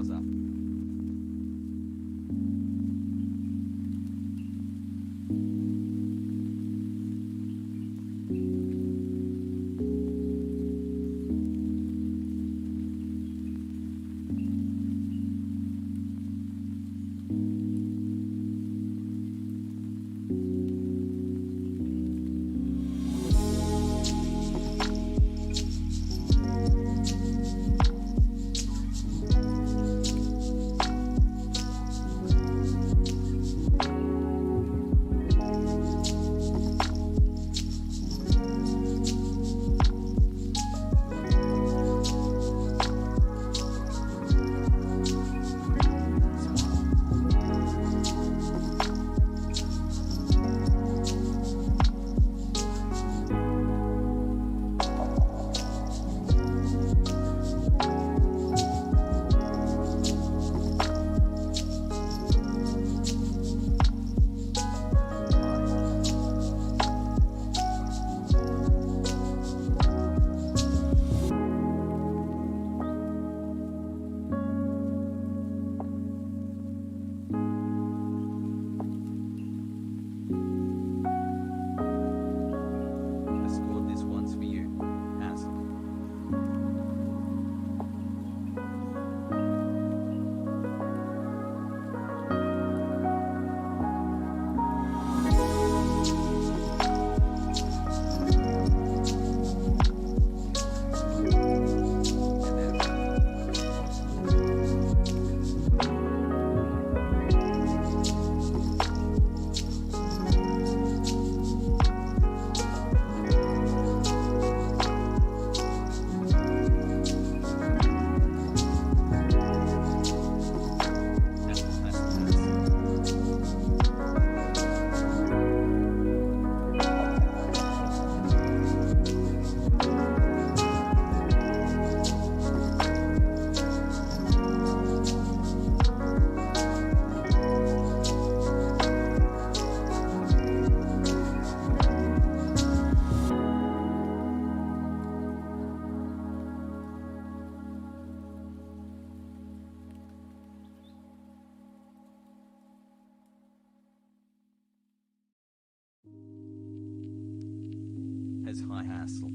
Pause up. As high hassle.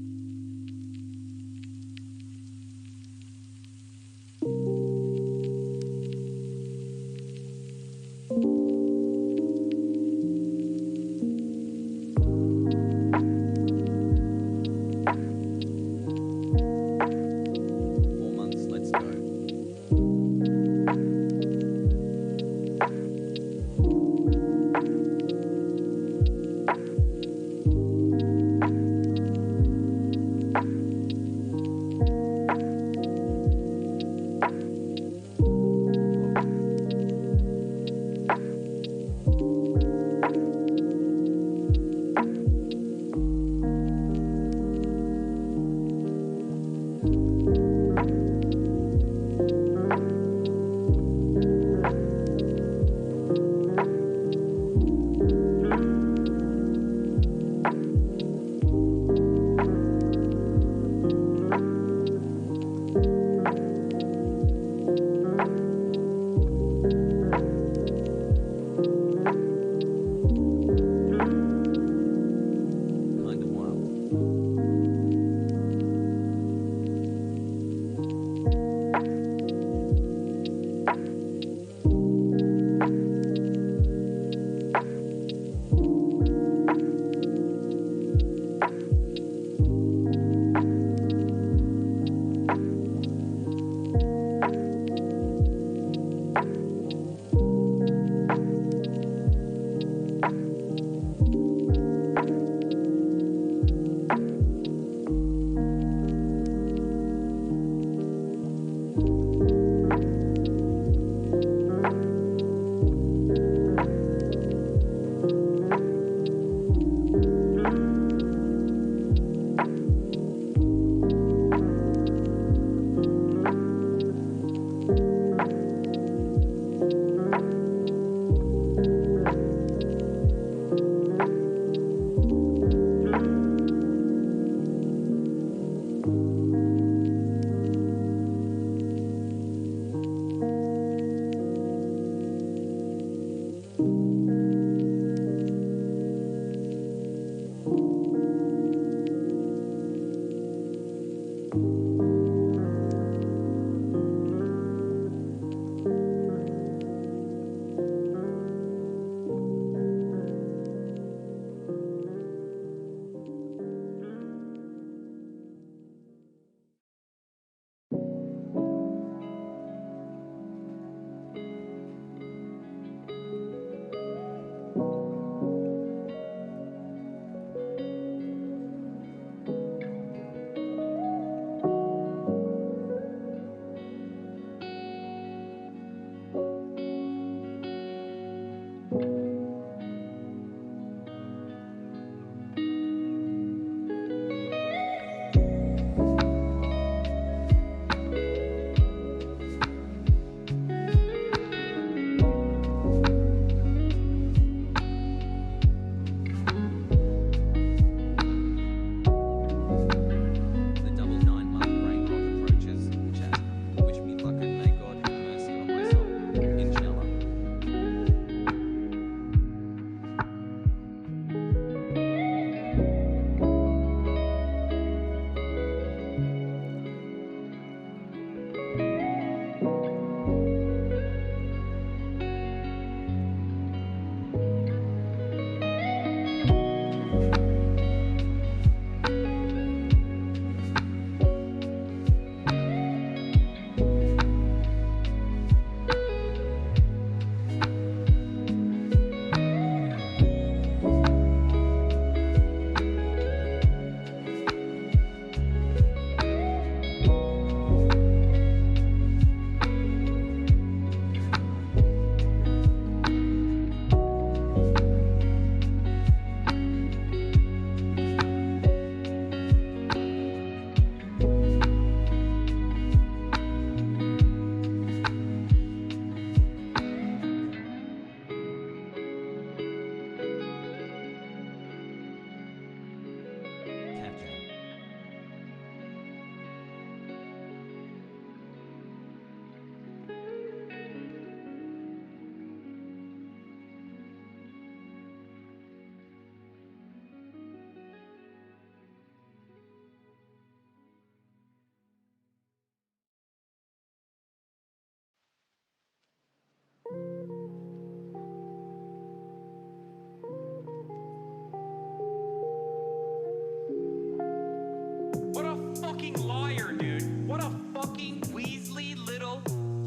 fucking liar, dude. What a fucking Weasley little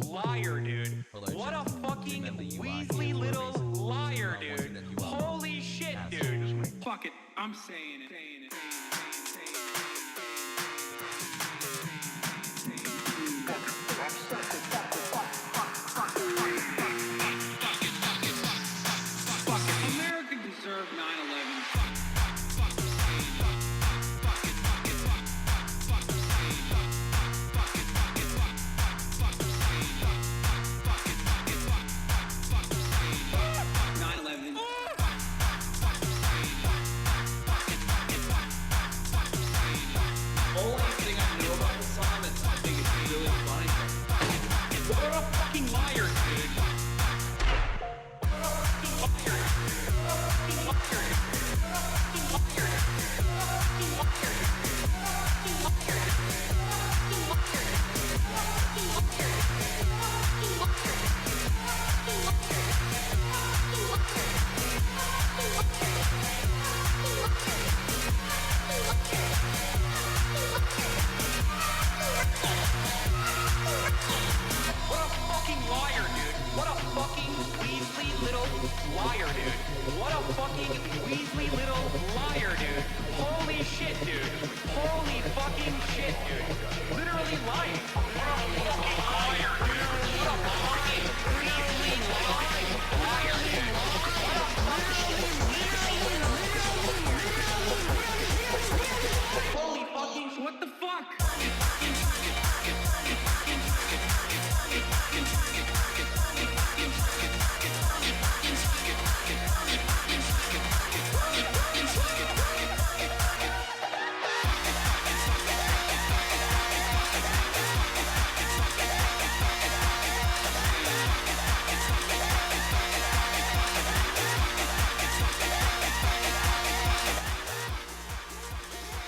liar, dude. What a fucking Weasley little liar, dude. Holy shit, dude. Fuck it. I'm saying it. America deserved 9/11.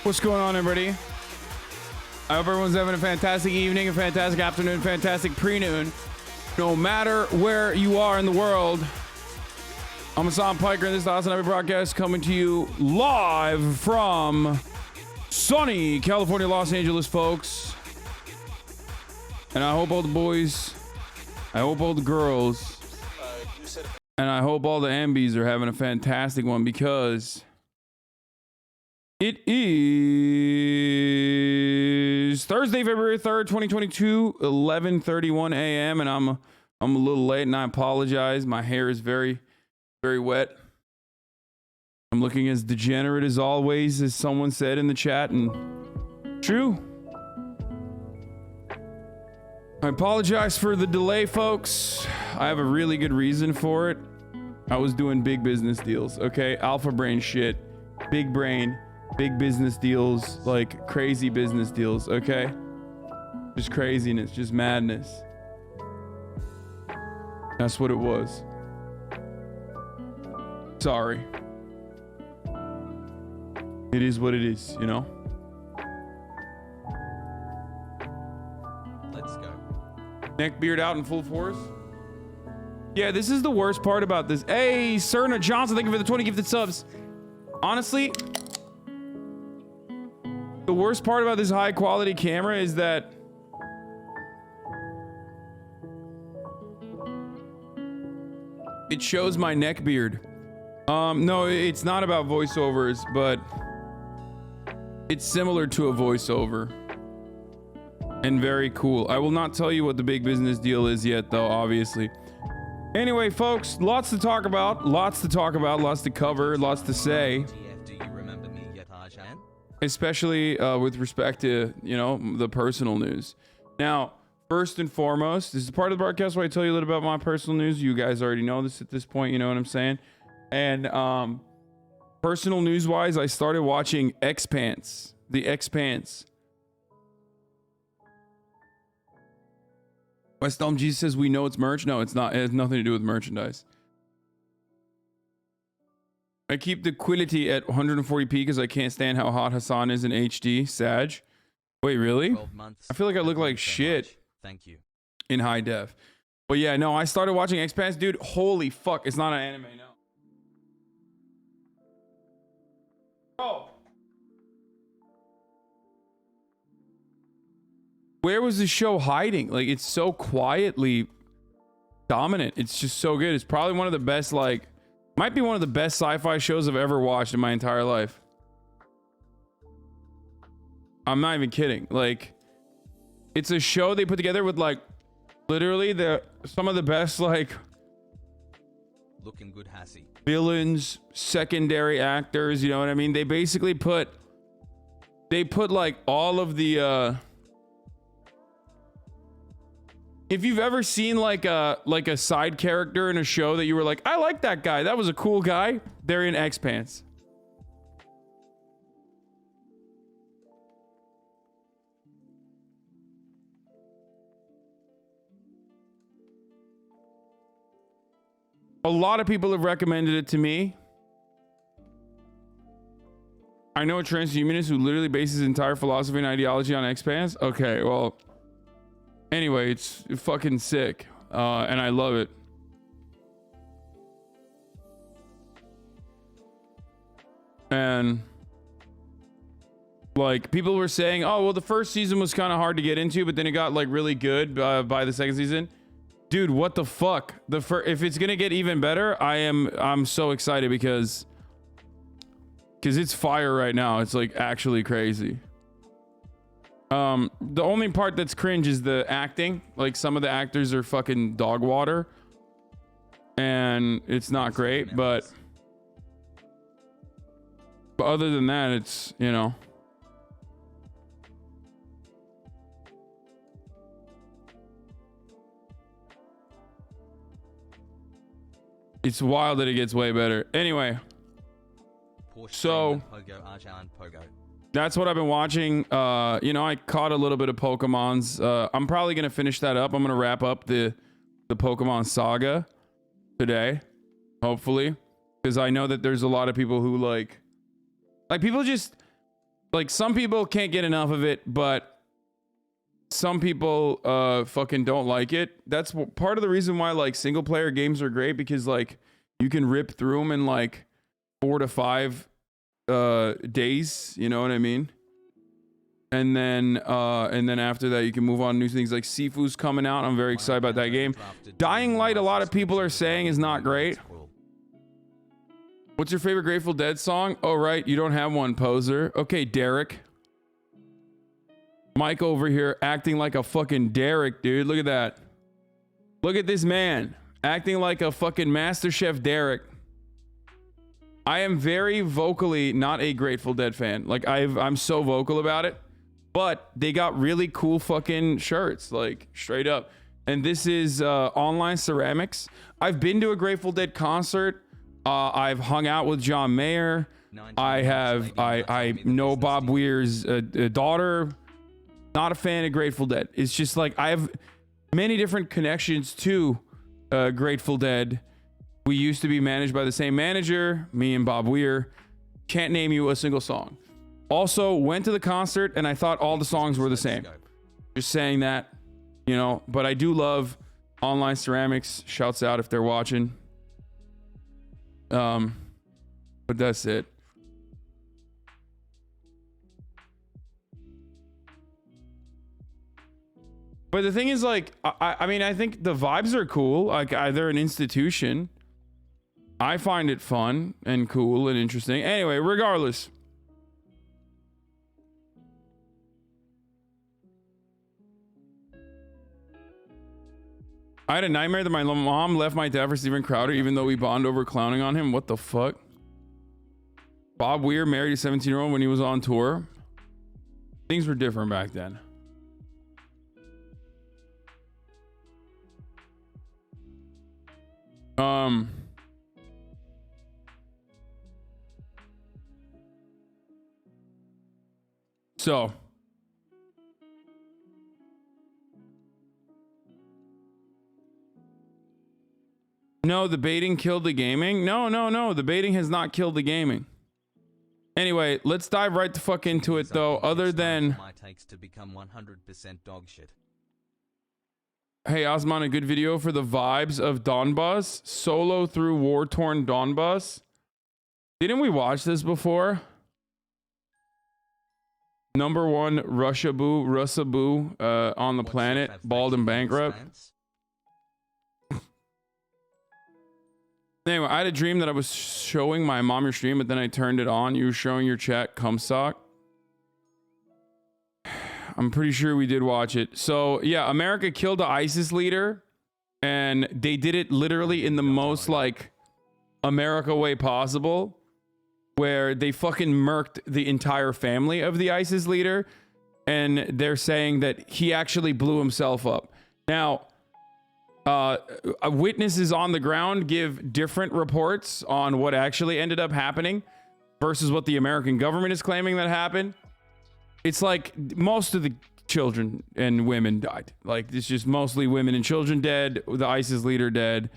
What's going on, everybody? I hope everyone's having a fantastic evening, a fantastic afternoon, fantastic pre-noon. No matter where you are in the world, I'm Hasan Piker, and this is the HasanAbi broadcast coming to you live from sunny California, Los Angeles, folks. And I hope all the boys, I hope all the girls, and I hope all the ambies are having a fantastic one, because it is Thursday, February 3rd, 2022, 11:31 a.m. and I'm a little late, and I apologize. My hair is very, very wet. I'm looking as degenerate as always, as someone said in the chat, and true. I apologize for the delay, folks. I have a really good reason for it. I was doing big business deals, okay? Alpha brain shit, big brain. Big business deals, like crazy business deals, okay? Just craziness, just madness. That's what it was. Sorry. It is what it is, you know? Let's go. Neck beard out in full force. Yeah, this is the worst part about this. Hey, Serna Johnson, thank you for the 20 gifted subs. Honestly, the worst part about this high quality camera is that it shows my neck beard. No, it's not about voiceovers, but it's similar to a voiceover and very cool. I will not tell you what the big business deal is yet, though, obviously. Anyway, folks, lots to talk about, lots to cover, lots to say. Do you remember me yet, Hasan? Especially with respect to, you know, the personal news. Now, first and foremost, this is part of the broadcast where I tell you a little about my personal news. You guys already know this at this point, you know what I'm saying? And personal news wise, I started watching Expanse, the Expanse. West Elm Jesus says we know it's merch. No, it's not. It has nothing to do with merchandise. I keep the quality at 140p because I can't stand how hot Hasan is in HD. Sag. Wait, really? I feel like I look like shit. Thank you. In high def. But yeah, no, I started watching Expanse, dude. Holy fuck. It's not an anime, no. Bro. where was the show hiding? Like, it's so quietly dominant. It's just so good. It's probably one of the best, like, might be one of the best sci-fi shows I've ever watched in my entire life. I'm not even kidding. Like, it's a show they put together with, like, literally some of the best, like, Looking good, Hassie. villains, secondary actors, you know what I mean? They basically put like all of the if you've ever seen like a side character in a show that you were like, I like that guy, that was a cool guy, they're in Expanse. A lot of people have recommended it to me. I know a transhumanist who literally bases his entire philosophy and ideology on Expanse. Okay, well, anyway, it's fucking sick, and I love it. And like, people were saying, oh, well, the first season was kind of hard to get into, but then it got like really good by the second season. Dude, what the fuck? If it's gonna get even better, I'm so excited because it's fire right now. It's like actually crazy. The only part that's cringe is the acting. Like, some of the actors are fucking dog water, and it's not great. But other than that, it's, you know. It's wild that it gets way better. Anyway, so that's what I've been watching. You know, I caught a little bit of Pokemon's. I'm probably gonna finish that up. I'm gonna wrap up the Pokemon saga today, hopefully, because I know that there's a lot of people who like people just like, some people can't get enough of it, but some people fucking don't like it. That's part of the reason why like single player games are great, because like you can rip through them in like 4 to 5 days, you know what I mean? And then after that you can move on to new things. Like Sifu's coming out. I'm very excited about that game. Dying Light, a lot of people are saying is not great. What's your favorite Grateful Dead song? Oh, right, you don't have one, poser. Okay, Derek. Mike over here acting like a fucking Derek, dude. Look at that. Look at this man acting like a fucking MasterChef Derek. I am very vocally not a Grateful Dead fan. Like, I'm so vocal about it, but they got really cool fucking shirts, like straight up. And this is Online Ceramics. I've been to a Grateful Dead concert. I've hung out with John Mayer. I know Bob Weir's daughter. Not a fan of Grateful Dead. It's just like, I have many different connections to Grateful Dead. We used to be managed by the same manager, me and Bob Weir. Can't name you a single song. Also went to the concert and I thought all the songs were the same. Just saying that, you know, but I do love Online Ceramics. Shouts out if they're watching. But that's it. But the thing is, like, I mean, I think the vibes are cool. Like, they're an institution. I find it fun and cool and interesting. Anyway, regardless. I had a nightmare that my mom left my dad for Steven Crowder, even though we bond over clowning on him. What the fuck? Bob Weir married a 17-year-old when he was on tour. Things were different back then. So no, the baiting killed the gaming. No, the baiting has not killed the gaming. Anyway, let's dive right the fuck into it, though. Other than my takes to become 100% dog shit. Hey, Osman, a good video for the vibes of Donbass. Solo through war-torn Donbass. Didn't we watch this before? Number one Russia boo on the What's planet, your bald and favorite bankrupt. Expanse? Anyway, I had a dream that I was showing my mom your stream, but then I turned it on. You were showing your chat cum sock. I'm pretty sure we did watch it. So yeah, America killed the ISIS leader, and they did it literally in the most like America way possible, where they fucking murked the entire family of the ISIS leader, and they're saying that he actually blew himself up. Now, witnesses on the ground give different reports on what actually ended up happening versus what the American government is claiming that happened. It's like most of the children and women died. Like it's just mostly women and children dead, the ISIS leader dead.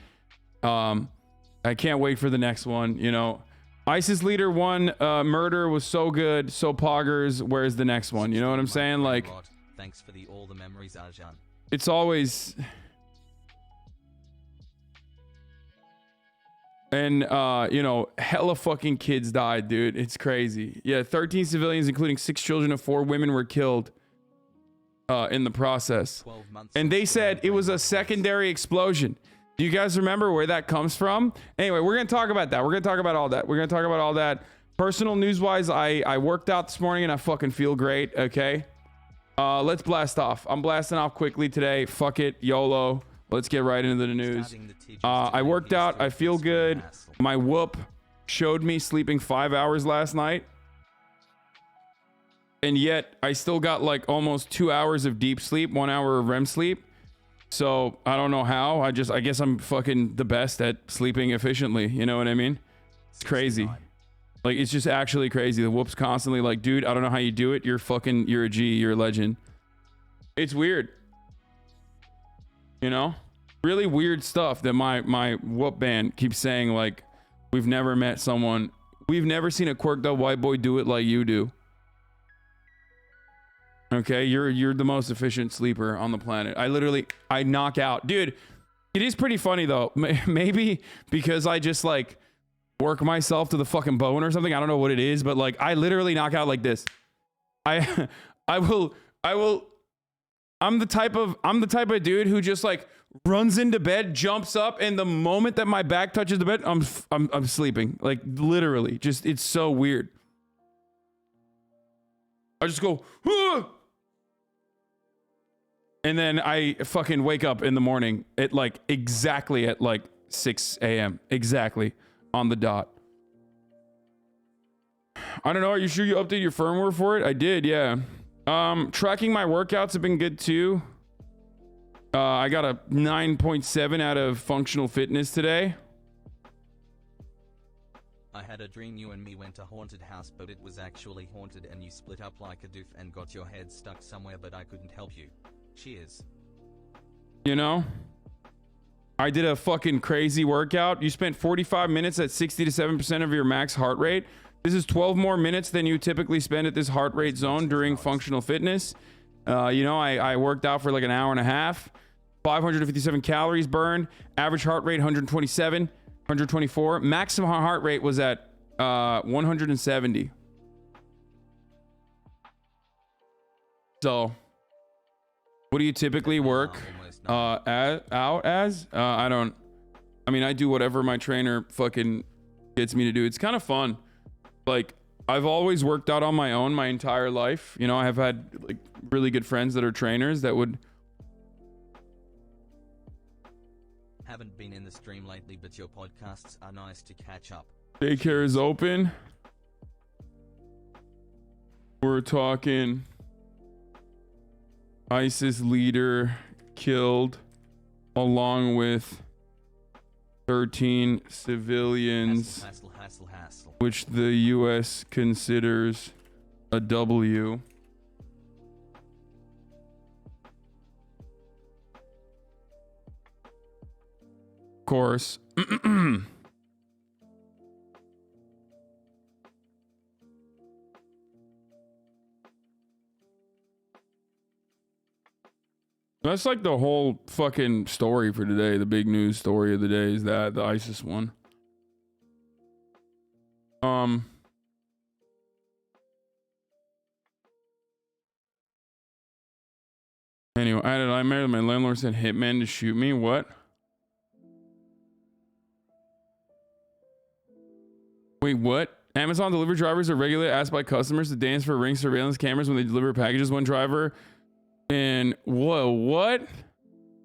I can't wait for the next one, you know. ISIS leader one murder was so good, so poggers. Where's the next one? You know what I'm saying? Like, thanks for all the memories, Hasan. it's always. And, you know, hella fucking kids died, dude. It's crazy. Yeah, 13 civilians, including 6 children and 4 women, were killed in the process. 12 months And they said it was a secondary explosion. Do you guys remember where that comes from? Anyway, we're going to talk about that. We're going to talk about all that. We're going to talk about all that. Personal news-wise, I worked out this morning and I fucking feel great, okay? Let's blast off. I'm blasting off quickly today. Fuck it. YOLO. Let's get right into the news. I worked out. I feel good. My whoop showed me sleeping 5 hours last night. And yet I still got like almost 2 hours of deep sleep, 1 hour of REM sleep. So I don't know how. I guess I'm fucking the best at sleeping efficiently. You know what I mean? It's crazy. Like, it's just actually crazy. The whoop's constantly like, dude, I don't know how you do it. You're a G. You're a legend. It's weird. You know, really weird stuff that my whoop band keeps saying, like, we've never seen a quirked up white boy do it like you do. Okay, you're the most efficient sleeper on the planet. I knock out, dude. It is pretty funny though. Maybe because I just like work myself to the fucking bone or something. I don't know what it is, but like I literally knock out like this. I will. I'm the type of dude who just like runs into bed, jumps up, and the moment that my back touches the bed, I'm sleeping. Like literally, just it's so weird. I just go, "Huh!" And then I fucking wake up in the morning at like exactly at like 6 a.m. exactly on the dot. I don't know. Are you sure you updated your firmware for it? I did, yeah. Tracking my workouts have been good too. I got a 9.7 out of functional fitness today. I had a dream you and me went to haunted house, but it was actually haunted and you split up like a doof and got your head stuck somewhere, but I couldn't help you. Cheers. You know? I did a fucking crazy workout. You spent 45 minutes at 60 to 7% of your max heart rate. This is 12 more minutes than you typically spend at this heart rate zone during functional fitness. You know, I worked out for like an hour and a half. 557 calories burned. Average heart rate 127, 124. Maximum heart rate was at 170. So, what do you typically work out as? I mean, I do whatever my trainer fucking gets me to do. It's kind of fun. Like, I've always worked out on my own my entire life. You know, I have had like really good friends that are trainers that would. Haven't been in the stream lately, but your podcasts are nice to catch up. Daycare is open. We're talking ISIS leader killed along with 13 civilians, Hassle. which the US considers a W. Of course. That's like the whole fucking story for today. The big news story of the day is that the ISIS one. know. I had a nightmare that my landlord sent hitmen to shoot me. What? Wait, what? Amazon delivery drivers are regularly asked by customers to dance for Ring surveillance cameras when they deliver packages. One driver and whoa, what?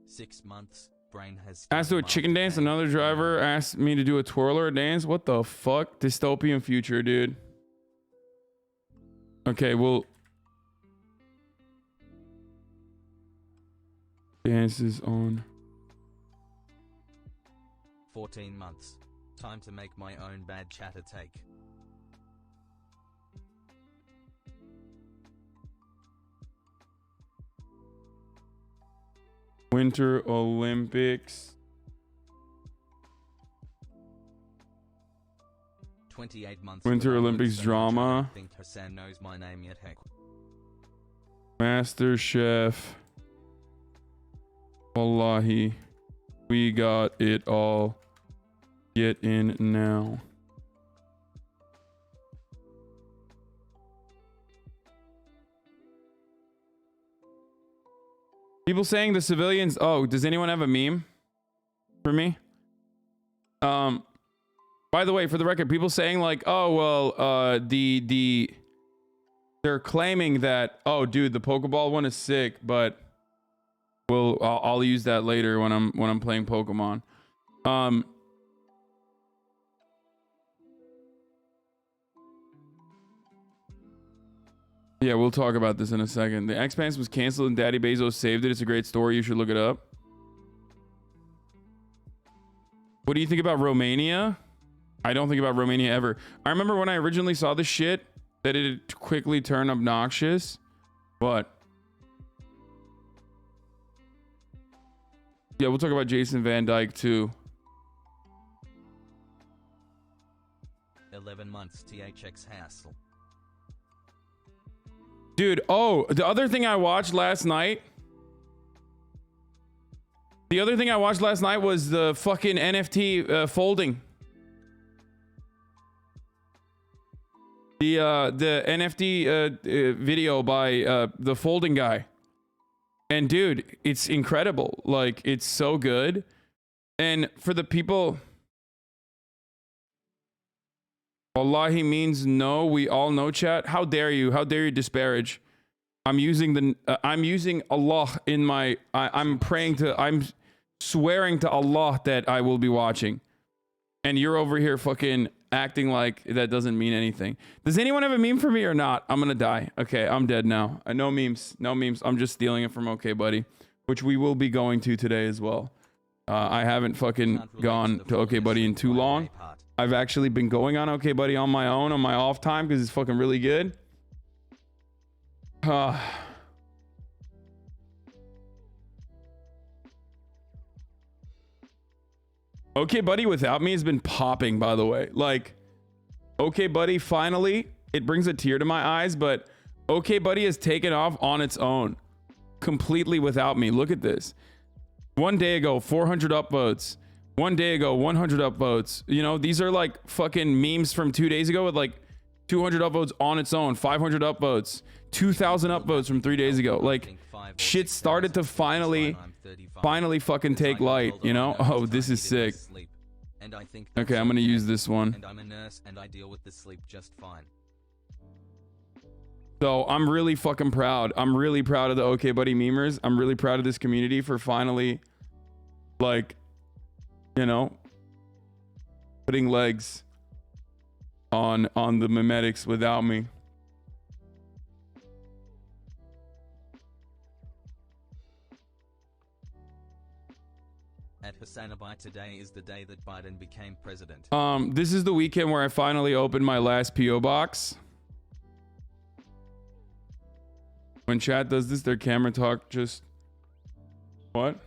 6 months. Brain has asked to do a chicken dance. Another driver asked me to do a twirl or a dance. What the fuck? Dystopian future, dude. Okay, well, dances on 14 months. Time to make my own bad chatter take. Winter Olympics. 28 months. Winter Olympics drama. I think Hasan knows my name yet. Heck. MasterChef. Wallahi. We got it all. Get in now. People saying the civilians. Oh, does anyone have a meme for me? By the way, for the record, people saying like, oh well, they're claiming that, oh dude, the Pokeball one is sick, but I'll use that later when I'm playing Pokemon. Yeah, we'll talk about this in a second. The Expanse was canceled and Daddy Bezos saved it. It's a great story. You should look it up. What do you think about Romania? I don't think about Romania ever. I remember when I originally saw this shit that it quickly turned obnoxious, but yeah, we'll talk about Jason Van Dyke too. 11 months THX hassle. Dude, oh, the other thing I watched last night. The other thing I watched last night was the fucking NFT folding. The NFT video by the folding guy. And dude, it's incredible. Like, it's so good. And for the people, Wallahi means no. We all know, chat. How dare you? How dare you disparage? I'm using Allah in my. I'm swearing to Allah that I will be watching, and you're over here fucking acting like that doesn't mean anything. Does anyone have a meme for me or not? I'm gonna die. Okay, I'm dead now. No memes. No memes. I'm just stealing it from OKBUDDY, which we will be going to today as well. I haven't fucking gone to OKBUDDY in too long. I've actually been going on OKBUDDY on my own on my off time because it's fucking really good. OKBUDDY without me has been popping, by the way. Like, OKBUDDY finally, it brings a tear to my eyes, but OKBUDDY has taken off on its own completely without me. Look at this. One day ago, 400 upvotes. One day ago, 100 upvotes. You know, these are like fucking memes from 2 days ago with like 200 upvotes on its own, 500 upvotes, 2,000 upvotes from 3 days ago. Like, shit started to finally fucking take light, you know? Oh, this is sick. Okay, I'm gonna use this one. And I'm a nurse and I deal with the sleep just fine. So I'm really fucking proud. I'm really proud of the OKBUDDY memers. I'm really proud of this community for finally, like, you know, putting legs on the memetics without me. At HasanAbi, today is the day that Biden became president. This is the weekend where I finally opened my last PO box. When chat does this, their camera talk just what?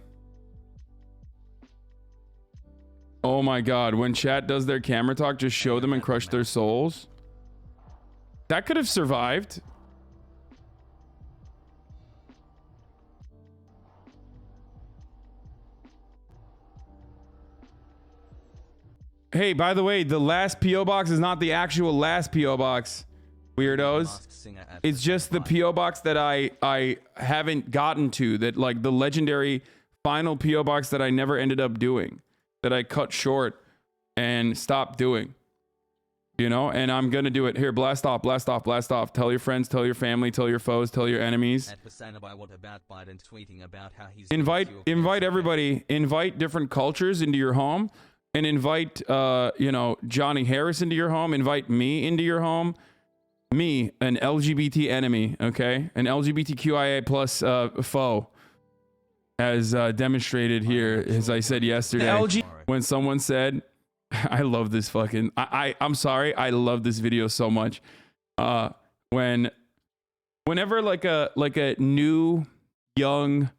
Oh my god, when chat does their camera talk, just show them and crush their souls. That could have survived. Hey, by the way, the last PO box is not the actual last PO box. weirdos. It's just the PO box that I haven't gotten to, that like the legendary final PO box that I never ended up doing, that I cut short and stopped doing. You know, and I'm gonna do it here. Blast off, blast off, blast off. Tell your friends, tell your family, tell your foes, tell your enemies. Invite everybody. Invite different cultures into your home, and invite you know, Johnny Harris into your home. Invite me into your home. Me, an LGBT enemy, okay, an LGBTQIA plus foe, as demonstrated here, as I said yesterday, when someone said. I love this fucking I'm sorry, I love this video so much. Whenever like a new young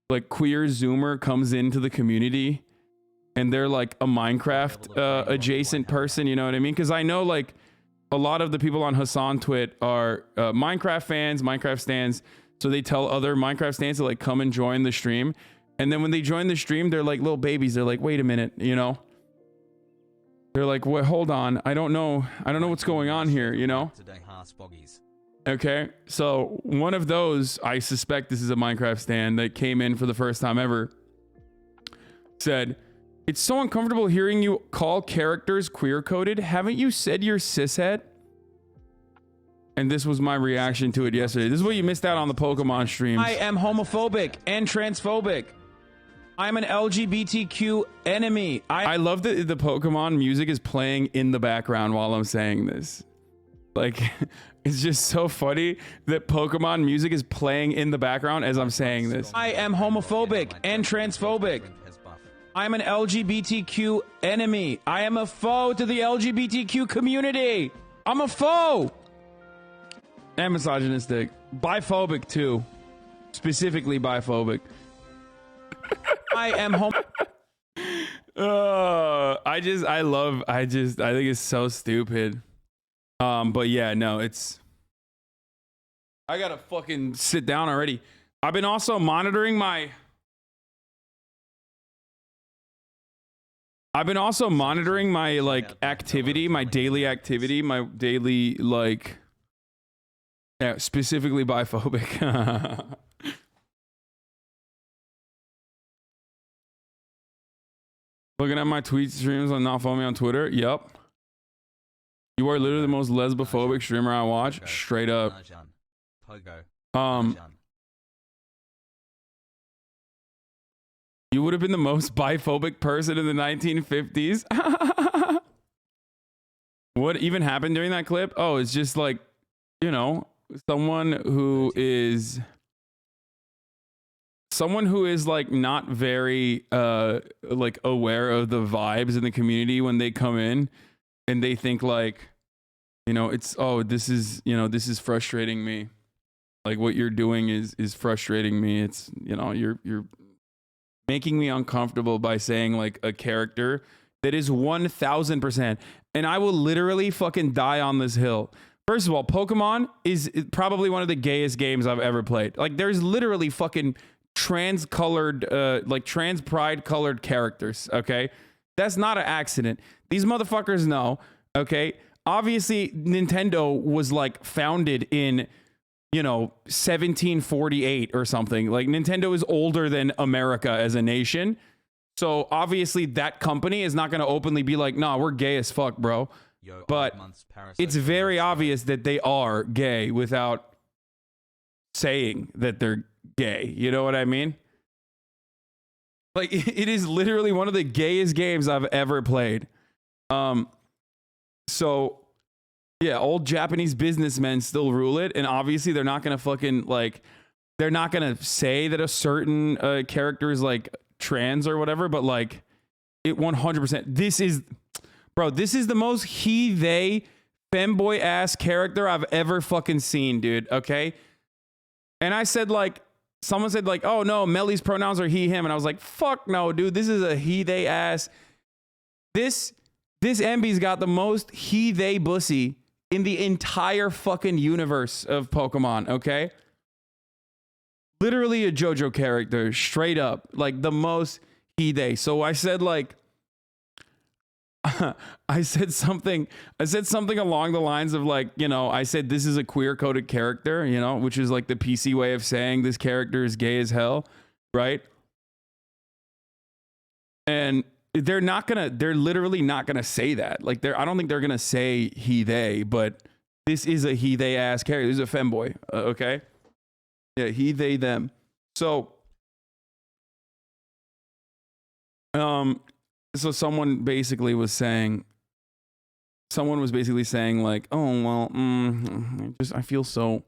like queer zoomer comes into the community and they're like a Minecraft adjacent person, you know what I mean? Because I know like a lot of the people on Hasan Twit are Minecraft fans, Minecraft stans, so they tell other Minecraft stans to like come and join the stream, and then when they join the stream they're like little babies, they're like, wait a minute, you know, they're like, what, hold on, I don't know what's going on here, you know? Okay, so one of those, I suspect this is a Minecraft stan that came in for the first time ever, said, it's so uncomfortable hearing you call characters queer coded. Haven't you said you're cishet? And this was my reaction to it yesterday. This is what you missed out on the Pokemon streams. I am homophobic and transphobic. I'm an LGBTQ enemy. I love that the Pokemon music is playing in the background while I'm saying this. Like, it's just so funny that Pokemon music is playing in the background as I'm saying this. I am homophobic and transphobic. I'm an LGBTQ enemy. I am a foe to the LGBTQ community. I'm a foe. And misogynistic. Biphobic too. Specifically biphobic. I am home. I think it's so stupid. But yeah, no, it's, I gotta fucking sit down already. I've been also monitoring my like activity, my daily activity, my daily like, yeah, specifically biphobic. Looking at my tweet streams on not following me on Twitter. Yep. You are literally the most lesbophobic streamer I watch. Straight up. You would have been the most biphobic person in the 1950s. What even happened during that clip? Oh, it's just like, you know, someone who is like not very like aware of the vibes in the community when they come in, and they think like, you know, it's, oh, this is, you know, this is frustrating me. Like what you're doing is frustrating me. It's, you know, you're making me uncomfortable by saying like a character that is 1000%. And I will literally fucking die on this hill. First of all, Pokemon is probably one of the gayest games I've ever played. Like there's literally fucking trans colored like trans pride colored characters, okay? That's not an accident. These motherfuckers know, okay? Obviously Nintendo was like founded in, you know, 1748 or something. Like Nintendo is older than America as a nation, so obviously that company is not going to openly be like, nah, we're gay as fuck, bro. But it's very obvious that they are gay without saying that they're gay. You know what I mean? Like it is literally one of the gayest games I've ever played. So yeah, old Japanese businessmen still rule it, and obviously they're not gonna fucking like, they're not gonna say that a certain character is like trans or whatever, but like it 100%. This is, bro, this is the most he, they, femboy ass character I've ever fucking seen, dude. Okay. And I said like, someone said like, oh no, Melly's pronouns are he, him. And I was like, fuck no, dude, this is a he, they ass. This MB's got the most he, they Bussy in the entire fucking universe of Pokemon. Okay. Literally a JoJo character, straight up, like the most he, they. So I said like, I said something along the lines of like, you know, I said this is a queer coded character, you know, which is like the PC way of saying this character is gay as hell, right? And they're literally not gonna say that. Like I don't think they're gonna say he, they, but this is a he, they ass character. This is a femboy, okay? Yeah, he, they, them. So, so someone was basically saying like, oh well, I feel so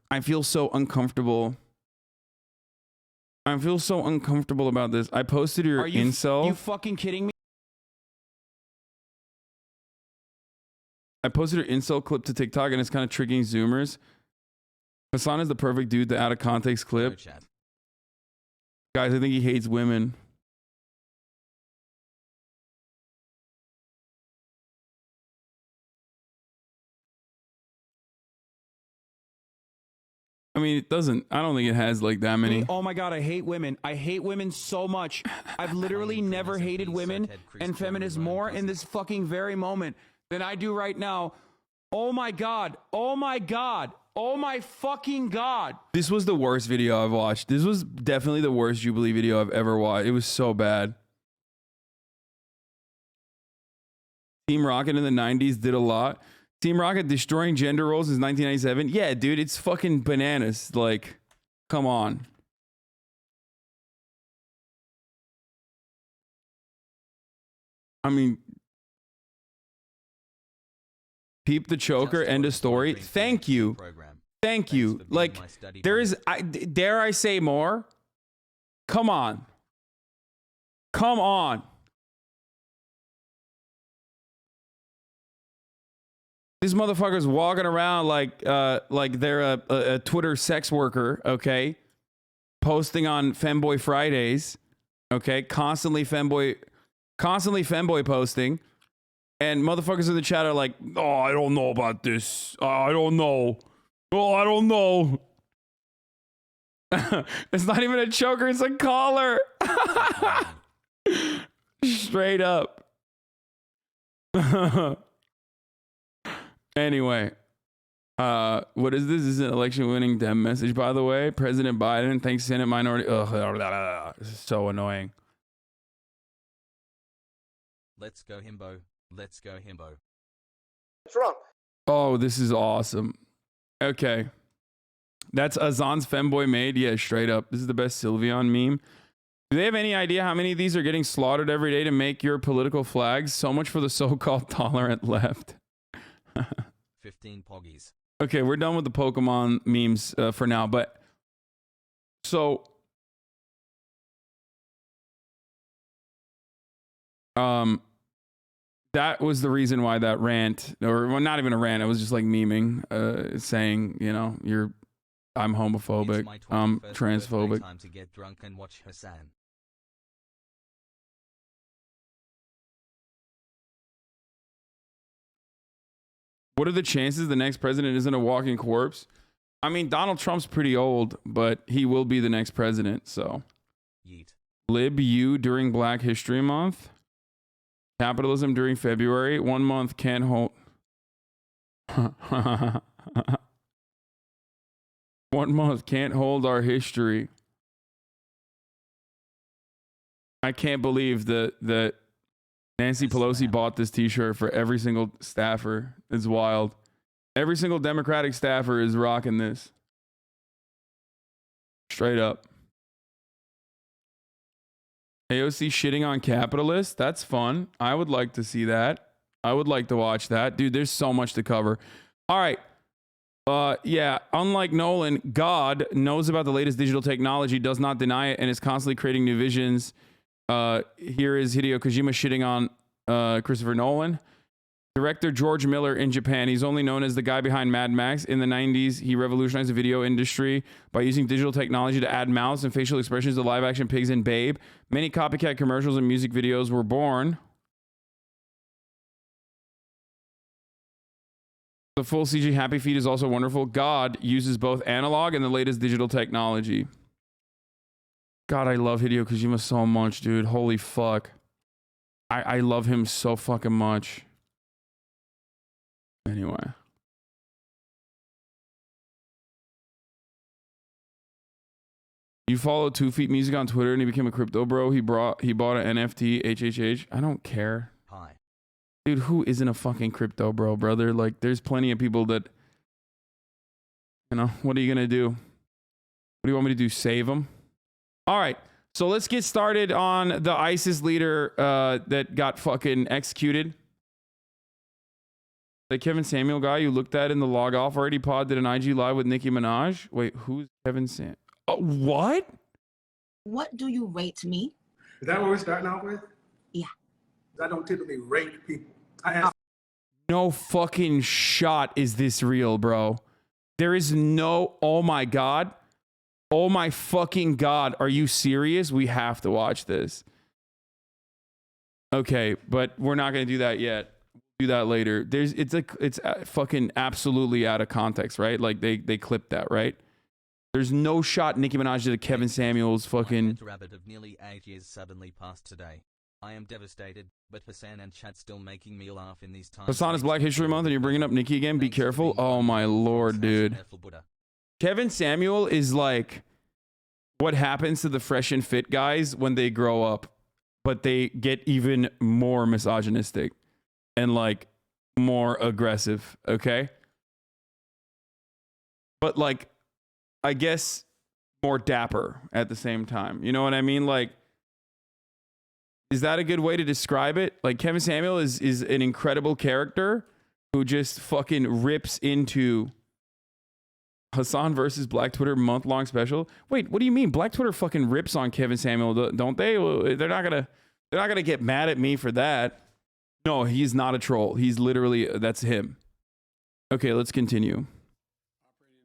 I feel so uncomfortable. I feel so uncomfortable about this. I posted your incel. Are you fucking kidding me? I posted your incel clip to TikTok and it's kind of tricking Zoomers. Hasan is the perfect dude to out of context clip. Guys, I think he hates women. I mean, it doesn't. I don't think it has like that many. Oh my God, I hate women. I hate women so much. I've literally never hated women and feminists more in this fucking very moment than I do right now. Oh my God. Oh my God. Oh my fucking God. This was the worst video I've watched. This was definitely the worst Jubilee video I've ever watched. It was so bad. Team Rocket in the 90s did a lot. Team Rocket destroying gender roles since 1997. Yeah, dude, it's fucking bananas. Like, come on. I mean, peep the choker, end of story. Thank you. Thank you. Like, there is, dare I say more? Come on. Come on. These motherfuckers walking around like they're a Twitter sex worker, okay? Posting on Femboy Fridays, okay? Constantly femboy posting. And motherfuckers in the chat are like, oh, I don't know about this. I don't know. Oh, I don't know. It's not even a choker, it's a collar. Straight up. Anyway, what is this? This is an election-winning Dem message, by the way. President Biden thanks Senate minority. Ugh, this is so annoying. Let's go himbo. Let's go himbo. What's wrong? Oh, this is awesome. Okay. That's Azan's femboy made. Yeah, straight up. This is the best Sylveon meme. Do they have any idea how many of these are getting slaughtered every day to make your political flags? So much for the so-called tolerant left. 15 poggies. Okay, we're done with the Pokemon memes for now, but so that was the reason why that rant, or well, not even a rant, it was just like memeing, saying, you know, I'm homophobic, I'm transphobic. Time to get drunk and watch Hasan. What are the chances the next president isn't a walking corpse? I mean, Donald Trump's pretty old, but he will be the next president, so. Yeet. LibU during Black History Month. Capitalism during February. 1 month can't hold. 1 month can't hold our history. I can't believe that Nancy Pelosi bought this t-shirt for every single staffer. It's wild. Every single Democratic staffer is rocking this. Straight up. AOC shitting on capitalists. That's fun. I would like to see that. I would like to watch that. Dude, there's so much to cover. All right. Yeah, unlike Nolan, God knows about the latest digital technology, does not deny it, and is constantly creating new visions. Here is Hideo Kojima shitting on Christopher Nolan. Director George Miller in Japan. He's only known as the guy behind Mad Max. In the 90s, he revolutionized the video industry by using digital technology to add mouths and facial expressions to live-action pigs and Babe. Many copycat commercials and music videos were born. The full CG Happy Feet is also wonderful. God uses both analog and the latest digital technology. God, I love Hideo Kojima so much, dude. Holy fuck. I love him so fucking much. Anyway. You follow 2 Feet Music on Twitter and he became a crypto bro. He bought an NFT, HHH. I don't care. Hi. Dude, who isn't a fucking crypto bro, brother? Like, there's plenty of people that, you know, what are you going to do? What do you want me to do? Save them? All right. So let's get started on the ISIS leader that got fucking executed. The Kevin Samuel guy you looked at in the log off already pod did an IG live with Nicki Minaj. Wait, who's Kevin Sam? What? What do you rate me? Is that what we're starting off with? Yeah. I don't typically rate people. I ask. No fucking shot is this real, bro. There is no, oh my God. Oh my fucking God. Are you serious? We have to watch this. Okay, but we're not going to do that yet. We'll do that later. It's fucking absolutely out of context, right? Like they clipped that, right? There's no shot Nicki Minaj did a Kevin Samuels fucking... My rabbit of nearly 8 years suddenly passed today. I am devastated, but Hasan and chat still making me laugh in these times. Hasan is Black History Month and you're bringing up Nicki again? Be careful. Oh my lord, dude. Kevin Samuel is like what happens to the fresh and fit guys when they grow up, but they get even more misogynistic and like more aggressive, okay? But like, I guess more dapper at the same time. You know what I mean? Like, is that a good way to describe it? Like, Kevin Samuel is an incredible character who just fucking rips into Hasan versus Black Twitter month-long special. Wait, what do you mean? Black Twitter fucking rips on Kevin Samuel, don't they? Well, they're not gonna get mad at me for that. No, he's not a troll. He's literally, that's him. Okay, let's continue.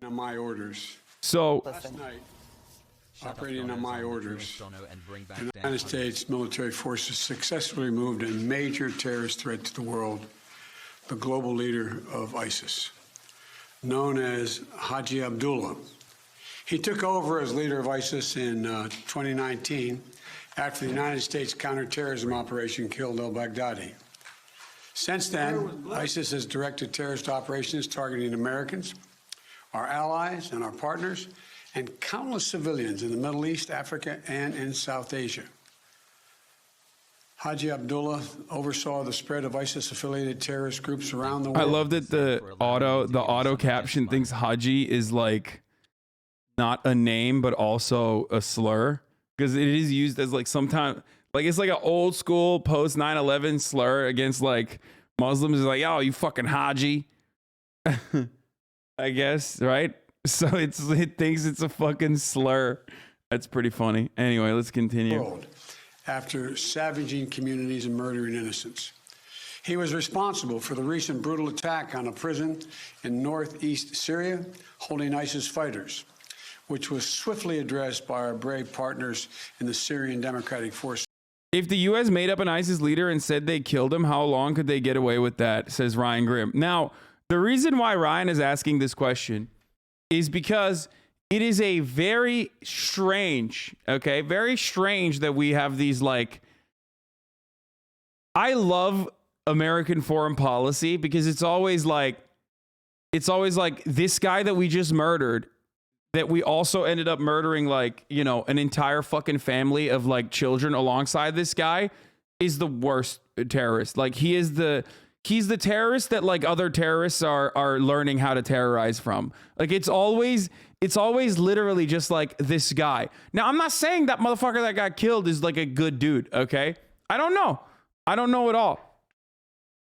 Operating on my orders. So, Last night, operating on my orders, the United States military forces successfully moved a major terrorist threat to the world, the global leader of ISIS, known as Haji Abdullah. He took over as leader of ISIS in 2019 after the United States counterterrorism operation killed al-Baghdadi. Since then, ISIS has directed terrorist operations targeting Americans, our allies and our partners, and countless civilians in the Middle East, Africa, and in South Asia. Haji Abdullah oversaw the spread of ISIS-affiliated terrorist groups around the world. I love that the auto caption thinks Haji is like not a name, but also a slur, because it is used as like sometimes, like it's like an old school post 9/11 slur against like Muslims. Is like, oh, you fucking Haji. I guess, right? So it thinks it's a fucking slur. That's pretty funny. Anyway, let's continue. After savaging communities and murdering innocents. He was responsible for the recent brutal attack on a prison in northeast Syria holding ISIS fighters, which was swiftly addressed by our brave partners in the Syrian Democratic Forces. If the U.S. made up an ISIS leader and said they killed him, how long could they get away with that, says Ryan Grimm. Now, the reason why Ryan is asking this question is because it is a very strange, okay, very strange that we have these like, I love American foreign policy because it's always like this guy that we just murdered, that we also ended up murdering like, you know, an entire fucking family of like children alongside this guy is the worst terrorist. Like he's the terrorist that like other terrorists are learning how to terrorize from. Like it's always literally just like this guy. Now, I'm not saying that motherfucker that got killed is like a good dude, okay? I don't know at all.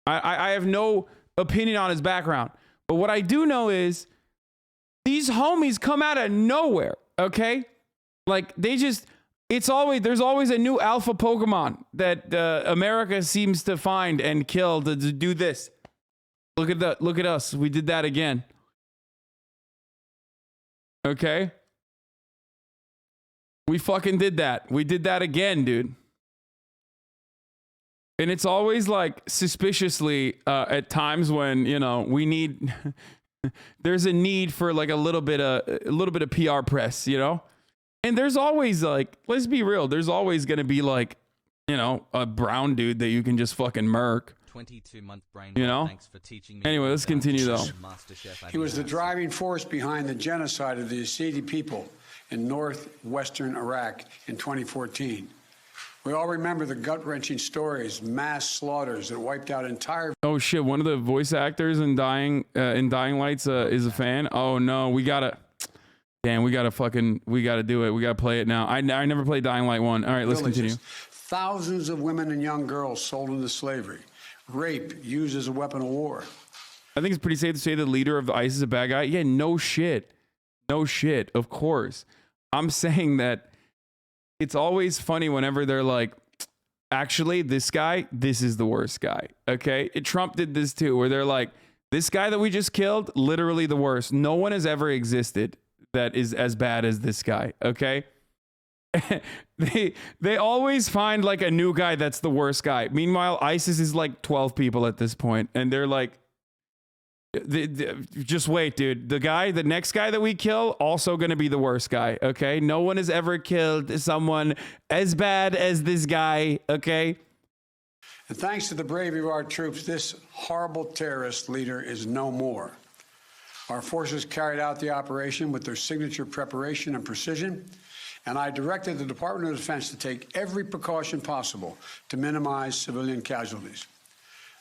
I have no opinion on his background. But what I do know is these homies come out of nowhere, okay? Like there's always a new alpha Pokemon that America seems to find and kill to do this. Look at us. We did that again. Okay? We fucking did that. We did that again, dude. And it's always like suspiciously at times when, you know, we need there's a need for like a little bit of PR press, you know? And there's always like, let's be real, there's always going to be like you know, a brown dude that you can just fucking murk. 22-month brain. You know? Thanks for teaching me. Anyway, let's continue though. MasterChef. He was the driving force behind the genocide of the Yazidi people in northwestern Iraq in 2014. We all remember the gut-wrenching stories, mass slaughters that wiped out entire... Oh shit, one of the voice actors in Dying Lights is a fan. Oh no, we gotta... Damn, we gotta do it. We gotta play it now. I never played Dying Light 1. All right, let's continue. Thousands of women and young girls sold into slavery. Rape used as a weapon of war. I think it's pretty safe to say the leader of the ISIS is a bad guy. Yeah, no shit. No shit, of course. I'm saying that it's always funny whenever they're like, actually, this is the worst guy. Okay? Trump did this too, where they're like, this guy that we just killed, literally the worst. No one has ever existed that is as bad as this guy. Okay? they always find like a new guy that's the worst guy. Meanwhile, ISIS is like 12 people at this point, and they're like, just wait, dude. The next guy that we kill, also going to be the worst guy. Okay, no one has ever killed someone as bad as this guy. Okay. And thanks to the bravery of our troops, this horrible terrorist leader is no more. Our forces carried out the operation with their signature preparation and precision. And I directed the Department of Defense to take every precaution possible to minimize civilian casualties.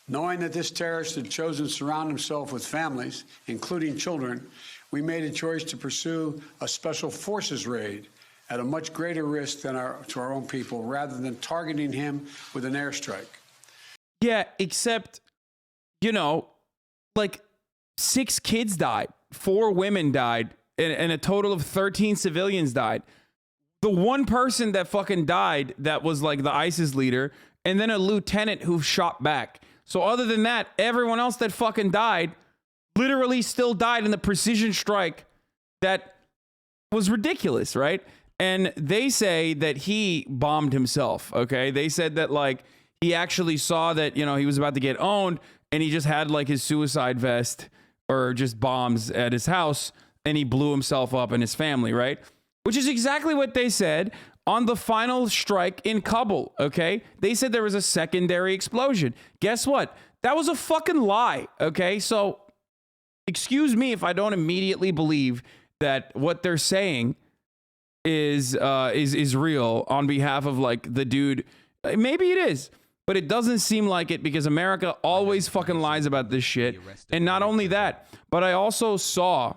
Knowing that this terrorist had chosen to surround himself with families, including children, we made a choice to pursue a special forces raid at a much greater risk than to our own people, rather than targeting him with an airstrike. Yeah, except, you know, like 6 kids died, 4 women died, and a total of 13 civilians died. The one person that fucking died that was like the ISIS leader, and then a lieutenant who shot back. So other than that, everyone else that fucking died literally still died in the precision strike that was ridiculous, right? And they say that he bombed himself, okay? They said that like he actually saw that, you know, he was about to get owned, and he just had like his suicide vest or just bombs at his house, and he blew himself up and his family, right? Which is exactly what they said on the final strike in Kabul, okay? They said there was a secondary explosion. Guess what? That was a fucking lie, okay? So, excuse me if I don't immediately believe that what they're saying is real on behalf of, like, the dude. Maybe it is, but it doesn't seem like it, because America always fucking lies about this shit. And not only that, but I also saw,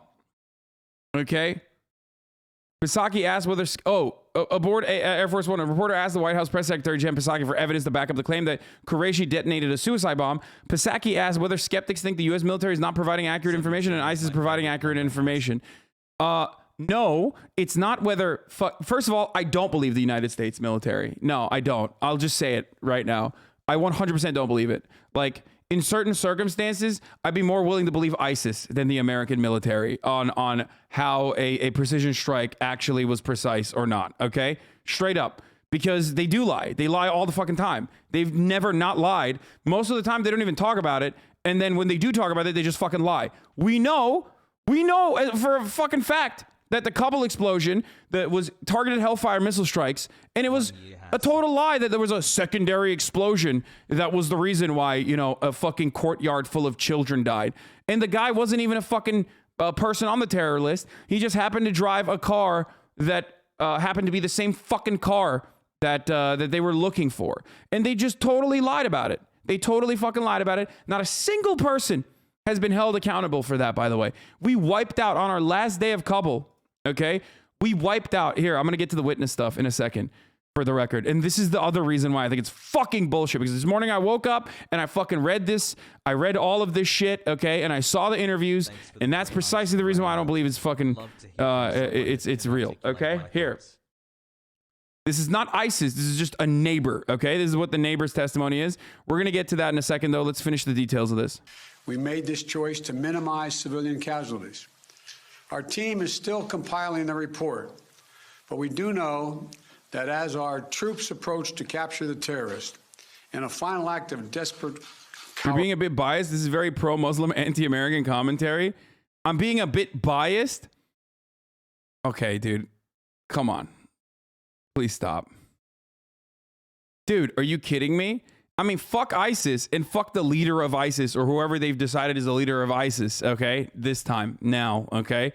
okay? Psaki asked whether, aboard Air Force One, a reporter asked the White House Press Secretary Jen Psaki for evidence to back up the claim that Qureshi detonated a suicide bomb. Psaki asked whether skeptics think the U.S. military is not providing accurate information and ISIS is providing accurate information. No, it's not whether... First of all, I don't believe the United States military. No, I don't. I'll just say it right now. I 100% don't believe it. Like, in certain circumstances, I'd be more willing to believe ISIS than the American military on how a precision strike actually was precise or not, okay? Straight up. Because they do lie. They lie all the fucking time. They've never not lied. Most of the time, they don't even talk about it. And then when they do talk about it, they just fucking lie. We know for a fucking fact that the Kabul explosion that was targeted Hellfire missile strikes, and it was a total lie that there was a secondary explosion that was the reason why, you know, a fucking courtyard full of children died. And the guy wasn't even a fucking person on the terror list. He just happened to drive a car that happened to be the same fucking car that they were looking for. And they just totally lied about it. They totally fucking lied about it. Not a single person has been held accountable for that, by the way. We wiped out on our last day of Kabul. Okay, we wiped out. Here, I'm going to get to the witness stuff in a second for the record. And this is the other reason why I think it's fucking bullshit. Because this morning I woke up and I fucking read this. I read all of this shit, okay? And I saw the interviews. And that's precisely the reason why I don't believe it's fucking, it's real, okay? Here. This is not ISIS. This is just a neighbor, okay? This is what the neighbor's testimony is. We're going to get to that in a second, though. Let's finish the details of this. We made this choice to minimize civilian casualties. Our team is still compiling the report, but we do know that as our troops approach to capture the terrorist, in a final act of desperate... You're being a bit biased. This is very pro-Muslim, anti-American commentary. I'm being a bit biased? Okay, dude. Come on. Please stop. Dude, are you kidding me? I mean, fuck ISIS and fuck the leader of ISIS or whoever they've decided is the leader of ISIS, okay? This time, now, okay?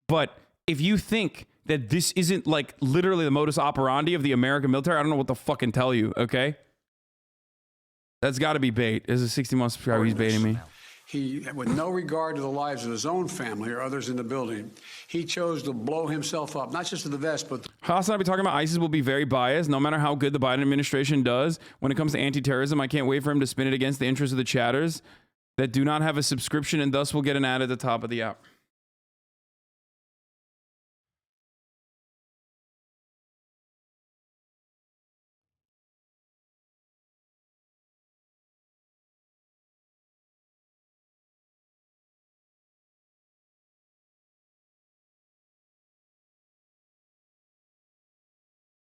But if you think that this isn't like literally the modus operandi of the American military, I don't know what to fucking tell you, okay? That's got to be bait. As a 60-month subscriber, he's baiting me. He, with no regard to the lives of his own family or others in the building, he chose to blow himself up, not just to the vest, but... Hasan, I'll be talking about ISIS will be very biased, no matter how good the Biden administration does. When it comes to anti-terrorism, I can't wait for him to spin it against the interests of the chatters that do not have a subscription and thus will get an ad at the top of the app.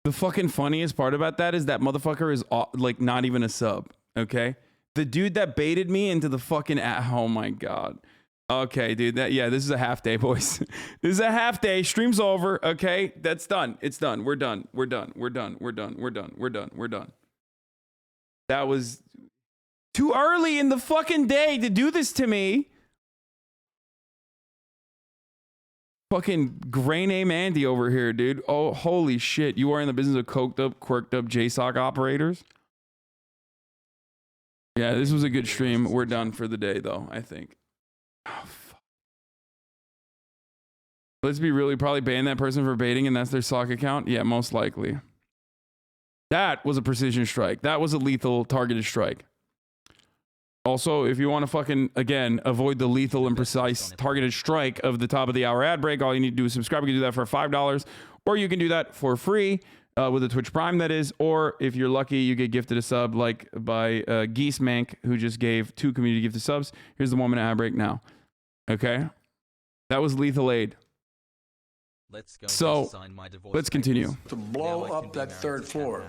The fucking funniest part about that is that motherfucker is like not even a sub, okay? The dude that baited me into the fucking oh my god. Okay, dude, yeah, this is a half day, boys. This is a half day. Stream's over, okay? That's done. It's done. We're done. We're done. We're done. We're done. We're done. We're done. We're done. That was too early in the fucking day to do this to me. Fucking gray name Andy over here, dude. Oh, holy shit. You are in the business of coked up, quirked up JSOC operators? Yeah, this was a good stream. We're done for the day, though, I think. Oh, fuck. Let's be real. Probably ban that person for baiting, and that's their sock account? Yeah, most likely. That was a precision strike. That was a lethal targeted strike. Also, if you want to fucking, again, avoid the lethal and precise targeted strike of the top of the hour ad break, all you need to do is subscribe. You can do that for $5, or you can do that for free with a Twitch Prime, that is. Or if you're lucky, you get gifted a sub like by Geese Mank, who just gave 2 community gifted subs. Here's the 1 minute ad break now. Okay? That was lethal aid. Let's go. So, let's continue. To blow up that third floor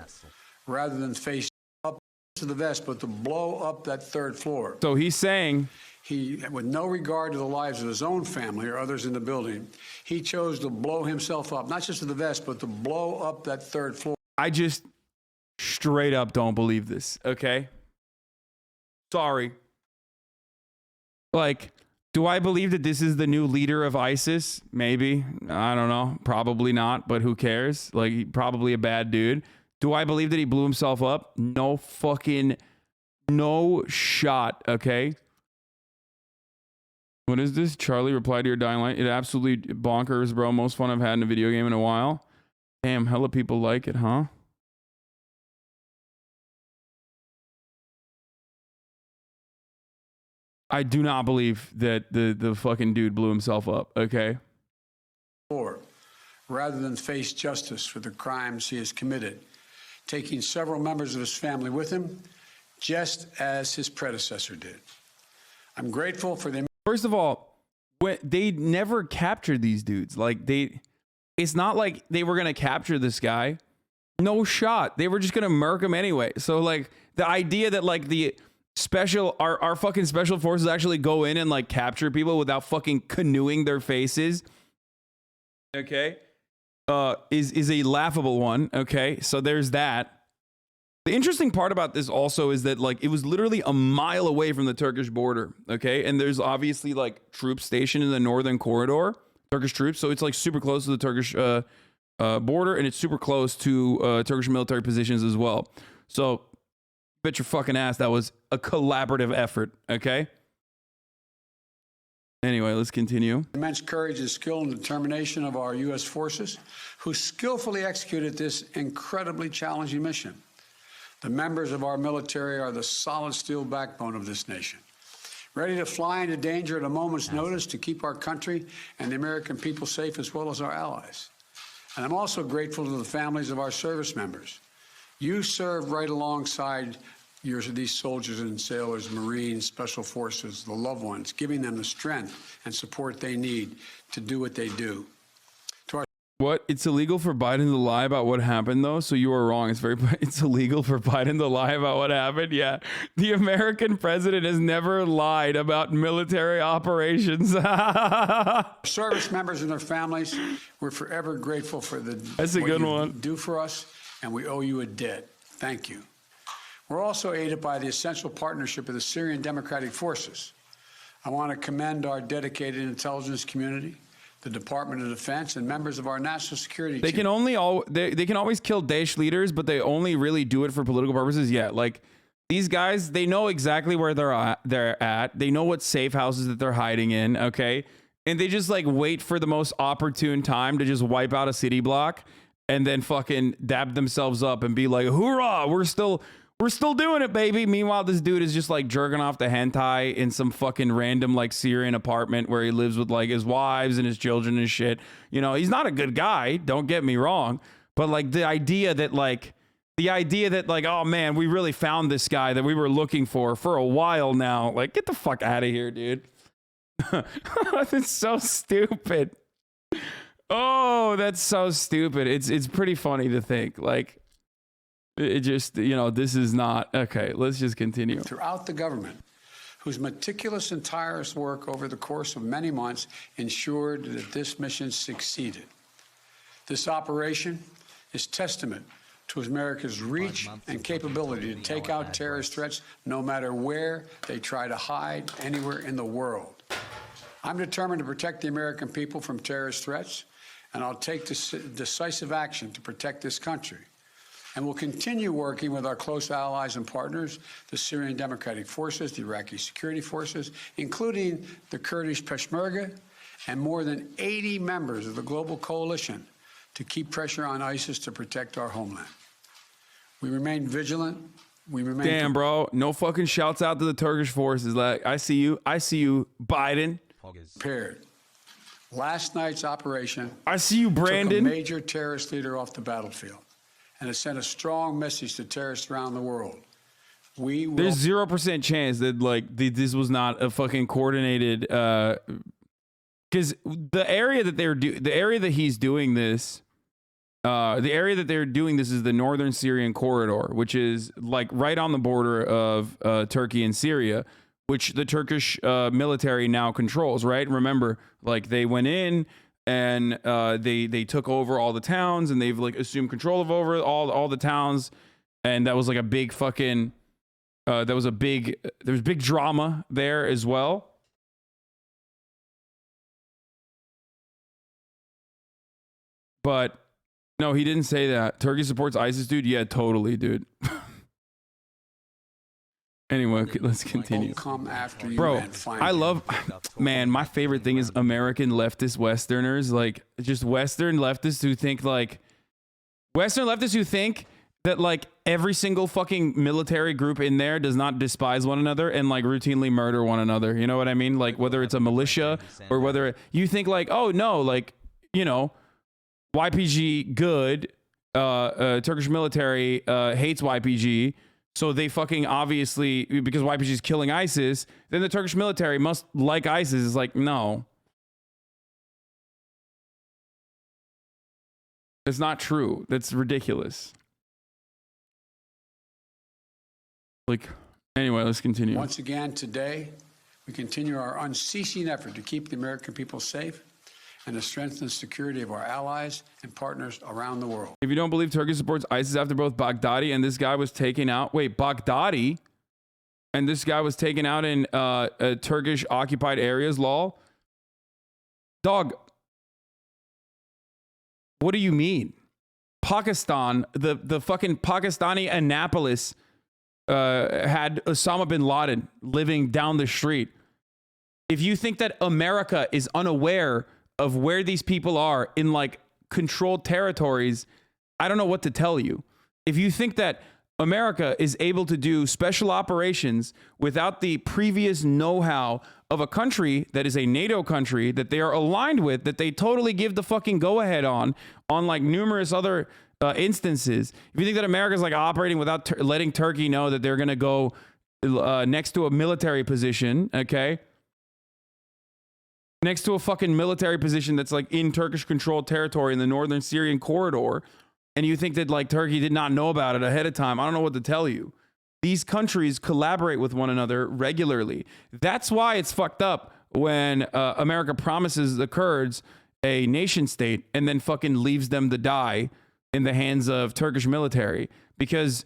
rather than face up to the vest, but to blow up that third floor. So he's saying, he, with no regard to the lives of his own family or others in the building, he chose to blow himself up, not just to the vest, but to blow up that third floor. I just straight up don't believe this, okay? Sorry. Like, do I believe that this is the new leader of ISIS? Maybe. I don't know. Probably not, but who cares? Like, probably a bad dude. Do I believe that he blew himself up? No fucking, no shot, okay? What is this? Charlie replied to your dying light. It absolutely bonkers, bro. Most fun I've had in a video game in a while. Damn, hella people like it, huh? I do not believe that the fucking dude blew himself up, okay? Rather than face justice for the crimes he has committed, taking several members of his family with him, just as his predecessor did. I'm grateful for them. First of all, they never captured these dudes. Like, it's not like they were going to capture this guy. No shot. They were just going to murk him anyway. So, like, the idea that, like, our fucking special forces actually go in and, like, capture people without fucking canoeing their faces, okay, is a laughable one, okay? So there's that. The interesting part about this also is that, like, it was literally a mile away from the Turkish border, okay? And there's obviously, like, troops stationed in the northern corridor, Turkish troops, so it's, like, super close to the Turkish border, and it's super close to Turkish military positions as well. So, bet your fucking ass that was a collaborative effort, okay? Anyway, let's continue. Immense courage and skill and determination of our U.S. forces, who skillfully executed this incredibly challenging mission. The members of our military are the solid steel backbone of this nation, ready to fly into danger at a moment's notice to keep our country and the American people safe, as well as our allies. And I'm also grateful to the families of our service members. You served right alongside these soldiers and sailors, Marines, Special Forces, the loved ones, giving them the strength and support they need to do what they do. What? It's illegal for Biden to lie about what happened, though? So you are wrong. It's illegal for Biden to lie about what happened? Yeah. The American president has never lied about military operations. Service members and their families, we're forever grateful for That's a good one. Do for us and we owe you a debt. Thank you. We're also aided by the essential partnership of the Syrian Democratic Forces. I want to commend our dedicated intelligence community, the Department of Defense, and members of our national security They team. they can always kill Daesh leaders, but they only really do it for political purposes. Yeah, like these guys, they know exactly where they're at. They know what safe houses that they're hiding in, okay? And they just like wait for the most opportune time to just wipe out a city block and then fucking dab themselves up and be like, hoorah, we're still doing it, baby. Meanwhile, this dude is just like jerking off the hentai in some fucking random like Syrian apartment where he lives with like his wives and his children and shit. You know, he's not a good guy, don't get me wrong. But like the idea that like, oh man, we really found this guy that we were looking for a while now. Like, get the fuck out of here, dude. That's so stupid. Oh, that's so stupid. It's pretty funny to think like it just, you know, this is not okay. Let's just continue. Throughout the government, whose meticulous and tireless work over the course of many months ensured that this mission succeeded. This operation is testament to America's reach and capability to take out terrorist threats no matter where they try to hide anywhere in the world. I'm determined to protect the American people from terrorist threats, and I'll take decisive action to protect this country. And we'll continue working with our close allies and partners, the Syrian Democratic Forces, the Iraqi security forces, including the Kurdish Peshmerga, and more than 80 members of the global coalition to keep pressure on ISIS to protect our homeland. We remain vigilant. Damn, bro. No fucking shouts out to the Turkish forces. Like, I see you, Biden. Prepared. Last night's operation. I see you, Brandon. Took a major terrorist leader off the battlefield, and it sent a strong message to terrorists around the world. There's 0% chance that like this was not a fucking coordinated. Because the area that he's doing this. The area that they're doing this is the northern Syrian corridor, which is like right on the border of Turkey and Syria, which the Turkish military now controls, right? Remember, like they went in and they took over all the towns and they've like assumed control of over all the towns. And that was like a big fucking, there was big drama there as well. But no, he didn't say that. Turkey supports ISIS, dude. Yeah, totally, dude. Anyway, okay, let's continue. Come after you, bro, I love, man, my favorite thing is American leftist Westerners, like just Western leftists who think that like every single fucking military group in there does not despise one another and like routinely murder one another. You know what I mean? Like whether it's a militia or whether you think like, oh no, like, you know, YPG good, Turkish military hates YPG, so they fucking obviously, because YPG is killing ISIS, then the Turkish military must like ISIS. It's like, no. That's not true. That's ridiculous. Like, anyway, let's continue. Once again, today, we continue our unceasing effort to keep the American people safe and to strengthen the security of our allies and partners around the world. If you don't believe Turkey supports ISIS after both Baghdadi and this guy was taken out, Baghdadi and this guy was taken out in Turkish occupied areas, lol. Dog, what do you mean? Pakistan, the fucking Pakistani Annapolis had Osama bin Laden living down the street. If you think that America is unaware of where these people are in like controlled territories, I don't know what to tell you. If you think that America is able to do special operations without the previous know-how of a country that is a NATO country that they are aligned with, that they totally give the fucking go-ahead on like numerous other instances. If you think that America is like operating without letting Turkey know that they're going to go next to a military position, okay? Next to a fucking military position that's like in Turkish controlled territory in the northern Syrian corridor, and you think that like Turkey did not know about it ahead of time, I don't know what to tell you. These countries collaborate with one another regularly. That's why it's fucked up when America promises the Kurds a nation state and then fucking leaves them to die in the hands of Turkish military, because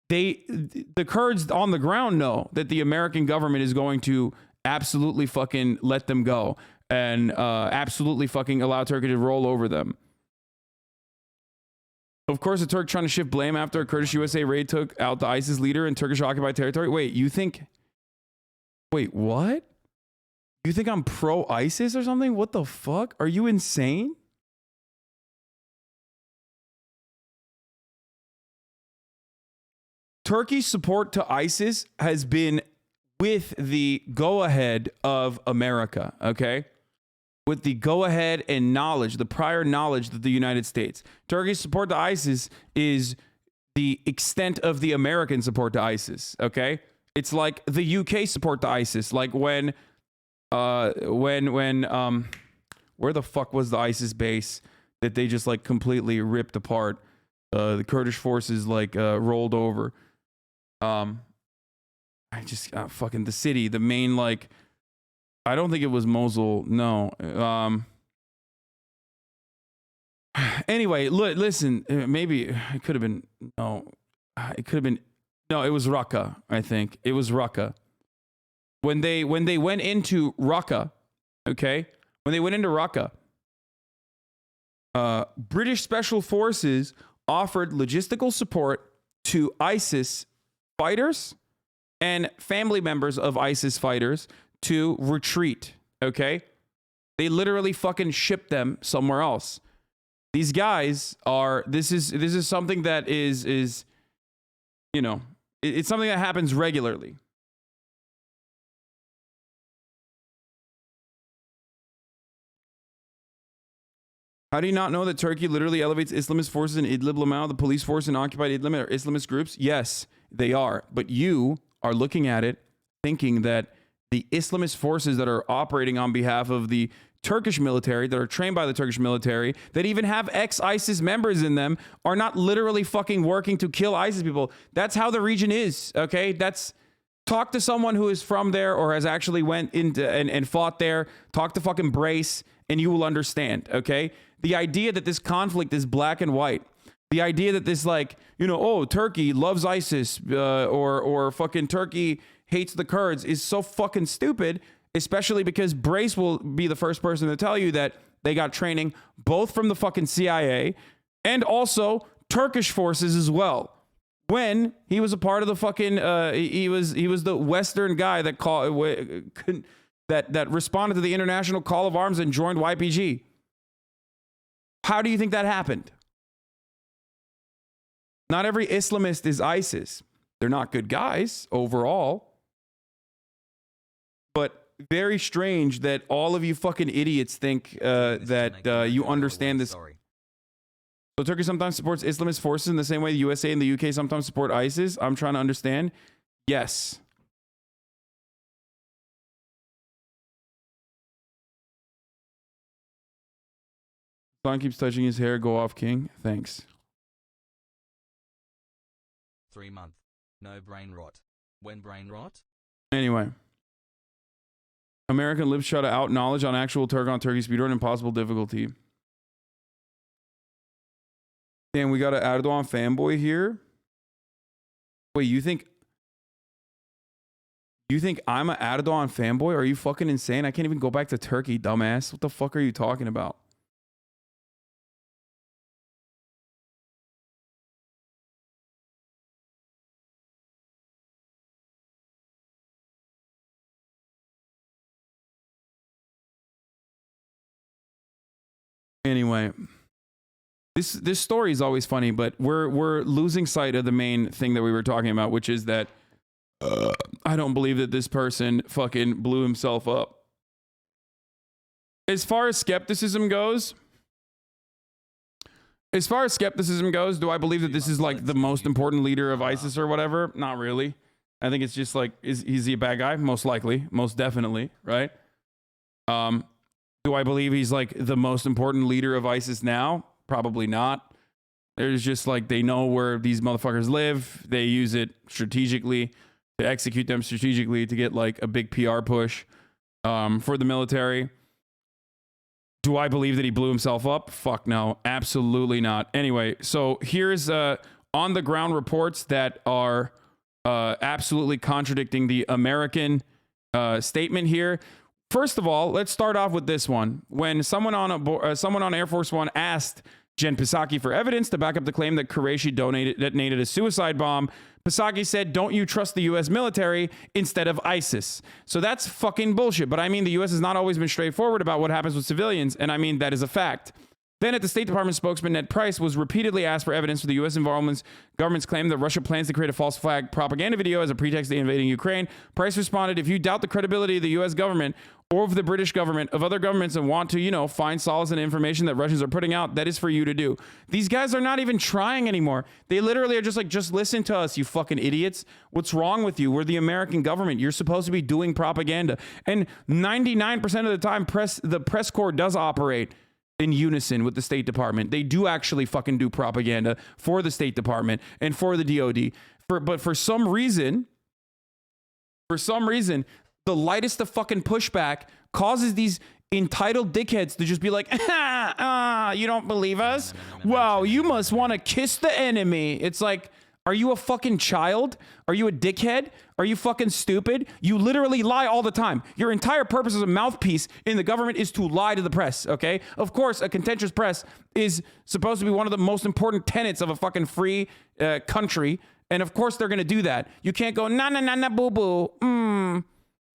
the Kurds on the ground know that the American government is going to absolutely fucking let them go and absolutely fucking allow Turkey to roll over them. Of course, the Turk trying to shift blame after a Kurdish USA raid took out the ISIS leader in Turkish occupied territory. Wait, what? You think I'm pro ISIS or something? What the fuck? Are you insane? Turkey's support to ISIS has been with the go-ahead of America, okay? With the go-ahead and knowledge, the prior knowledge of the United States. Turkey's support to ISIS is the extent of the American support to ISIS, okay? It's like the UK support to ISIS, like when where the fuck was the ISIS base that they just like completely ripped apart? The Kurdish forces like rolled over. Fucking the city, the main, like, I don't think it was Mosul. No. Anyway, listen, maybe it could have been, no, it could have been, no, it was Raqqa. I think it was Raqqa. When they went into Raqqa, okay, when they went into Raqqa, British special forces offered logistical support to ISIS fighters and family members of ISIS fighters to retreat, okay? They literally fucking shipped them somewhere else. These guys are, this is something that is, you know, it's something that happens regularly. How do you not know that Turkey literally elevates Islamist forces in Idlib, lmao, the police force in occupied Idlib, are Islamist groups? Yes, they are. But you are looking at it thinking that the Islamist forces that are operating on behalf of the Turkish military, that are trained by the Turkish military, that even have ex-ISIS members in them, are not literally fucking working to kill ISIS people. That's how the region is, okay? Talk to someone who is from there or has actually went into and fought there. Talk to fucking Brace and you will understand, okay? The idea that this conflict is black and white, the idea that this, like, you know, oh, Turkey loves ISIS or fucking Turkey hates the Kurds is so fucking stupid, especially because Brace will be the first person to tell you that they got training both from the fucking CIA and also Turkish forces as well. When he was a part of the fucking, he was the Western guy that that responded to the international call of arms and joined YPG. How do you think that happened? Not every Islamist is ISIS. They're not good guys overall. But very strange that all of you fucking idiots think that you understand this. So Turkey sometimes supports Islamist forces in the same way the USA and the UK sometimes support ISIS. I'm trying to understand. Yes. Son keeps touching his hair. Go off, King. Thanks. 3 months. No brain rot. When brain rot? Anyway. American libs try to out knowledge on actual Turk on Turkey speedrun impossible difficulty. Damn, we got an Erdogan fanboy here. Wait, you think I'm an Erdogan fanboy? Are you fucking insane? I can't even go back to Turkey, dumbass. What the fuck are you talking about? Anyway, this story is always funny, but we're losing sight of the main thing that we were talking about, which is that I don't believe that this person fucking blew himself up. As far as skepticism goes, do I believe that this is like the most important leader of ISIS or whatever? Not really. I think it's just like, is he a bad guy? Most likely, most definitely, right? Do I believe he's like the most important leader of ISIS now? Probably not. There's just like, they know where these motherfuckers live. They use it strategically to execute them strategically to get like a big PR push for the military. Do I believe that he blew himself up? Fuck no, absolutely not. Anyway, so here's on the ground reports that are absolutely contradicting the American statement here. First of all, let's start off with this one. When someone on Air Force One asked Jen Psaki for evidence to back up the claim that Qureshi detonated a suicide bomb, Psaki said, "Don't you trust the U.S. military instead of ISIS?" So that's fucking bullshit. But I mean, the U.S. has not always been straightforward about what happens with civilians, and I mean, that is a fact. Then at the State Department spokesman, Ned Price, was repeatedly asked for evidence for the U.S. government's claim that Russia plans to create a false flag propaganda video as a pretext to invading Ukraine. Price responded, "If you doubt the credibility of the U.S. government or of the British government, of other governments, and want to, find solace in information that Russians are putting out, that is for you to do." These guys are not even trying anymore. They literally are just like, just listen to us, you fucking idiots. What's wrong with you? We're the American government. You're supposed to be doing propaganda. And 99% of the time, the press corps does operate in unison with the State Department. They do actually fucking do propaganda for the State Department and for the DOD. But for some reason, the lightest of fucking pushback causes these entitled dickheads to just be like, you don't believe us? Wow, you must want to kiss the enemy. It's like, are you a fucking child? Are you a dickhead? Are you fucking stupid? You literally lie all the time. Your entire purpose as a mouthpiece in the government is to lie to the press, okay? Of course, a contentious press is supposed to be one of the most important tenets of a fucking free country. And of course, they're going to do that. You can't go, na, boo-boo.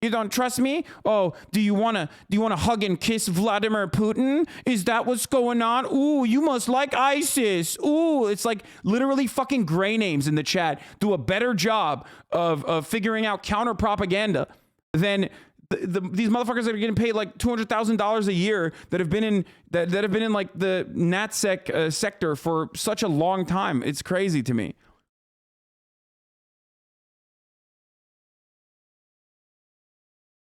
You don't trust me? Oh, do you want to hug and kiss Vladimir Putin? Is that what's going on? Ooh, you must like ISIS. Ooh, it's like literally fucking gray names in the chat do a better job of figuring out counter propaganda than these motherfuckers that are getting paid like $200,000 a year that have been in like the NatSec sector for such a long time. It's crazy to me.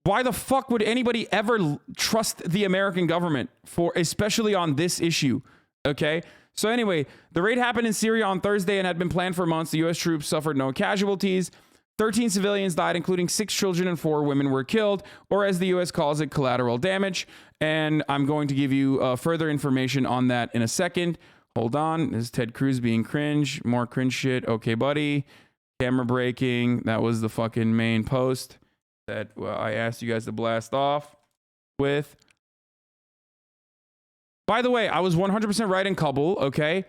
Why the fuck would anybody ever trust the American government especially on this issue? Okay. So anyway, the raid happened in Syria on Thursday and had been planned for months. The U.S. troops suffered no casualties. 13 civilians died, including 6 children and 4 women were killed, or as the U.S. calls it, collateral damage. And I'm going to give you further information on that in a second. Hold on. This is Ted Cruz being cringe. More cringe shit. Okay, buddy. Camera breaking. That was the fucking main post that I asked you guys to blast off with. By the way, I was 100% right in Kabul, okay?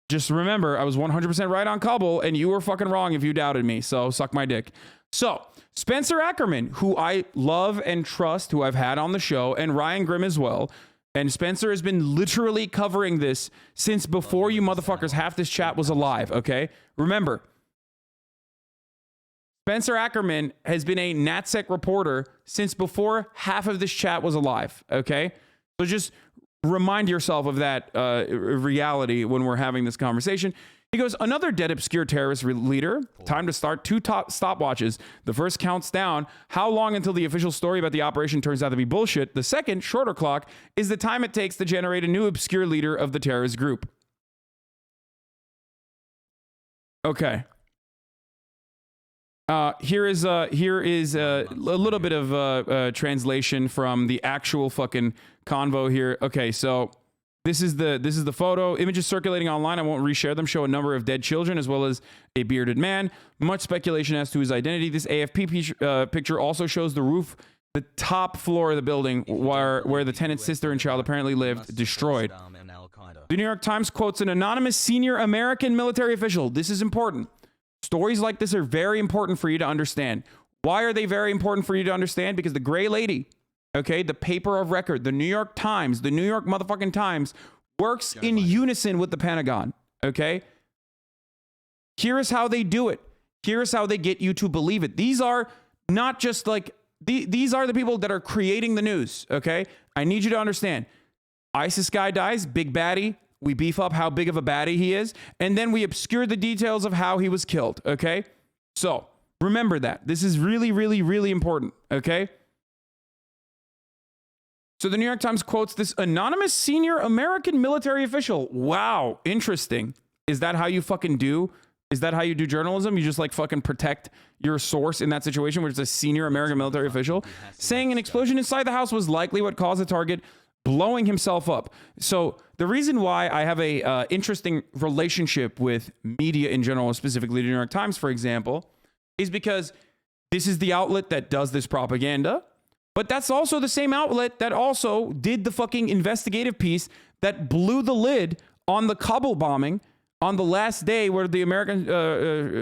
Just remember, I was 100% right on Kabul, and you were fucking wrong if you doubted me, so suck my dick. So, Spencer Ackerman, who I love and trust, who I've had on the show, and Ryan Grimm as well, and Spencer has been literally covering this since before you motherfuckers half this chat was alive, okay? Remember, Spencer Ackerman has been a NatSec reporter since before half of this chat was alive, okay? So just remind yourself of that reality when we're having this conversation. He goes, another dead obscure terrorist leader. Time to start 2 stopwatches. The first counts down how long until the official story about the operation turns out to be bullshit. The second, shorter clock, is the time it takes to generate a new obscure leader of the terrorist group. Okay. Here is a little bit of translation from the actual fucking convo here. Okay, so this is the photo. Images circulating online, I won't reshare them, show a number of dead children as well as a bearded man. Much speculation as to his identity. This AFP picture also shows the roof, the top floor of the building where the tenant's sister and child apparently lived, destroyed. The New York Times quotes an anonymous senior American military official. This is important. Stories like this are very important for you to understand. Why are they very important for you to understand? Because the gray lady, okay, the paper of record, the New York Times, the New York motherfucking Times, works in unison with the Pentagon, okay? Here is how they do it. Here is how they get you to believe it. These are not just like, these are the people that are creating the news, okay? I need you to understand. ISIS guy dies, big baddie. We beef up how big of a baddie he is, and then we obscure the details of how he was killed, okay? So, remember that. This is really, really, really important, okay? So the New York Times quotes this anonymous senior American military official. Wow, interesting. Is that how you fucking do? Is that how you do journalism? You just like fucking protect your source in that situation, which is a senior American military official, saying an explosion inside the house was likely what caused the target blowing himself up. So the reason why I have a interesting relationship with media in general, specifically the New York Times, for example, is because this is the outlet that does this propaganda, but that's also the same outlet that also did the fucking investigative piece that blew the lid on the Kabul bombing on the last day where the American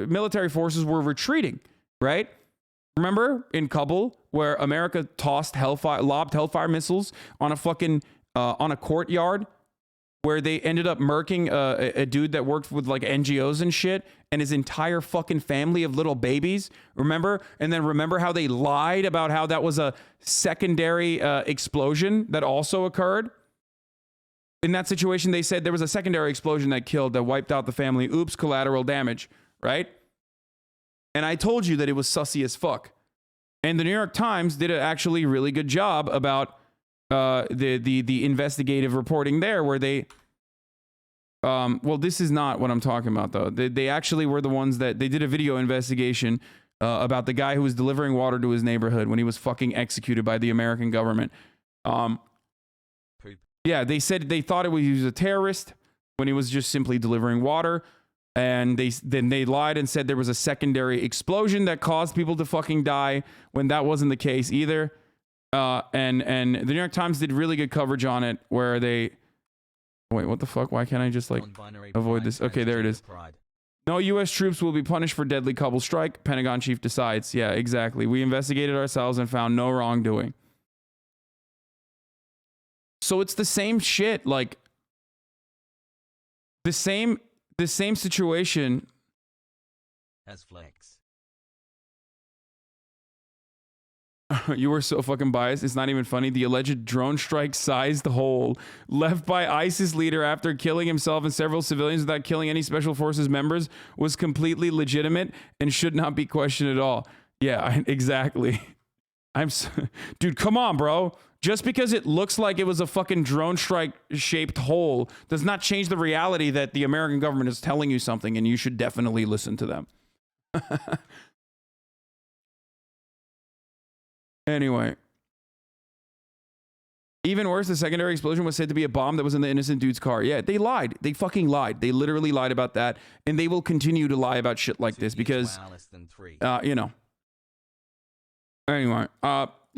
military forces were retreating, right? Remember in Kabul where America tossed lobbed Hellfire missiles on a fucking, on a courtyard where they ended up murking a dude that worked with like NGOs and shit and his entire fucking family of little babies, remember? And then remember how they lied about how that was a secondary explosion that also occurred? In that situation, they said there was a secondary explosion that wiped out the family. Oops, collateral damage, right? And I told you that it was sussy as fuck. And the New York Times did an actually really good job about the investigative reporting there, where they, well, this is not what I'm talking about though. They actually were the ones that they did a video investigation about the guy who was delivering water to his neighborhood when he was fucking executed by the American government. Yeah, they said they thought he was a terrorist when he was just simply delivering water. And then they lied and said there was a secondary explosion that caused people to fucking die when that wasn't the case either. And the New York Times did really good coverage on it where they, wait, what the fuck? Why can't I just like avoid this? Okay, there it is. No U.S. troops will be punished for deadly Kabul strike. Pentagon chief decides. Yeah, exactly. We investigated ourselves and found no wrongdoing. So it's the same shit, like the same situation as flex. You were so fucking biased. It's not even funny. The alleged drone strike sized hole left by ISIS leader after killing himself and several civilians without killing any special forces members was completely legitimate and should not be questioned at all. Yeah, exactly. Dude, come on, bro. Just because it looks like it was a fucking drone strike shaped hole does not change the reality that the American government is telling you something and you should definitely listen to them. Anyway. Even worse, the secondary explosion was said to be a bomb that was in the innocent dude's car. Yeah, they lied. They fucking lied. They literally lied about that. And they will continue to lie about shit like this because, you know. Anyway,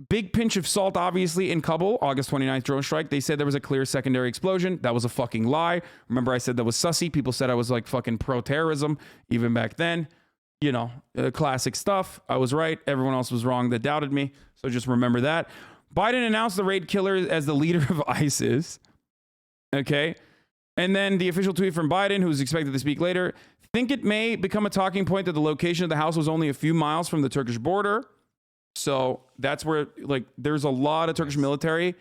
big pinch of salt, obviously, in Kabul, August 29th drone strike. They said there was a clear secondary explosion. That was a fucking lie. Remember I said that was sussy. People said I was like fucking pro-terrorism even back then. You know, classic stuff. I was right. Everyone else was wrong that doubted me. So just remember that. Biden announced the raid killer as the leader of ISIS. Okay. And then the official tweet from Biden, who's expected to speak later. Think it may become a talking point that the location of the house was only a few miles from the Turkish border. So that's where, like, there's a lot of Turkish military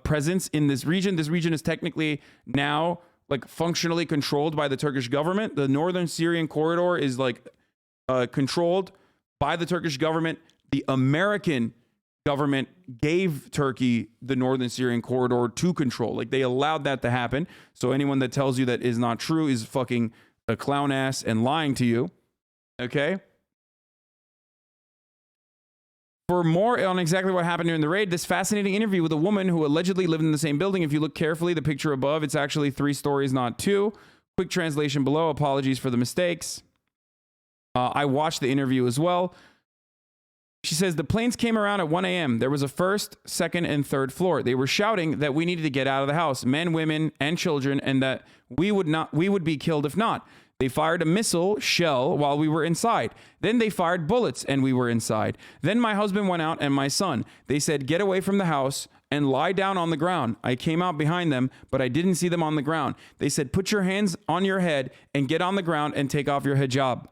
presence in this region. This region is technically now, like, functionally controlled by the Turkish government. The northern Syrian corridor is, like, controlled by the Turkish government. The American government gave Turkey the northern Syrian corridor to control. Like, they allowed that to happen. So anyone that tells you that is not true is fucking a clown ass and lying to you. Okay? For more on exactly what happened during the raid, this fascinating interview with a woman who allegedly lived in the same building. If you look carefully, the picture above, it's actually 3 stories, not 2. Quick translation below. Apologies for the mistakes. I watched the interview as well. She says the planes came around at 1 a.m. There was a 1st, 2nd, and 3rd floor. They were shouting that we needed to get out of the house, men, women, and children, and that we would be killed if not. They fired a missile shell while we were inside. Then they fired bullets and we were inside. Then my husband went out and my son. They said, get away from the house and lie down on the ground. I came out behind them, but I didn't see them on the ground. They said, put your hands on your head and get on the ground and take off your hijab.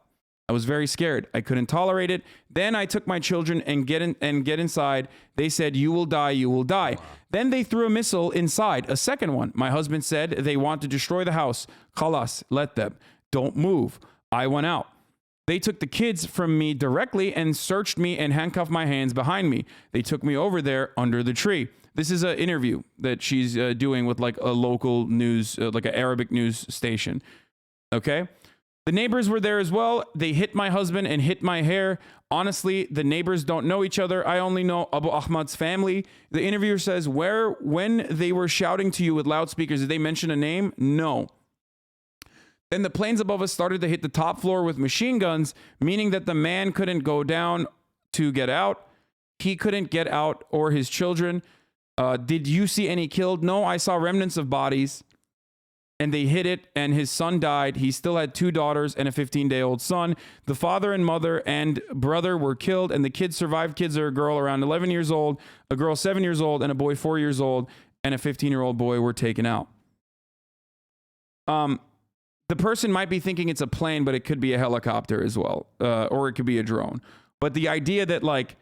I was very scared. I couldn't tolerate it. Then I took my children and get inside. They said, you will die, you will die. Wow. Then they threw a missile inside, a second one. My husband said they want to destroy the house. Khalas, let them. Don't move. I went out. They took the kids from me directly and searched me and handcuffed my hands behind me. They took me over there under the tree. This is an interview that she's doing with like a local news, like an Arabic news station. Okay. The neighbors were there as well. They hit my husband and hit my hair. Honestly, the neighbors don't know each other. I only know Abu Ahmad's family. The interviewer says, when they were shouting to you with loudspeakers, did they mention a name? No. Then the planes above us started to hit the top floor with machine guns, meaning that the man couldn't go down to get out. He couldn't get out, or his children. Did you see any killed? No, I saw remnants of bodies. And they hit it, and his son died. He still had 2 daughters and a 15-day-old son. The father and mother and brother were killed, and the kids survived. Kids are a girl around 11 years old, a girl 7 years old, and a boy 4 years old, and a 15-year-old boy were taken out. The person might be thinking it's a plane, but it could be a helicopter as well, or it could be a drone. But the idea that, like,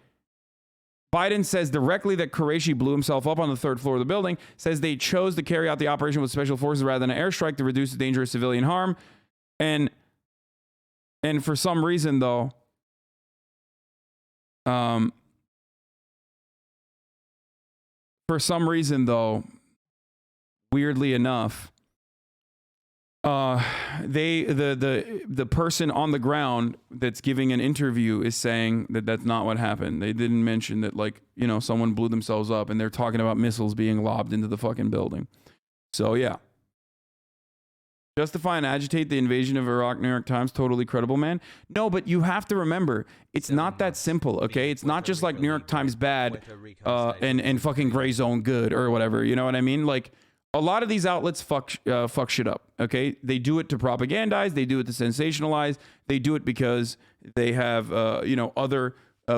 Biden says directly that Qureshi blew himself up on the 3rd floor of the building, says they chose to carry out the operation with special forces rather than an airstrike to reduce the danger of civilian harm. And for some reason, though, weirdly enough, the person on the ground that's giving an interview is saying that that's not what happened. They didn't mention that, like, you know, someone blew themselves up, and they're talking about missiles being lobbed into the fucking building. So yeah, justify and agitate the invasion of Iraq. New York Times, totally credible, man. No, but you have to remember, it's not that simple. Okay, it's not just like New York Times bad and fucking gray zone good or whatever. You know what I mean? Like, a lot of these outlets fuck shit up, okay? They do it to propagandize. They do it to sensationalize. They do it because they have, other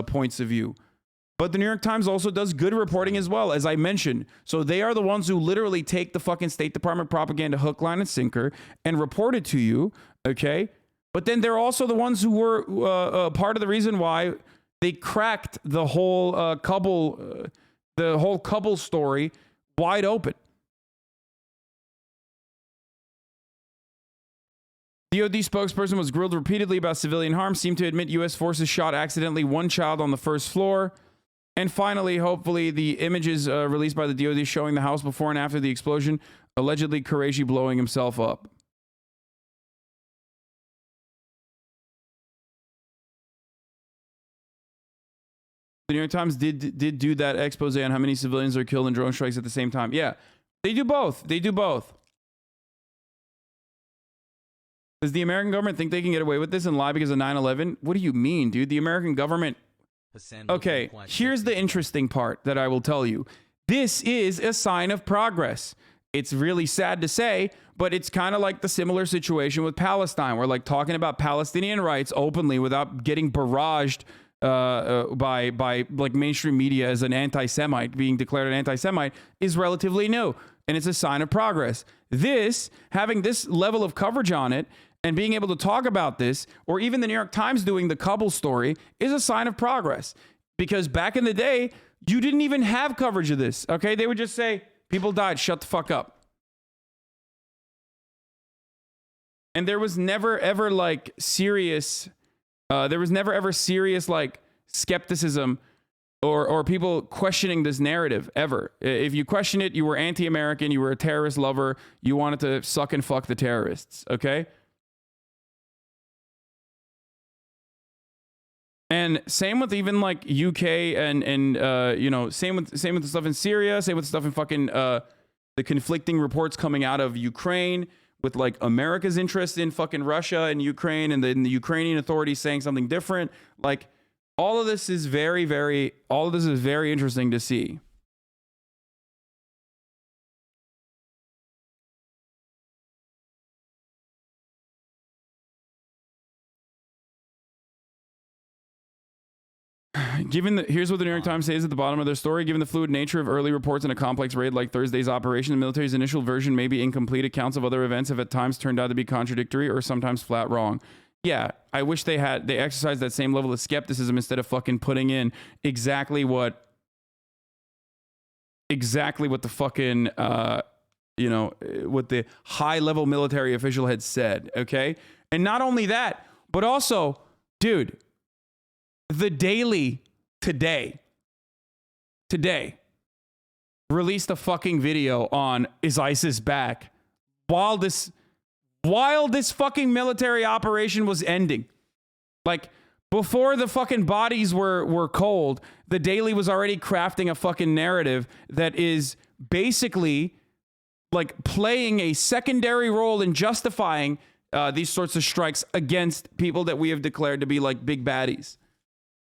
points of view. But the New York Times also does good reporting as well, as I mentioned. So they are the ones who literally take the fucking State Department propaganda hook, line, and sinker and report it to you, okay? But then they're also the ones who were part of the reason why they cracked the whole Kabul story wide open. DOD spokesperson was grilled repeatedly about civilian harm, seemed to admit U.S. forces shot accidentally 1 child on the 1st floor. And finally, hopefully, the images released by the DOD showing the house before and after the explosion, allegedly Qureshi blowing himself up. The New York Times did do that expose on how many civilians are killed in drone strikes at the same time. Yeah, they do both. They do both. Does the American government think they can get away with this and lie because of 9/11? What do you mean, dude? The American government... Okay, here's the interesting part that I will tell you. This is a sign of progress. It's really sad to say, but it's kind of like the similar situation with Palestine. We're like talking about Palestinian rights openly without getting barraged by like mainstream media as an anti-Semite, being declared an anti-Semite, is relatively new. And it's a sign of progress. Having this level of coverage on it, and being able to talk about this, or even the New York Times doing the Kabul story, is a sign of progress. Because back in the day, you didn't even have coverage of this, okay? They would just say, people died, shut the fuck up. And there was never ever like serious, like skepticism or people questioning this narrative ever. If you question it, you were anti-American, you were a terrorist lover, you wanted to suck and fuck the terrorists, okay? And same with even like UK and same with the stuff in Syria, same with the stuff in fucking the conflicting reports coming out of Ukraine with like America's interest in fucking Russia and Ukraine, and then the Ukrainian authorities saying something different. Like all of this is very interesting to see. Here's what the New York Times says at the bottom of their story. Given the fluid nature of early reports in a complex raid like Thursday's operation, the military's initial version may be incomplete. Accounts of other events have at times turned out to be contradictory or sometimes flat wrong. Yeah, I wish they exercised that same level of skepticism instead of fucking putting in exactly what the fucking, what the high-level military official had said, okay? And not only that, but also, dude, the Daily today released a fucking video on is ISIS back while this fucking military operation was ending. Like, Before the fucking bodies were cold, the Daily was already crafting a fucking narrative that is basically like playing a secondary role in justifying these sorts of strikes against people that we have declared to be like big baddies.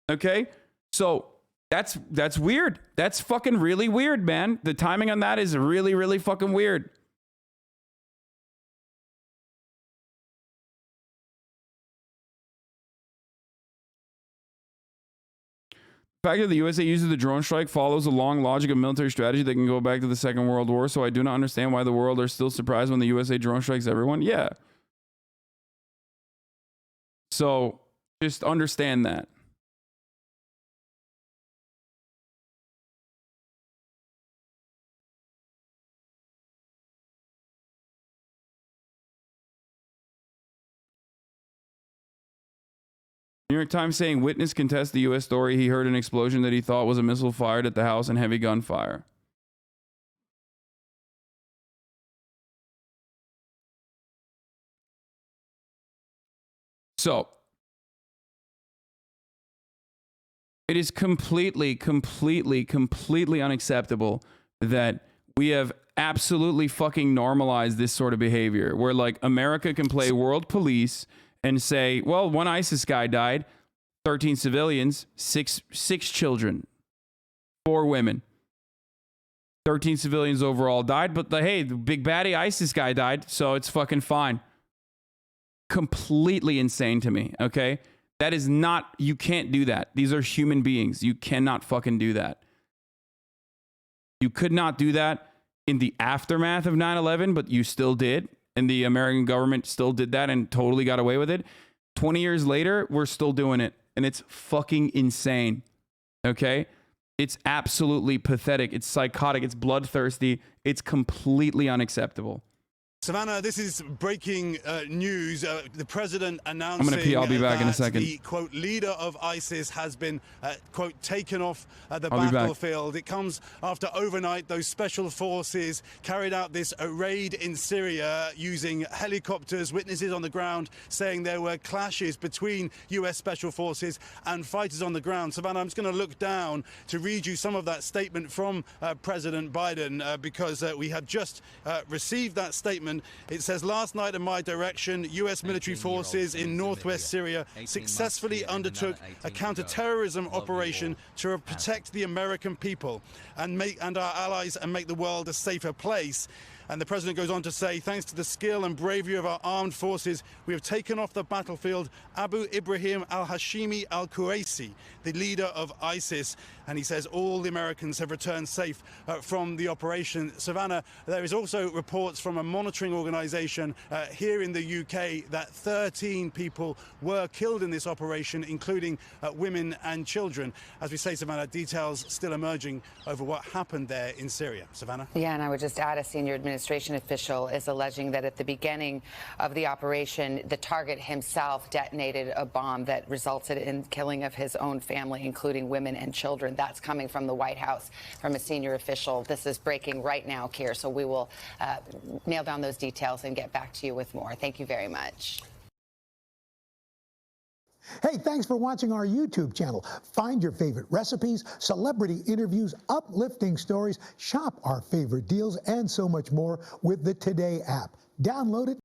Okay? So that's weird. That's fucking really weird, man. The timing on that is really, really fucking weird. The fact that the USA uses the drone strike follows a long logic of military strategy that can go back to the Second World War, so I do not understand why the world are still surprised when the USA drone strikes everyone. Yeah. So just understand that. New York Times saying witness contests the U.S. story. He heard an explosion that he thought was a missile fired at the house and heavy gunfire. So it is completely unacceptable that we have absolutely fucking normalized this sort of behavior where like America can play world police and say, well, one ISIS guy died, 13 civilians, six children, 4 women. 13 civilians overall died, but hey, the big baddie ISIS guy died, so it's fucking fine. Completely insane to me, okay? That is not, you can't do that. These are human beings. You cannot fucking do that. You could not do that in the aftermath of 9/11, but you still did. And the American government still did that and totally got away with it. 20 years later, we're still doing it. And it's fucking insane. Okay? It's absolutely pathetic. It's psychotic. It's bloodthirsty. It's completely unacceptable. Savannah, this is breaking news. The president announcing I'm gonna pee. I'll be back in a second. The, quote, leader of ISIS has been, quote, taken off the battlefield. It comes after overnight those special forces carried out this raid in Syria using helicopters. Witnesses on the ground saying there were clashes between U.S. special forces and fighters on the ground. Savannah, I'm just going to look down to read you some of that statement from President Biden because we have just received that statement. It says, last night in my direction, U.S. military forces in northwest Syria successfully undertook a counter-terrorism operation to protect the American people and our allies and make the world a safer place. And the president goes on to say, thanks to the skill and bravery of our armed forces, we have taken off the battlefield Abu Ibrahim al-Hashimi al-Quraisi, the leader of ISIS. And he says all the Americans have returned safe from the operation. Savannah, there is also reports from a monitoring organization here in the UK that 13 people were killed in this operation, including women and children. As we say, Savannah, details still emerging over what happened there in Syria. Savannah? Yeah, and I would just add a senior administration official is alleging that at the beginning of the operation, the target himself detonated a bomb that resulted in killing of his own family, including women and children. That's coming from the White House, from a senior official. This is breaking right now, Keir, so we will nail down those details and get back to you with more. Thank you very much. Hey, thanks for watching our YouTube channel. Find your favorite recipes, celebrity interviews, uplifting stories, shop our favorite deals, and so much more with the Today app. Download it.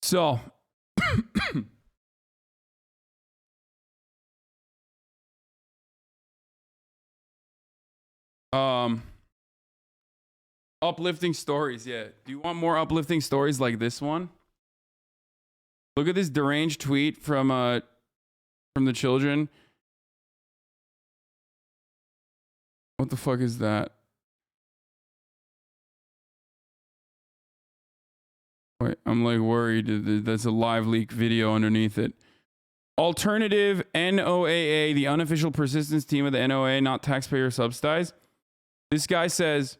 So, uplifting stories, yeah. Do you want more uplifting stories like this one? Look at this deranged tweet from the children. What the fuck is that? Wait, I'm like worried. That's a live leak video underneath it. Alternative NOAA, the unofficial persistence team of the NOAA, not taxpayer subsidized. This guy says,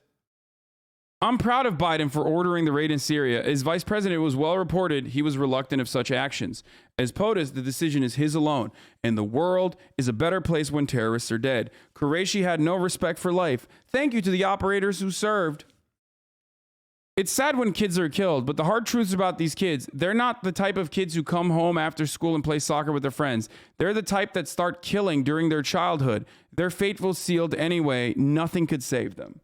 I'm proud of Biden for ordering the raid in Syria. As vice president, it was well reported he was reluctant of such actions. As POTUS, the decision is his alone, and the world is a better place when terrorists are dead. Qureshi had no respect for life. Thank you to the operators who served. it's sad when kids are killed, but the hard truth about these kids, they're not the type of kids who come home after school and play soccer with their friends. They're the type that start killing during their childhood. Their fate was sealed anyway. Nothing could save them.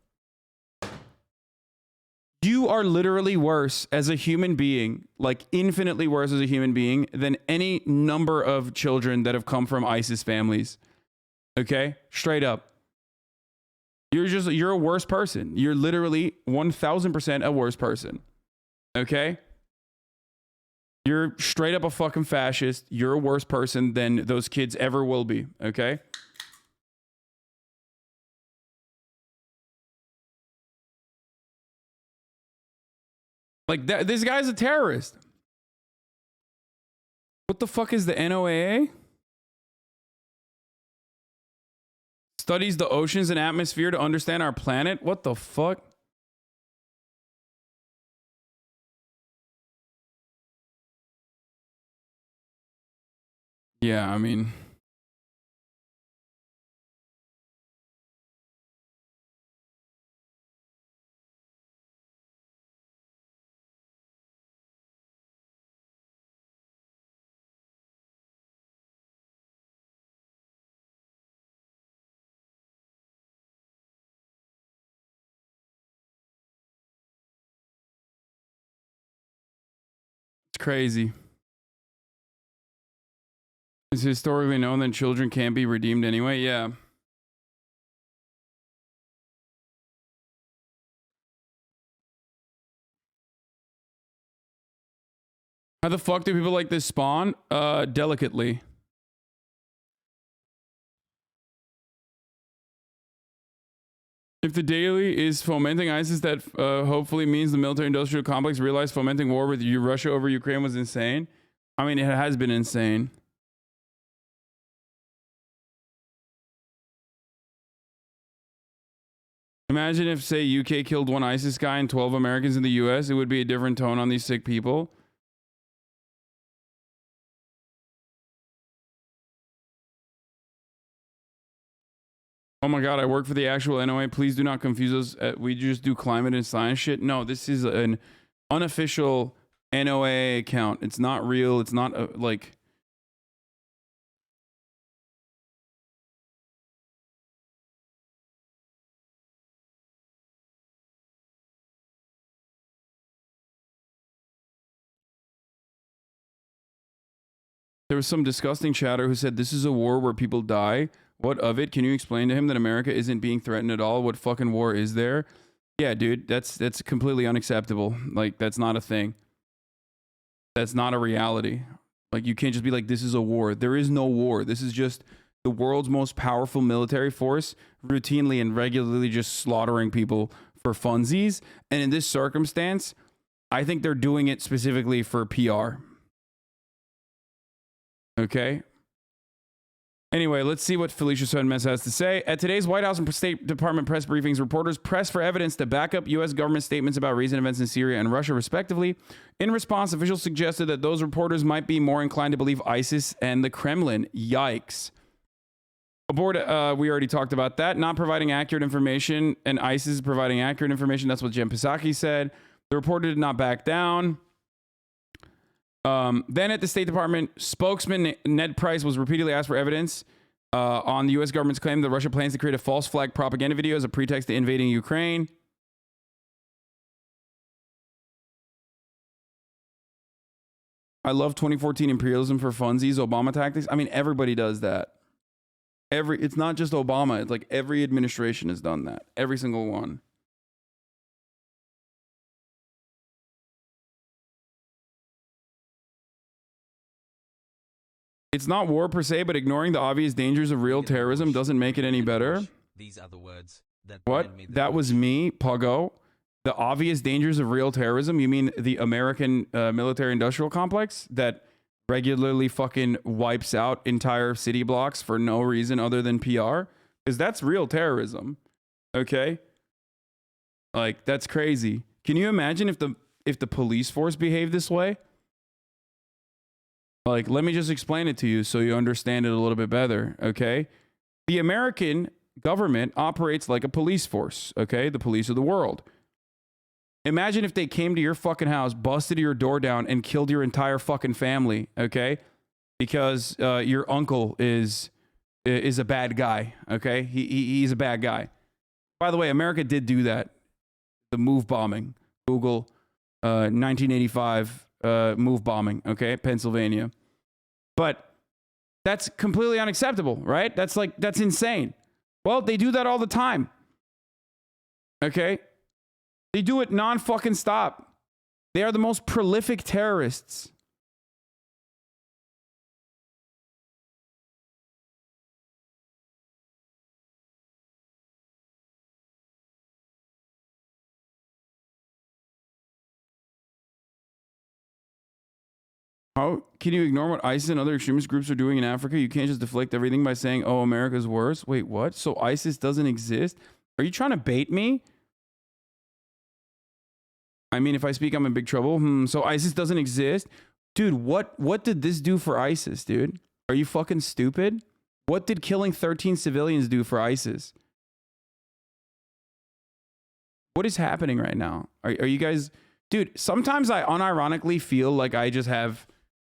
You are literally worse as a human being, like infinitely worse as a human being than any number of children that have come from ISIS families. Okay? Straight up. You're a worse person. You're literally 1000% a worse person. Okay? You're straight up a fucking fascist. You're a worse person than those kids ever will be. Okay? Like, this guy's a terrorist. What the fuck is the NOAA? Studies the oceans and atmosphere to understand our planet? What the fuck? Yeah, I mean... It's crazy. It's historically known that children can't be redeemed anyway. Yeah. How the fuck do people like this spawn? Delicately. If the daily is fomenting ISIS, that hopefully means the military-industrial complex realized fomenting war with Russia over Ukraine was insane. I mean, it has been insane. Imagine if, say, UK killed one ISIS guy and 12 Americans in the US, it would be a different tone on these sick people. Oh my God, I work for the actual NOAA. Please do not confuse us. We just do climate and science shit. No, this is an unofficial NOAA account. It's not real. It's not like... There was some disgusting chatter who said, this is a war where people die. What of it? Can you explain to him that America isn't being threatened at all? What fucking war is there? Yeah, dude, that's completely unacceptable. Like, that's not a thing. That's not a reality. Like, you can't just be like, this is a war. There is no war. This is just the world's most powerful military force routinely and regularly just slaughtering people for funsies. And in this circumstance, I think they're doing it specifically for PR. Okay? Anyway, let's see what Felicia Sudmez has to say. At today's White House and State Department press briefings, reporters pressed for evidence to back up U.S. government statements about recent events in Syria and Russia, respectively. In response, officials suggested that those reporters might be more inclined to believe ISIS and the Kremlin. Yikes. Aboard, we already talked about that. Not providing accurate information, and ISIS providing accurate information. That's what Jen Psaki said. The reporter did not back down. Then at the State Department, spokesman Ned Price was repeatedly asked for evidence on the U.S. government's claim that Russia plans to create a false flag propaganda video as a pretext to invading Ukraine. I love 2014 imperialism for funsies, Obama tactics. I mean, everybody does that. It's not just Obama. It's like every administration has done that. Every single one. It's not war per se, but ignoring the obvious dangers of real terrorism doesn't make it any better. These are the words that what? That was me, Puggo. The obvious dangers of real terrorism? You mean the American military-industrial complex that regularly fucking wipes out entire city blocks for no reason other than PR? Because that's real terrorism. Okay? Like, that's crazy. Can you imagine if the police force behaved this way? Like, let me just explain it to you so you understand it a little bit better, okay? The American government operates like a police force, okay? The police of the world. Imagine if they came to your fucking house, busted your door down, and killed your entire fucking family, okay? Because your uncle is a bad guy, okay? He's a bad guy. By the way, America did do that. The move bombing. Google, 1985 move bombing, okay? Pennsylvania. But that's completely unacceptable, right? That's insane. Well, they do that all the time. Okay? They do it non-fucking stop. They are the most prolific terrorists. How can you ignore what ISIS and other extremist groups are doing in Africa? You can't just deflect everything by saying, oh, America's worse. Wait, what? So ISIS doesn't exist? Are you trying to bait me? I mean, if I speak, I'm in big trouble. So ISIS doesn't exist? Dude, what did this do for ISIS, dude? Are you fucking stupid? What did killing 13 civilians do for ISIS? What is happening right now? Are you guys... Dude, sometimes I unironically feel like I just have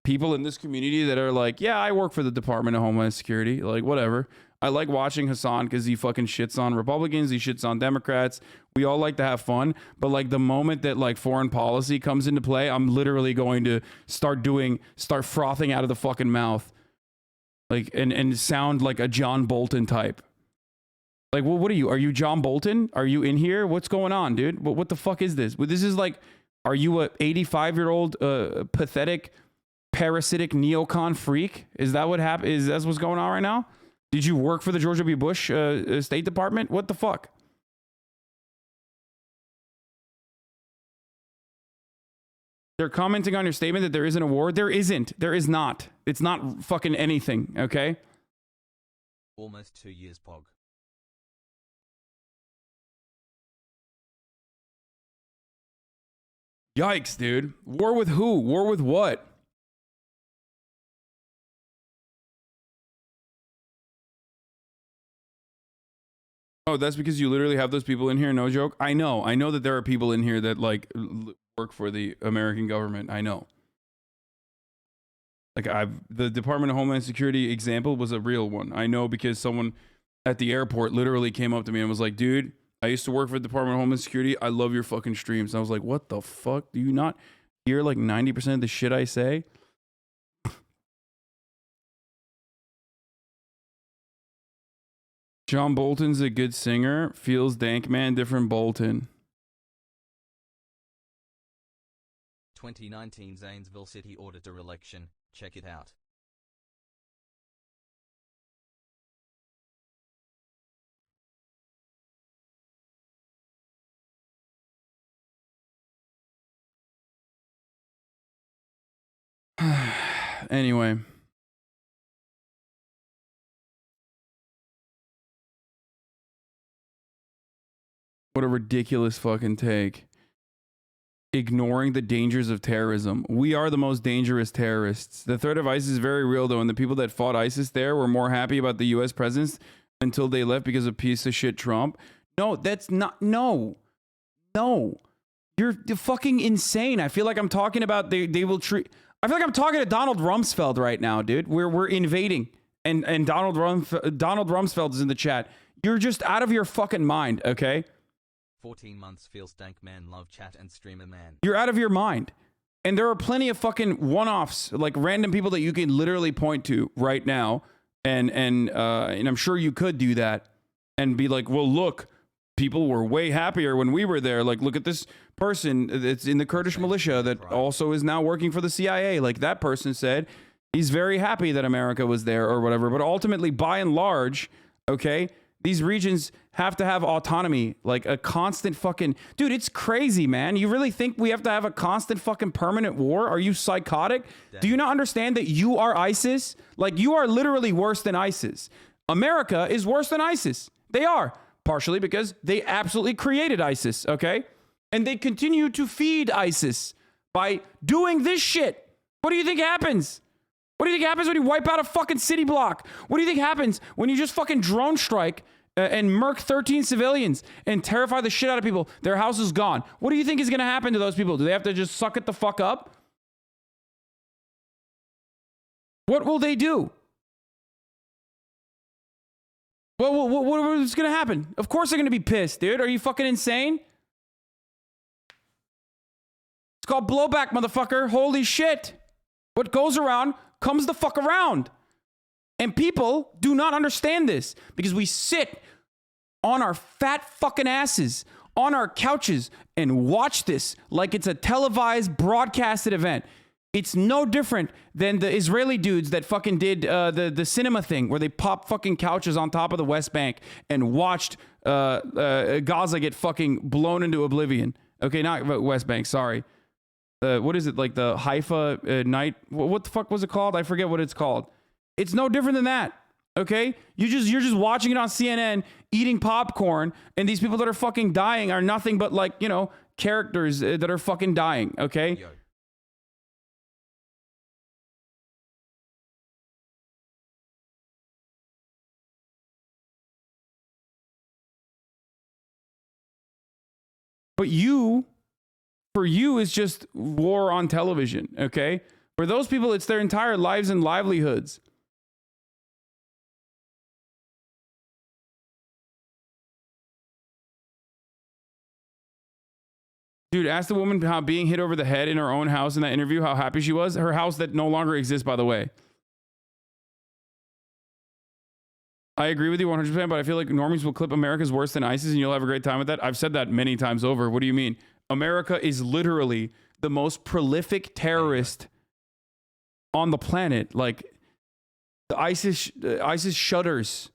people in this community that are like, yeah, I work for the Department of Homeland Security. Like, whatever. I like watching Hasan because he fucking shits on Republicans. He shits on Democrats. We all like to have fun. But like the moment that like foreign policy comes into play, I'm literally going to start frothing out of the fucking mouth. Like, and sound like a John Bolton type. Like, well, what are you? Are you John Bolton? Are you in here? What's going on, dude? What the fuck is this? Well, this is like, are you a 85-year-old pathetic, parasitic neocon freak? Is that what happened? Is that what's going on right now? Did you work for the George W. Bush State Department? What the fuck? They're commenting on your statement that there isn't a war. There isn't. There is not. It's not fucking anything, okay? Almost 2 years, Pog. Yikes, dude. War with who? War with what? Oh, that's because you literally have those people in here, no joke? I know that there are people in here that like work for the American government. I know. Like the Department of Homeland Security example was a real one. I know because someone at the airport literally came up to me and was like, dude, I used to work for the Department of Homeland Security. I love your fucking streams. And I was like, what the fuck? Do you not hear like 90% of the shit I say? John Bolton's a good singer. Feels dank, man. Different Bolton. 2019 Zanesville City Auditor election. Check it out. Anyway. What a ridiculous fucking take. Ignoring the dangers of terrorism. We are the most dangerous terrorists. The threat of ISIS is very real, though, and the people that fought ISIS there were more happy about the U.S. presence until they left because of piece of shit Trump. No, that's not... No. You're fucking insane. I feel like I'm talking about... They will treat... I feel like I'm talking to Donald Rumsfeld right now, dude. We're invading. And Donald Rumsfeld is in the chat. You're just out of your fucking mind, okay? 14 months feels dank, man. Love chat and streamer, man. You're out of your mind. And there are plenty of fucking one-offs, like random people that you can literally point to right now. And I'm sure you could do that and be like, well, look, people were way happier when we were there. Like, look at this person that's in the Kurdish militia that also is now working for the CIA. Like that person said, he's very happy that America was there or whatever. But ultimately, by and large, okay, these regions have to have autonomy, like a constant fucking... Dude, it's crazy, man. You really think we have to have a constant fucking permanent war? Are you psychotic? Damn. Do you not understand that you are ISIS? Like, you are literally worse than ISIS. America is worse than ISIS. They are. Partially because they absolutely created ISIS, okay? And they continue to feed ISIS by doing this shit. What do you think happens? What do you think happens when you wipe out a fucking city block? What do you think happens when you just fucking drone strike and murk 13 civilians and terrify the shit out of people. Their house is gone. What do you think is going to happen to those people? Do they have to just suck it the fuck up? What will they do? What is going to happen? Of course they're going to be pissed, dude. Are you fucking insane? It's called blowback, motherfucker. Holy shit. What goes around comes the fuck around. And people do not understand this because we sit on our fat fucking asses on our couches and watch this like it's a televised, broadcasted event. It's no different than the Israeli dudes that fucking did the cinema thing where they popped fucking couches on top of the West Bank and watched Gaza get fucking blown into oblivion. Okay, not West Bank, sorry. What is it, like the Haifa night? What the fuck was it called? I forget what it's called. It's no different than that. Okay, you're just watching it on CNN, eating popcorn, and these people that are fucking dying are nothing but, like, you know, characters that are fucking dying. Okay. Yo. But for you, it's just war on television, okay? For those people, it's their entire lives and livelihoods. Dude, ask the woman how being hit over the head in her own house in that interview, how happy she was. Her house that no longer exists, by the way. I agree with you 100%, but I feel like normies will clip America's worse than ISIS and you'll have a great time with that. I've said that many times over. What do you mean? America is literally the most prolific terrorist on the planet. Like, the ISIS shudders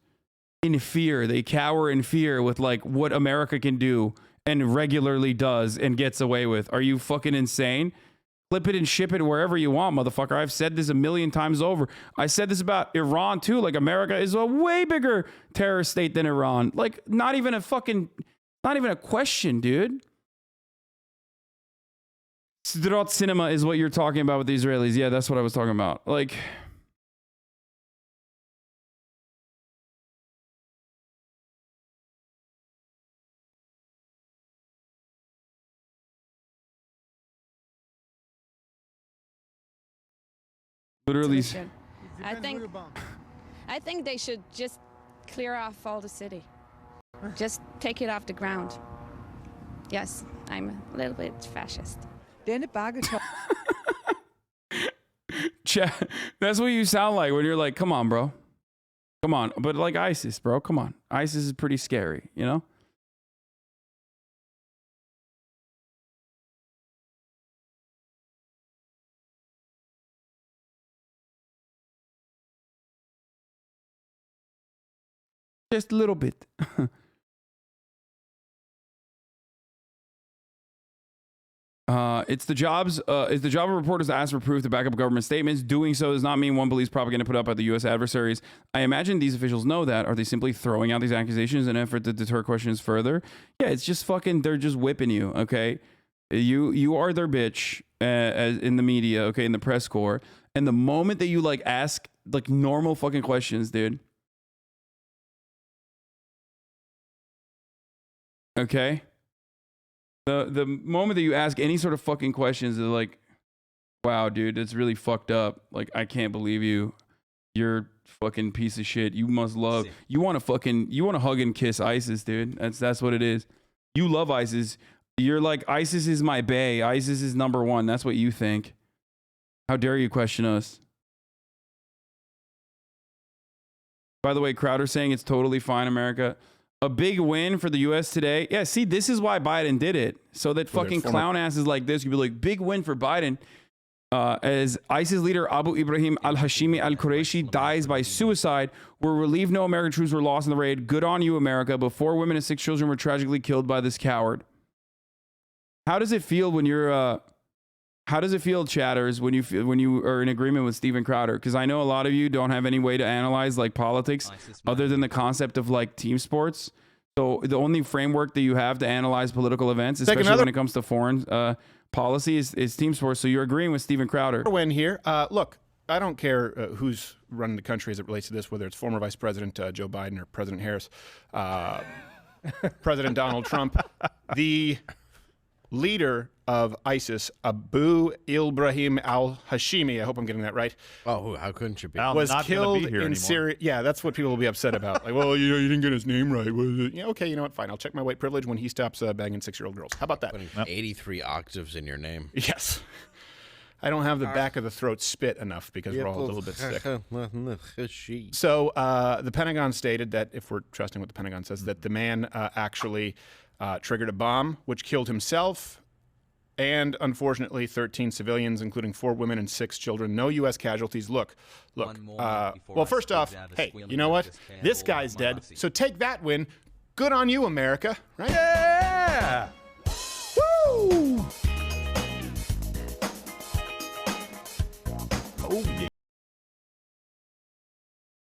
in fear. They cower in fear with, like, what America can do and regularly does and gets away with. Are you fucking insane? Flip it and ship it wherever you want, motherfucker. I've said this a million times over. I said this about Iran too. Like, America is a way bigger terrorist state than Iran. Like, not even a question, dude. Sderot cinema is what you're talking about with the Israelis. Yeah, that's what I was talking about. Like, literally. I think they should just clear off all the city. Just take it off the ground. Yes, I'm a little bit fascist. That's what you sound like when you're like, come on, bro. Come on. But like ISIS, bro. Come on. ISIS is pretty scary, you know? Just a little bit. It's the job of reporters to ask for proof to back up government statements. Doing so does not mean one believes propaganda put up by the U.S. adversaries. I imagine these officials know that. Are they simply throwing out these accusations in an effort to deter questions further? Yeah, it's just fucking, they're just whipping you, okay? You are their bitch as in the media, okay, in the press corps. And the moment that you, like, ask, like, normal fucking questions, dude. Okay? The moment that you ask any sort of fucking questions, they're like, wow, dude, it's really fucked up. Like, I can't believe you. You're fucking piece of shit. You must love. You want to hug and kiss ISIS, dude. That's what it is. You love ISIS. You're like, ISIS is my bae. ISIS is number one. That's what you think. How dare you question us? By the way, Crowder saying it's totally fine, America. A big win for the U.S. today. Yeah, see, this is why Biden did it. So that fucking clown asses like this could be like, big win for Biden. As ISIS leader Abu Ibrahim al-Hashimi al-Qurayshi dies by suicide. We're relieved no American troops were lost in the raid. Good on you, America. But 4 women and 6 children were tragically killed by this coward. How does it feel when you're... how does it feel, chatters, when you are in agreement with Steven Crowder? Because I know a lot of you don't have any way to analyze, like, politics other than the concept of, like, team sports. So the only framework that you have to analyze political events, especially when it comes to foreign policy, is team sports. So you're agreeing with Steven Crowder. Win here. Look, I don't care who's running the country as it relates to this, whether it's former Vice President Joe Biden or President Harris, President Donald Trump. The leader of ISIS, Abu Ibrahim al-Hashimi, I hope I'm getting that right. Oh, how couldn't you be? Was killed in Syria. Yeah, that's what people will be upset about. Like, well, you didn't get his name right. Yeah, okay, you know what? Fine. I'll check my white privilege when he stops banging 6-year-old girls. How about that? Putting 83 octaves in your name. Yes. I don't have the back of the throat spit enough because we're all a little bit sick. So the Pentagon stated that, if we're trusting what the Pentagon says, that the man actually triggered a bomb, which killed himself and, unfortunately, 13 civilians, including 4 women and 6 children. No U.S. casualties. Look. Well, first off, hey, you know what? This guy's dead, so take that win. Good on you, America. Right? Yeah! Woo! Oh, yeah.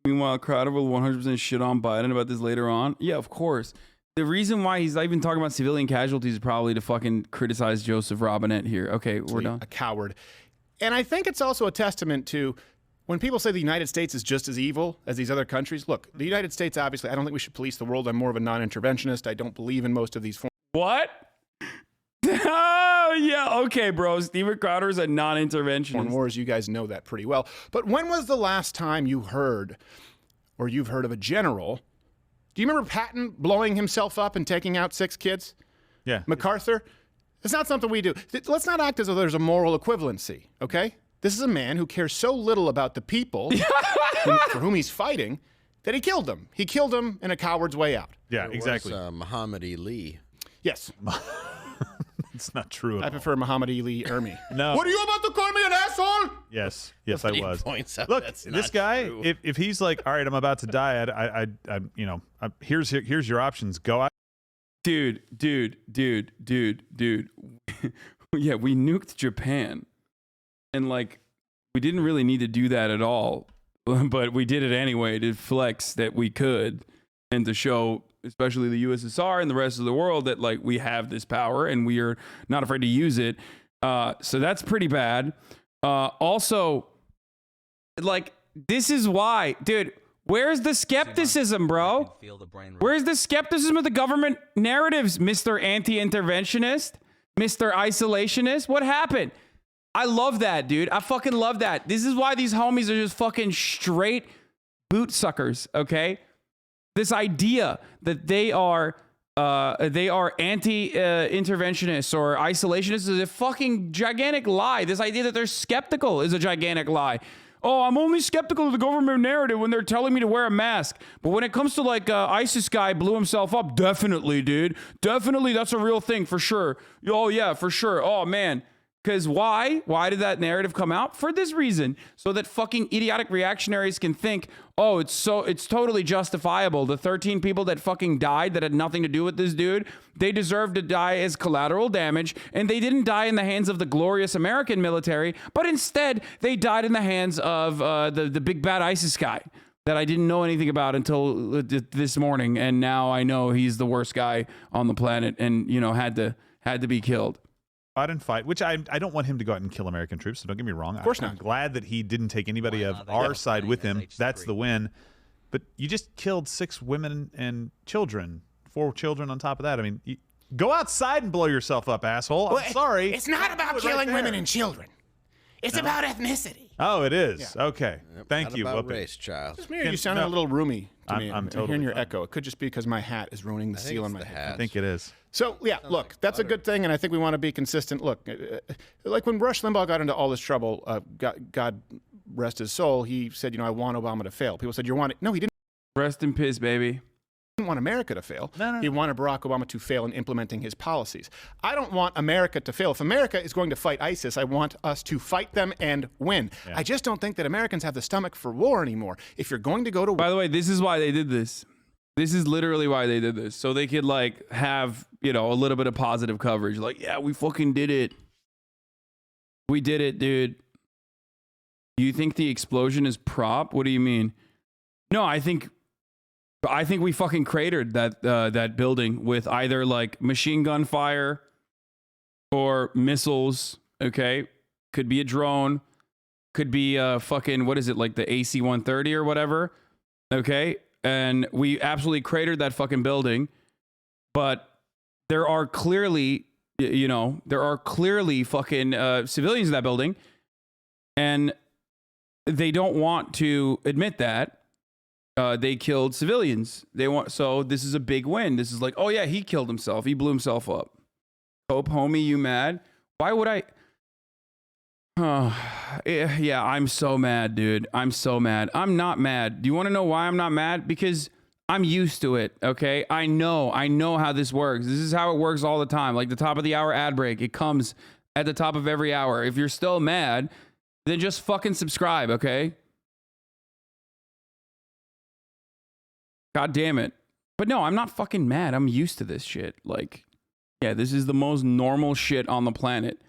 Meanwhile, Crowder will 100% shit on Biden about this later on. Yeah, of course. The reason why he's not even talking about civilian casualties is probably to fucking criticize Joseph Robinette here. Okay, we're done. A coward. And I think it's also a testament to when people say the United States is just as evil as these other countries. Look, the United States, obviously, I don't think we should police the world. I'm more of a non-interventionist. I don't believe in most of these forms. What? Oh, yeah. Okay, bro. Steven Crowder is a non-interventionist. Foreign wars, you guys know that pretty well. But when was the last time you heard, or you've heard of a general? Do you remember Patton blowing himself up and taking out 6 kids? Yeah. MacArthur? It's not something we do. Let's not act as though there's a moral equivalency, okay? This is a man who cares so little about the people for whom he's fighting that he killed them. He killed them in a coward's way out. Yeah, exactly. Muhammad Ali. Yes. It's not true. I prefer Muhammad Ali Ermi. No. What are you about to call me an asshole? Yes, I was. Look, this guy, if he's like, all right, I'm about to die, here's your options. Go out. Dude. Yeah, we nuked Japan. And like, we didn't really need to do that at all. But we did it anyway to flex that we could and to show, especially the USSR and the rest of the world, that like we have this power and we are not afraid to use it. So that's pretty bad. Also, like, this is why, dude, where's the skepticism, bro? Where's the skepticism of the government narratives, Mr. Anti-interventionist, Mr. Isolationist? What happened? I love that, dude. I fucking love that. This is why these homies are just fucking straight boot suckers, okay? This idea that they are anti-interventionists or isolationists is a fucking gigantic lie. This idea that they're skeptical is a gigantic lie. Oh, I'm only skeptical of the government narrative when they're telling me to wear a mask. But when it comes to like ISIS guy blew himself up, definitely, dude. Definitely, that's a real thing for sure. Oh, yeah, for sure. Oh, man. Because why? Why did that narrative come out? For this reason. So that fucking idiotic reactionaries can think, oh, it's totally justifiable. The 13 people that fucking died that had nothing to do with this dude, they deserve to die as collateral damage. And they didn't die in the hands of the glorious American military, but instead they died in the hands of the big bad ISIS guy that I didn't know anything about until this morning. And now I know he's the worst guy on the planet and, you know, had to be killed. Out and fight, which I don't want him to go out and kill American troops, so don't get me wrong. Of course I'm not. glad that he didn't take anybody of our side with him. That's the win. But you just killed 6 women and children, 4 children on top of that. I mean, go outside and blow yourself up, asshole. I'm sorry. It's not about killing women and children. It's about ethnicity. Oh, it is. Yeah. Okay. Thank you. About race, child. Just you sounded a little roomy to me. I'm totally hearing your echo. It could just be because my hat is ruining the seal on my head. I think it is. So, yeah, look, that's a good thing, and I think we want to be consistent. Look, like when Rush Limbaugh got into all this trouble, God rest his soul, he said, you know, I want Obama to fail. People said, no, he didn't. Rest in peace, baby. He didn't want America to fail. No. He wanted Barack Obama to fail in implementing his policies. I don't want America to fail. If America is going to fight ISIS, I want us to fight them and win. Yeah. I just don't think that Americans have the stomach for war anymore. If you're going to go to war. By the way, this is why they did this. This is literally why they did this. So they could like have, you know, a little bit of positive coverage. Like, yeah, we fucking did it. We did it, dude. Do you think the explosion is prop? What do you mean? No, I think we fucking cratered that building with either like machine gun fire or missiles. Okay. Could be a drone. could be fucking, what is it, like the AC-130 or whatever, okay? And we absolutely cratered that fucking building, but there are clearly, you know, there are clearly fucking civilians in that building, and they don't want to admit that they killed civilians. So this is a big win. This is like, oh yeah, he killed himself. He blew himself up. Hope, homie, you mad? Why would I? Yeah, I'm so mad, dude. I'm so mad. I'm not mad. Do you want to know why I'm not mad? Because I'm used to it, okay? I know how this works. This is how it works all the time. Like the top of the hour ad break, it comes at the top of every hour. If you're still mad, then just fucking subscribe, okay? God damn it. But no, I'm not fucking mad. I'm used to this shit. Like, yeah, this is the most normal shit on the planet.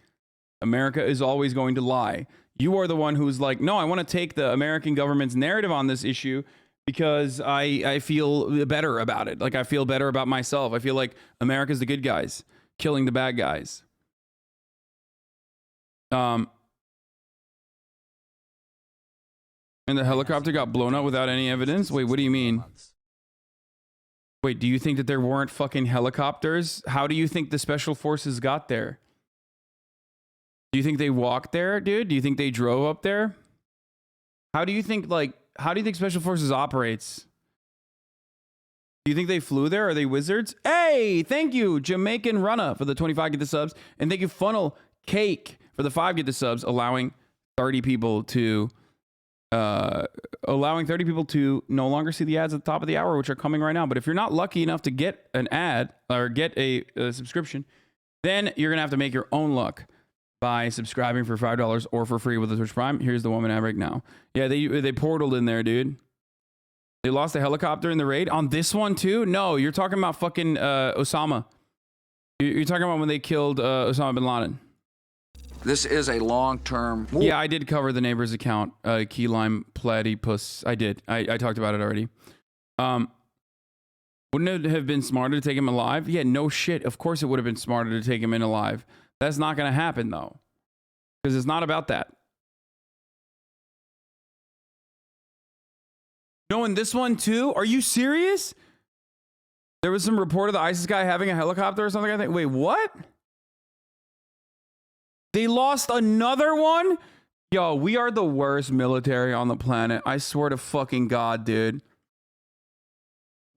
America is always going to lie. You are the one who's like, no, I want to take the American government's narrative on this issue because I feel better about it. Like, I feel better about myself. I feel like America's the good guys, killing the bad guys. And the helicopter got blown up without any evidence? Wait, what do you mean? Wait, do you think that there weren't fucking helicopters? How do you think the special forces got there? Do you think they walked there, dude? Do you think they drove up there? How do you think special forces operates? Do you think they flew there? Are they wizards? Hey, thank you, Jamaican Runner, for the 25 get the subs. And thank you, Funnel Cake, for the 5 get the subs, allowing 30 people to no longer see the ads at the top of the hour, which are coming right now. But if you're not lucky enough to get an ad or get a subscription, then you're gonna have to make your own luck by subscribing for $5 or for free with the Twitch Prime. Here's the woman ad break now. Yeah, they portaled in there, dude. They lost a helicopter in the raid on this one too. No, you're talking about fucking Osama. You're talking about when they killed Osama bin Laden. This is a long-term... Yeah, I did cover the neighbor's account, Key Lime Platypus. I did. I talked about it already. Wouldn't it have been smarter to take him alive? Yeah, no shit. Of course it would have been smarter to take him in alive. That's not going to happen, though. Because it's not about that. No, in this one, too? Are you serious? There was some report of the ISIS guy having a helicopter or something, I think. Wait, what? They lost another one? Yo, we are the worst military on the planet. I swear to fucking God, dude.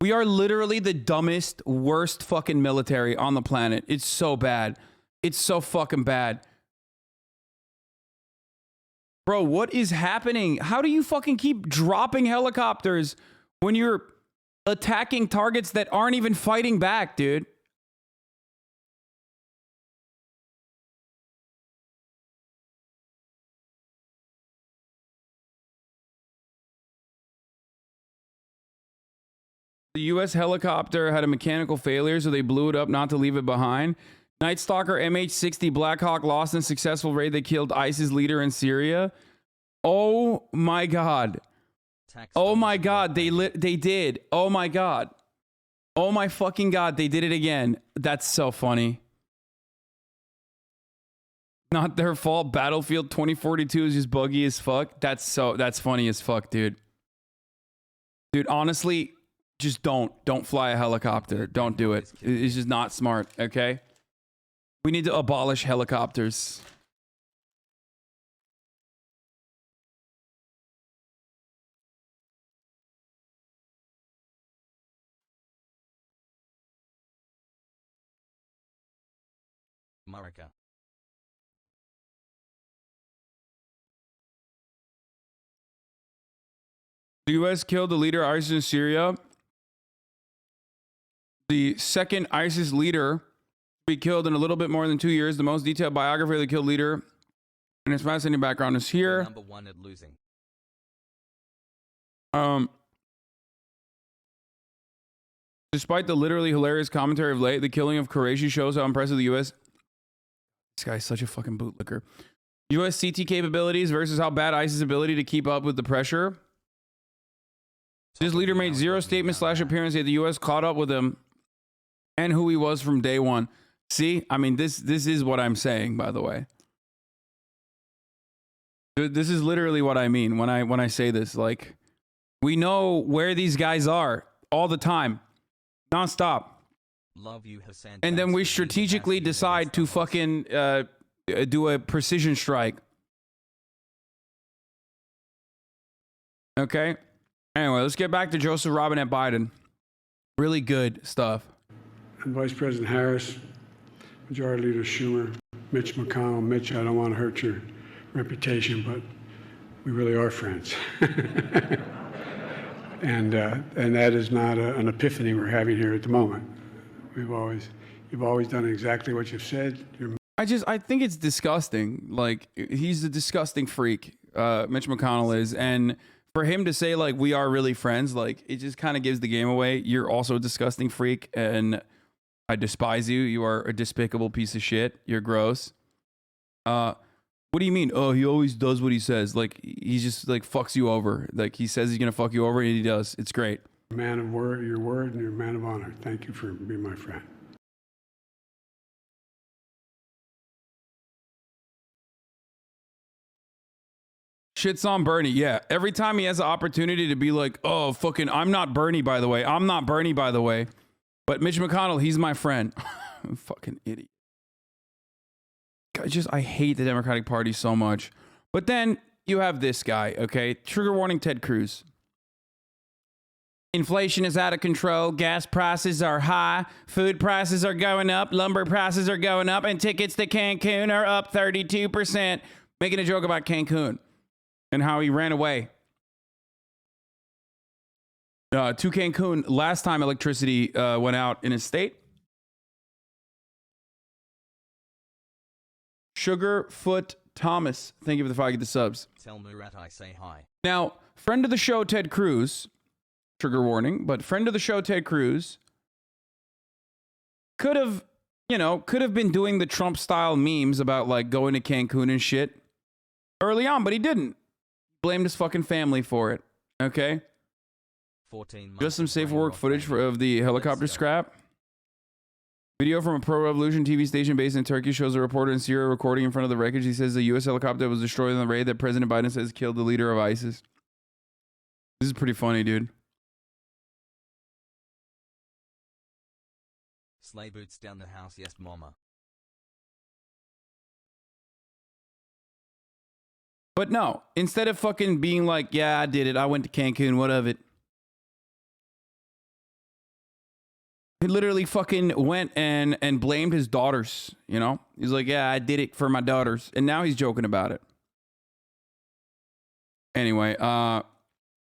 We are literally the dumbest, worst fucking military on the planet. It's so bad. It's so fucking bad. Bro, what is happening? How do you fucking keep dropping helicopters when you're attacking targets that aren't even fighting back, dude? The U.S. helicopter had a mechanical failure, so they blew it up not to leave it behind. Night Stalker MH-60 Black Hawk lost in a successful raid that killed ISIS leader in Syria. Oh my God. Oh my God. They did. Oh my God. Oh my fucking God. They did it again. That's so funny. Not their fault. Battlefield 2042 is just buggy as fuck. That's funny as fuck, dude. Dude, honestly, just don't fly a helicopter. Don't do it. It's just not smart, okay? We need to abolish helicopters. America. The U.S. killed the leader of ISIS in Syria. The second ISIS leader to be killed in a little bit more than 2 years. The most detailed biography of the killed leader and his fascinating background is here. Number 1 at losing. Despite the literally hilarious commentary of late, the killing of Qureshi shows how impressive the U.S. This guy's such a fucking bootlicker. U.S. CT capabilities versus how bad ISIS' ability to keep up with the pressure. This leader made zero statement / appearance that the U.S. caught up with him and who he was from day one. See, I mean, this is what I'm saying, by the way. This is literally what I mean when I say this. Like, we know where these guys are all the time, nonstop. Love you, Hasan. And then we strategically decide to fucking do a precision strike. Okay. Anyway, let's get back to Joseph Robinette Biden. Really good stuff. And Vice President Harris, Majority Leader Schumer, Mitch McConnell. Mitch, I don't want to hurt your reputation, but we really are friends. and that is not an epiphany we're having here at the moment. You've always done exactly what you've said. I think it's disgusting. Like, he's a disgusting freak. Mitch McConnell is, and for him to say like we are really friends, like it just kind of gives the game away. You're also a disgusting freak, and I despise you. You are a despicable piece of shit. You're gross. What do you mean? Oh, he always does what he says. Like, he just like fucks you over. Like, he says he's gonna fuck you over, and he does. It's great. Man of your word, and you're a man of honor. Thank you for being my friend. Shits on Bernie. Yeah. Every time he has an opportunity to be like, oh, fucking, I'm not Bernie, by the way. I'm not Bernie, by the way. But Mitch McConnell, he's my friend. Fucking idiot. I hate the Democratic Party so much. But then you have this guy, okay? Trigger warning, Ted Cruz. Inflation is out of control. Gas prices are high. Food prices are going up. Lumber prices are going up. And tickets to Cancun are up 32%. Making a joke about Cancun and how he ran away. To Cancun, last time electricity went out in his state. Sugarfoot Thomas, thank you for the 5 get the subs. Tell Murat I say hi. Now, friend of the show, Ted Cruz, trigger warning, but friend of the show, Ted Cruz, could have been doing the Trump style memes about like going to Cancun and shit early on, but he didn't. Blamed his fucking family for it. Okay. Just some safe work footage of the helicopter scrap. Video from a pro-revolution TV station based in Turkey shows a reporter in Syria recording in front of the wreckage. He says the U.S. helicopter was destroyed in the raid that President Biden says killed the leader of ISIS. This is pretty funny, dude. Sleigh boots down the house, yes, mama. But no, instead of fucking being like, yeah, I did it. I went to Cancun. What of it? He literally fucking went and blamed his daughters, you know? He's like, yeah, I did it for my daughters. And now he's joking about it. Anyway,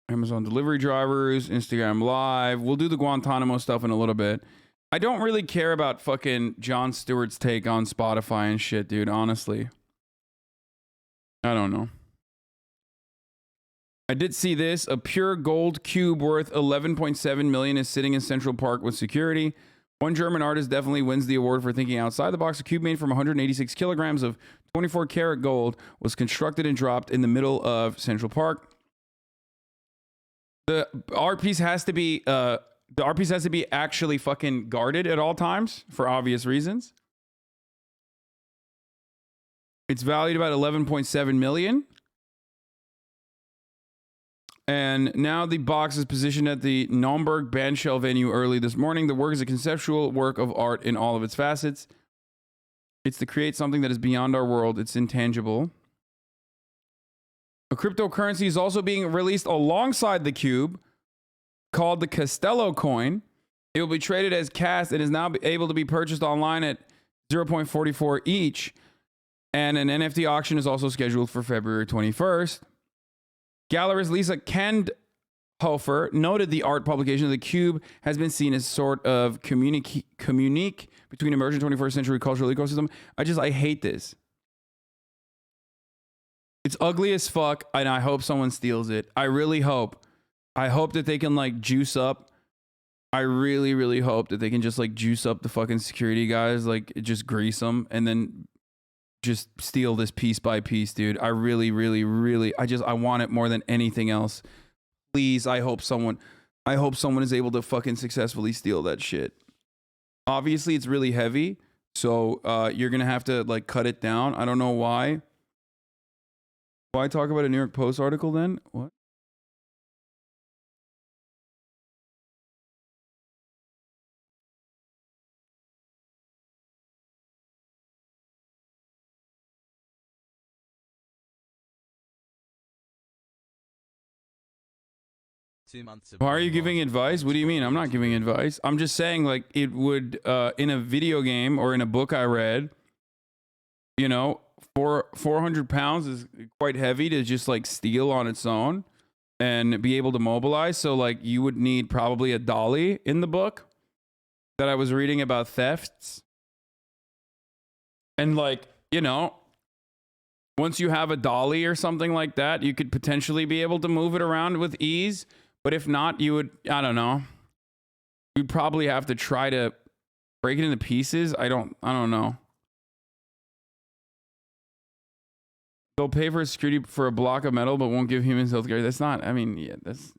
Amazon delivery drivers, Instagram Live. We'll do the Guantanamo stuff in a little bit. I don't really care about fucking Jon Stewart's take on Spotify and shit, dude, honestly. I don't know. I did see this. A pure gold cube worth 11.7 million is sitting in Central Park with security. One German artist definitely wins the award for thinking outside the box. A cube made from 186 kilograms of 24 karat gold was constructed and dropped in the middle of Central Park. The art piece has to be actually fucking guarded at all times for obvious reasons. It's valued about 11.7 million. And now the box is positioned at the Naumburg Bandshell venue early this morning. The work is a conceptual work of art in all of its facets. It's to create something that is beyond our world. It's intangible. A cryptocurrency is also being released alongside the cube called the Castello coin. It will be traded as CAST and is now able to be purchased online at 0.44 each. And an NFT auction is also scheduled for February 21st. Gallerist Lisa Kandhofer noted the art publication of the cube has been seen as sort of communique between emerging 21st century cultural ecosystem. I hate this. It's ugly as fuck, and I hope someone steals it. I really hope. I hope that they can like juice up. I really, really hope that they can just like juice up the fucking security guys, like just grease them, and then just steal this piece by piece, dude. I really, really, really, I want it more than anything else. Please, I hope someone is able to fucking successfully steal that shit. Obviously, it's really heavy, so you're gonna have to like cut it down. I don't know why. Why talk about a New York Post article then? What? Why are you giving advice? What do you mean? I'm not giving advice. I'm just saying, like, it would, in a video game or in a book I read, you know, 400 pounds is quite heavy to just, like, steal on its own and be able to mobilize. So, like, you would need probably a dolly in the book that I was reading about thefts. And, like, you know, once you have a dolly or something like that, you could potentially be able to move it around with ease. But if not, you would, I don't know. You'd probably have to try to break it into pieces. I don't know. They'll pay for security for a block of metal, but won't give humans healthcare. That's not, I mean, yeah, that's.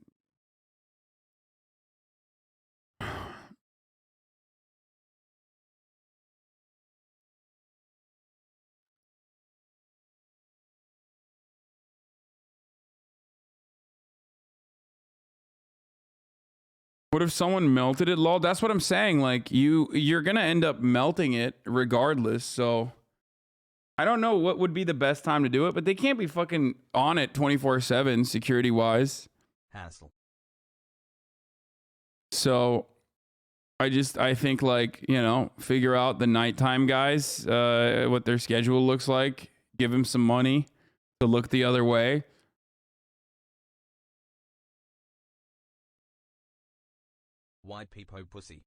What if someone melted it, lol? That's what I'm saying. Like, you're gonna end up melting it regardless. So I don't know what would be the best time to do it, but they can't be fucking on it 24/7 security wise. Hassle. So I think, like, you know, figure out the nighttime guys, what their schedule looks like. Give them some money to look the other way. White people pussy.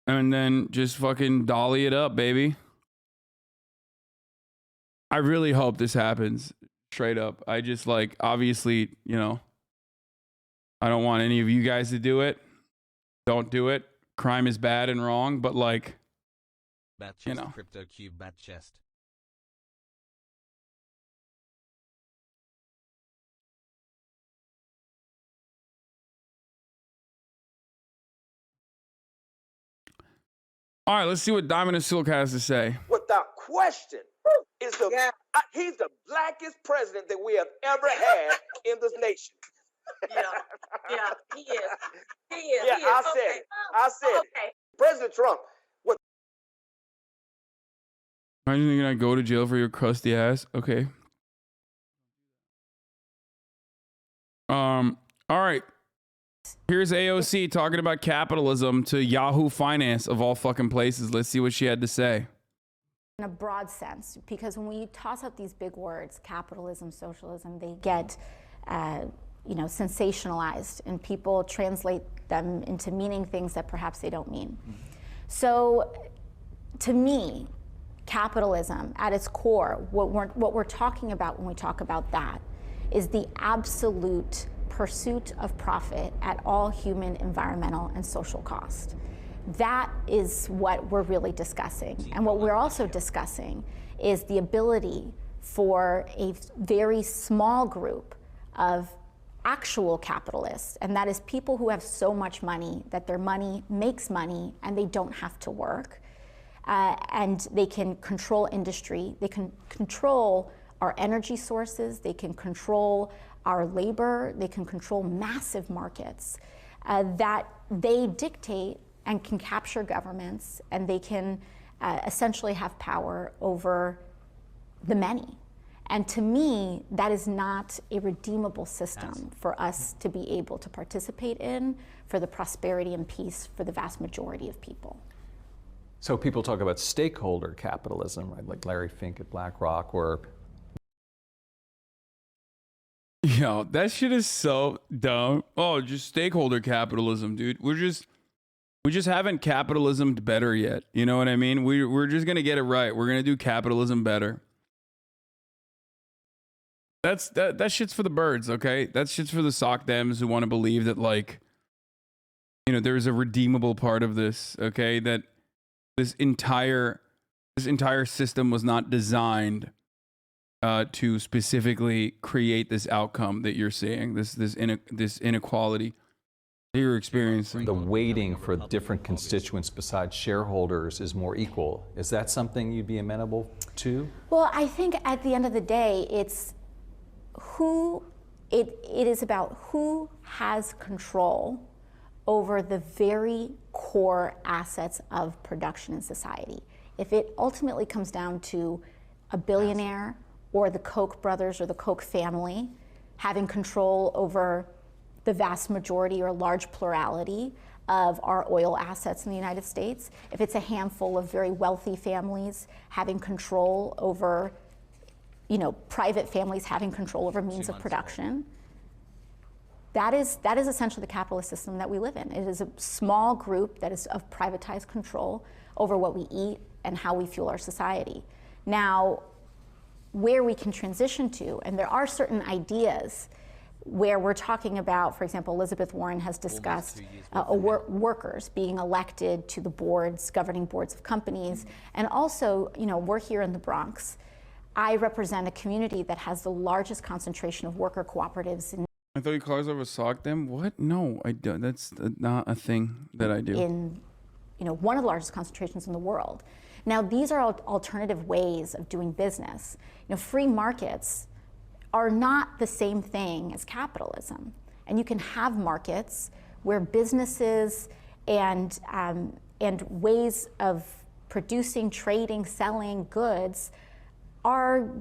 And then just fucking dolly it up, baby. I really hope this happens. Straight up. I just, like, obviously, you know, I don't want any of you guys to do it. Don't do it. Crime is bad and wrong, but, like, Bat chest, you know. Crypto cube bat chest. All right, let's see what Diamond and Silk has to say. Without question, he's the blackest president that we have ever had in this nation. Yeah, he is. He is. Yeah, he is. I said it. I said it. President Trump. Imagine thinking I go to jail for your crusty ass. Okay. All right. Here's AOC talking about capitalism to Yahoo Finance of all fucking places. Let's see what she had to say. In a broad sense, because when we toss out these big words, capitalism, socialism, they get, sensationalized, and people translate them into meaning things that perhaps they don't mean. So, to me, capitalism, at its core, what we're talking about when we talk about that, is the absolute pursuit of profit at all human, environmental, and social cost. That is what we're really discussing. And what we're also discussing is the ability for a very small group of actual capitalists, and that is people who have so much money that their money makes money and they don't have to work. And they can control industry, they can control our energy sources, they can control our labor, they can control massive markets that they dictate and can capture governments, and they can essentially have power over the many. And to me, that is not a redeemable system for us to be able to participate in for the prosperity and peace for the vast majority of people. So people talk about stakeholder capitalism, right? Like Larry Fink at BlackRock, or Yo, that shit is so dumb. Oh, just stakeholder capitalism, dude. We just haven't capitalismed better yet. You know what I mean? We're just gonna get it right. We're gonna do capitalism better. That shit's for the birds, okay? That shit's for the sock dems who want to believe that, like, you know, there's a redeemable part of this, okay? That this entire system was not designed to specifically create this outcome that you're seeing, this inequality that you're experiencing. the weighting for different constituents besides shareholders is more equal. Is that something you'd be amenable to? Well, I think at the end of the day, it's it is about who has control over the very core assets of production in society. If it ultimately comes down to a billionaire or the Koch brothers or the Koch family having control over the vast majority or large plurality of our oil assets in the United States, if it's a handful of very wealthy families having control over, private families having control over means of production, that is essentially the capitalist system that we live in. It is a small group that is of privatized control over what we eat and how we fuel our society. Now, where we can transition to, and there are certain ideas where we're talking about, for example, Elizabeth Warren has discussed workers being elected to the boards, governing boards of companies, and also, we're here in the Bronx. I represent a community that has the largest concentration of worker cooperatives in I thought you called yourself a sock them. What? No, I don't. That's not a thing that I do. In, one of the largest concentrations in the world. Now, these are alternative ways of doing business. Free markets are not the same thing as capitalism. And you can have markets where businesses and ways of producing, trading, selling goods are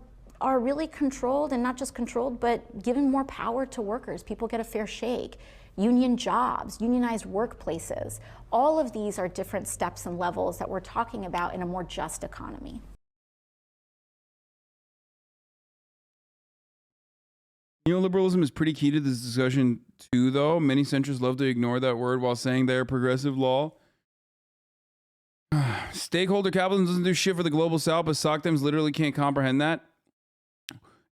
really controlled, and not just controlled, but given more power to workers. People get a fair shake. Union jobs, unionized workplaces. All of these are different steps and levels that we're talking about in a more just economy. Neoliberalism is pretty key to this discussion too, though. Many centrists love to ignore that word while saying they're progressive law. Stakeholder capitalism doesn't do shit for the global south, but SOCDEMs literally can't comprehend that.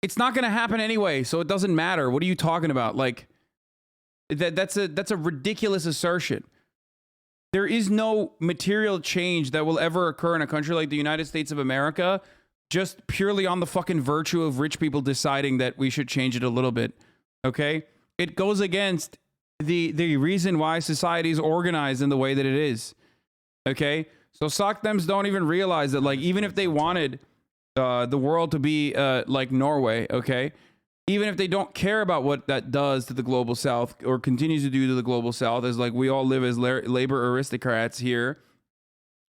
It's not going to happen anyway, so it doesn't matter. What are you talking about? Like, that's a ridiculous assertion. There is no material change that will ever occur in a country like the United States of America just purely on the fucking virtue of rich people deciding that we should change it a little bit, okay? It goes against the reason why society is organized in the way that it is, okay? So SOCDEMs don't even realize that, like, even if they wanted the world to be like Norway, okay? Even if they don't care about what that does to the global south or continues to do to the global south, as like we all live as labor aristocrats here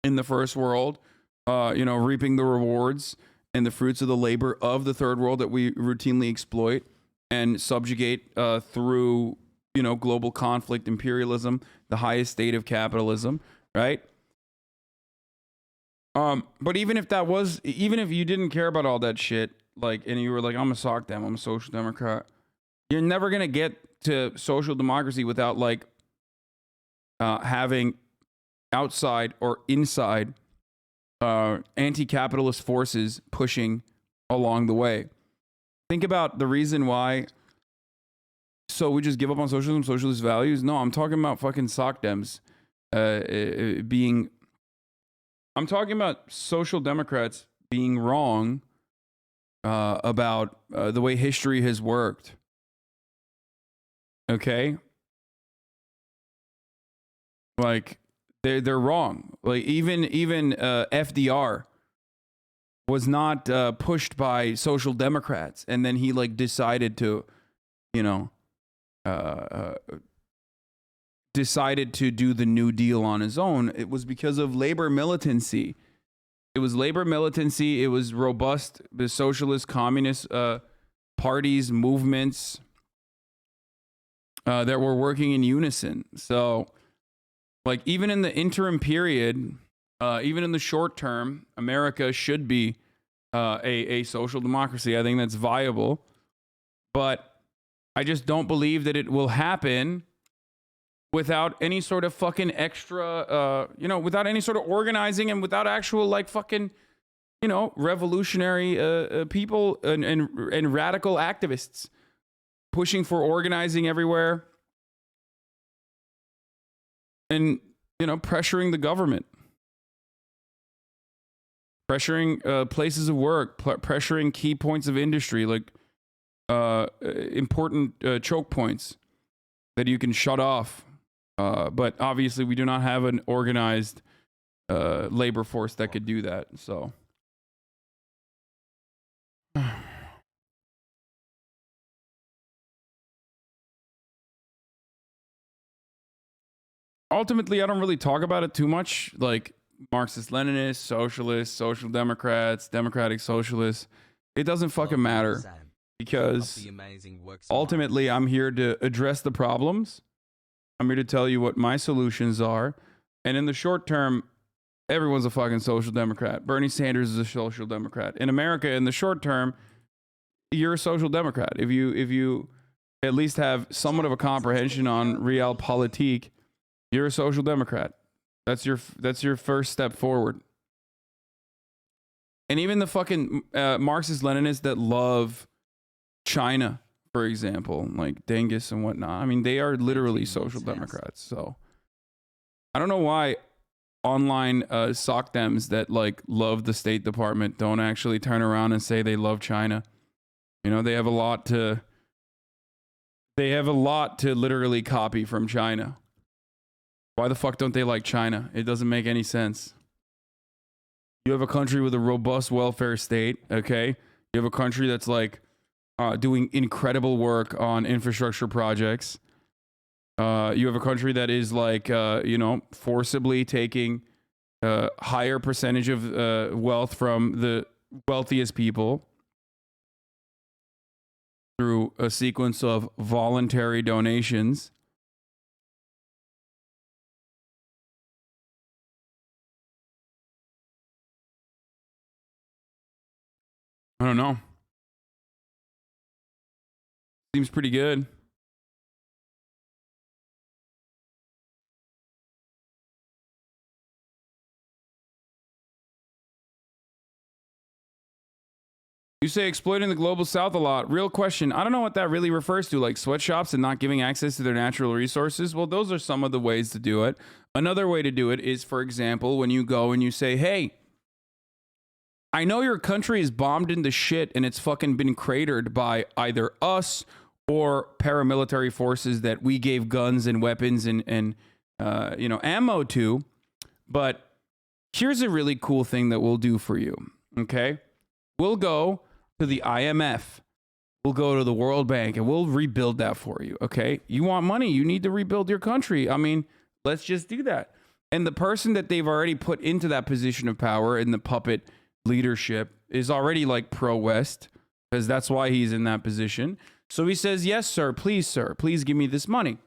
in the first world, reaping the rewards and the fruits of the labor of the third world that we routinely exploit and subjugate through, global conflict, imperialism, the highest state of capitalism, right? But even if you didn't care about all that shit, like, and you were like, I'm a sock dem, I'm a social democrat, you're never going to get to social democracy without like having outside or inside anti-capitalist forces pushing along the way. Think about the reason why. So we just give up on socialism, socialist values? No, I'm talking about fucking sock dems I'm talking about social democrats being wrong about the way history has worked. Okay? Like, they're wrong. Like, even FDR was not pushed by social democrats, and then he like decided to, decided to do the New Deal on his own. It was because of labor militancy. It was labor militancy. It was robust, the socialist, communist parties, movements that were working in unison. So, like, even in the interim period, even in the short term, America should be a social democracy. I think that's viable. But I just don't believe that it will happen without any sort of fucking extra, without any sort of organizing and without actual, like, fucking, revolutionary people and radical activists pushing for organizing everywhere and, pressuring the government, pressuring places of work, pressuring key points of industry, like important choke points that you can shut off. But obviously we do not have an organized labor force that could do that. So ultimately, I don't really talk about it too much. Like Marxist, Leninist, socialists, social democrats, democratic socialists. It doesn't fucking matter because ultimately I'm here to address the problems. I'm here to tell you what my solutions are. And in the short term, everyone's a fucking social democrat. Bernie Sanders is a social democrat. In America, in the short term, you're a social democrat. If you at least have somewhat of a comprehension on realpolitik, you're a social democrat. That's your first step forward. And even the fucking Marxist Leninists that love China, for example, like Dengists and whatnot, I mean, they are literally social democrats. So I don't know why online sock dems that like love the State Department don't actually turn around and say they love China. You know, they have a lot to literally copy from China. Why the fuck don't they like China? It doesn't make any sense. You have a country with a robust welfare state, okay? You have a country that's like doing incredible work on infrastructure projects. You have a country that is like, forcibly taking a higher percentage of wealth from the wealthiest people through a sequence of voluntary donations. I don't know. Seems pretty good. You say exploiting the global south a lot. Real question. I don't know what that really refers to, like sweatshops and not giving access to their natural resources. Well, those are some of the ways to do it. Another way to do it is, for example, when you go and you say, hey, I know your country is bombed into shit and it's fucking been cratered by either us or paramilitary forces that we gave guns and weapons and ammo to. But here's a really cool thing that we'll do for you, okay? We'll go to the IMF. We'll go to the World Bank and we'll rebuild that for you, okay? You want money, you need to rebuild your country. I mean, let's just do that. And the person that they've already put into that position of power in the puppet leadership is already like pro-West, because that's why he's in that position. So he says, yes, sir, please give me this money.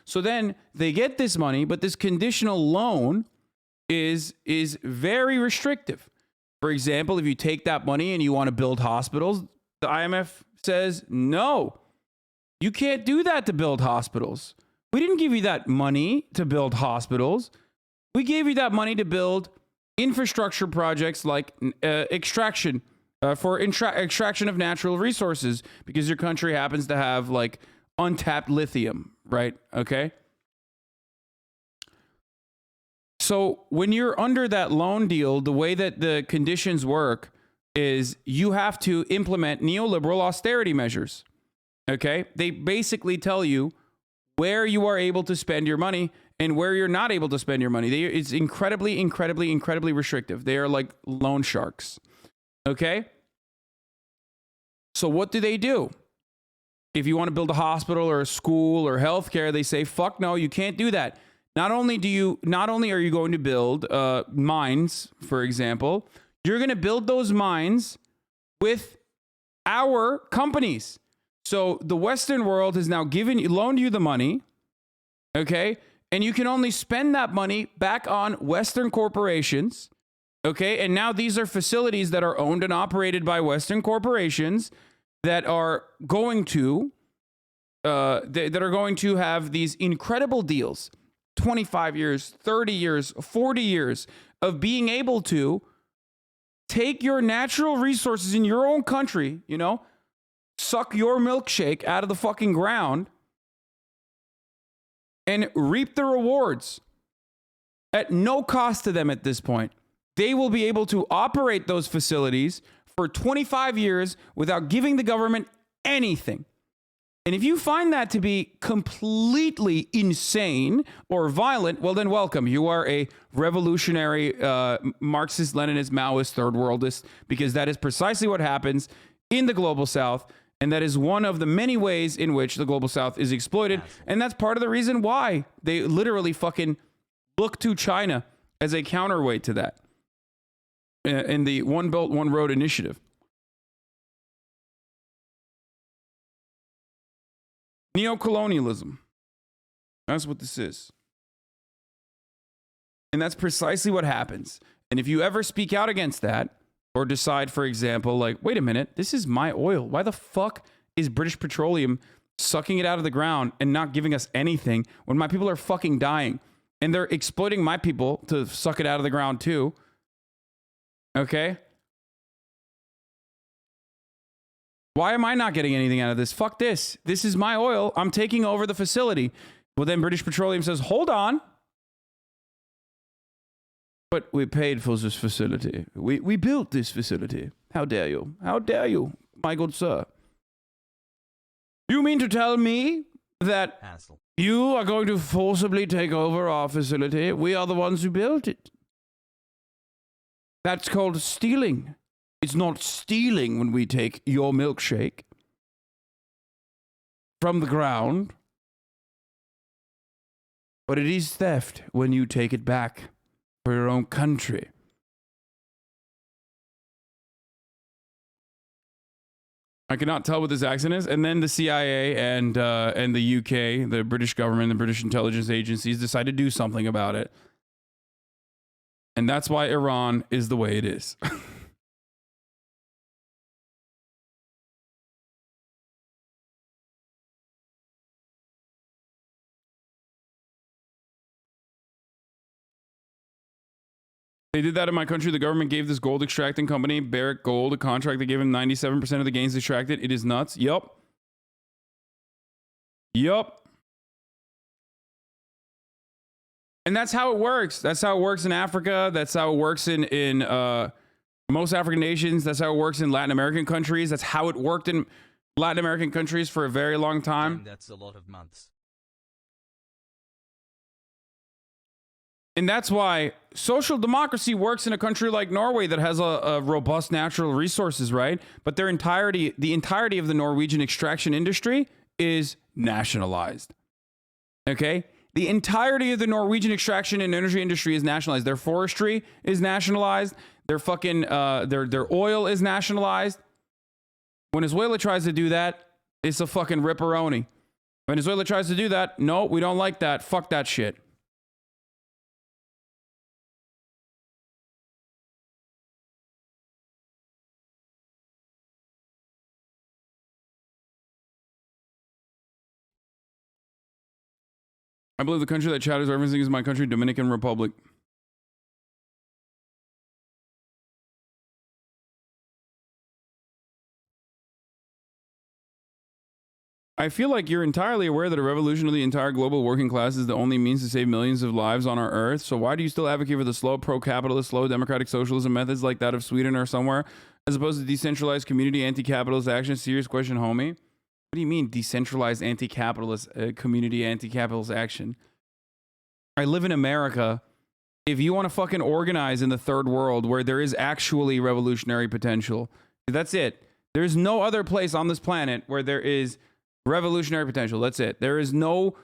So then they get this money, but this conditional loan is very restrictive. For example, if you take that money and you want to build hospitals, the IMF says, no, you can't do that to build hospitals. We didn't give you that money to build hospitals. We gave you that money to build infrastructure projects like extraction of natural resources, because your country happens to have like untapped lithium, right? Okay. So when you're under that loan deal, the way that the conditions work is you have to implement neoliberal austerity measures. Okay. They basically tell you where you are able to spend your money and where you're not able to spend your money. It's incredibly, incredibly, incredibly restrictive. They are like loan sharks. Okay. So what do? If you want to build a hospital or a school or healthcare, they say, fuck no, you can't do that. Not only are you going to build mines, for example, you're going to build those mines with our companies. So the Western world has now loaned you the money, okay? And you can only spend that money back on Western corporations, okay? And now these are facilities that are owned and operated by Western corporations that are going to have these incredible deals. 25 years, 30 years, 40 years of being able to take your natural resources in your own country, suck your milkshake out of the fucking ground and reap the rewards at no cost to them at this point. They will be able to operate those facilities for 25 years without giving the government anything. And if you find that to be completely insane or violent, well, then welcome. You are a revolutionary Marxist, Leninist, Maoist, third worldist, because that is precisely what happens in the global South. And that is one of the many ways in which the global south is exploited. And that's part of the reason why they literally fucking look to China as a counterweight to that in the One Belt, One Road initiative. Neocolonialism. That's what this is. And that's precisely what happens. And if you ever speak out against that, or decide, for example, like, wait a minute, this is my oil. Why the fuck is British Petroleum sucking it out of the ground and not giving us anything when my people are fucking dying? And they're exploiting my people to suck it out of the ground too. Okay? Why am I not getting anything out of this? Fuck this. This is my oil. I'm taking over the facility. Well, then British Petroleum says, hold on. But we paid for this facility. We built this facility. How dare you? How dare you, my good sir? You mean to tell me that you are going to forcibly take over our facility? We are the ones who built it. That's called stealing. It's not stealing when we take your milkshake from the ground, but it is theft when you take it back for your own country. I cannot tell what this accent is. And then the CIA and the UK, the British government, the British intelligence agencies decide to do something about it. And that's why Iran is the way it is. They did that in my country. The government gave this gold extracting company, Barrick Gold, a contract that gave him 97% of the gains extracted. It is nuts. Yup. Yup. And that's how it works. That's how it works in Africa. That's how it works in most African nations. That's how it works in Latin American countries. That's how it worked in Latin American countries for a very long time. And that's a lot of months. And that's why social democracy works in a country like Norway that has a robust natural resources, right? But the entirety of the Norwegian extraction industry is nationalized. Okay? The entirety of the Norwegian extraction and energy industry is nationalized. Their forestry is nationalized. Their fucking their oil is nationalized. Venezuela tries to do that, it's a fucking ripperoni. Venezuela tries to do that, no, we don't like that. Fuck that shit. I believe the country that Chad is referencing is my country, Dominican Republic. I feel like you're entirely aware that a revolution of the entire global working class is the only means to save millions of lives on our earth. So why do you still advocate for the slow pro-capitalist, slow democratic socialism methods like that of Sweden or somewhere, as opposed to decentralized community anti-capitalist action? Serious question, homie. What do you mean decentralized anti-capitalist community anti-capitalist action? I live in America. If you want to fucking organize in the third world where there is actually revolutionary potential, that's it. There's no other place on this planet where there is revolutionary potential. That's it. There is no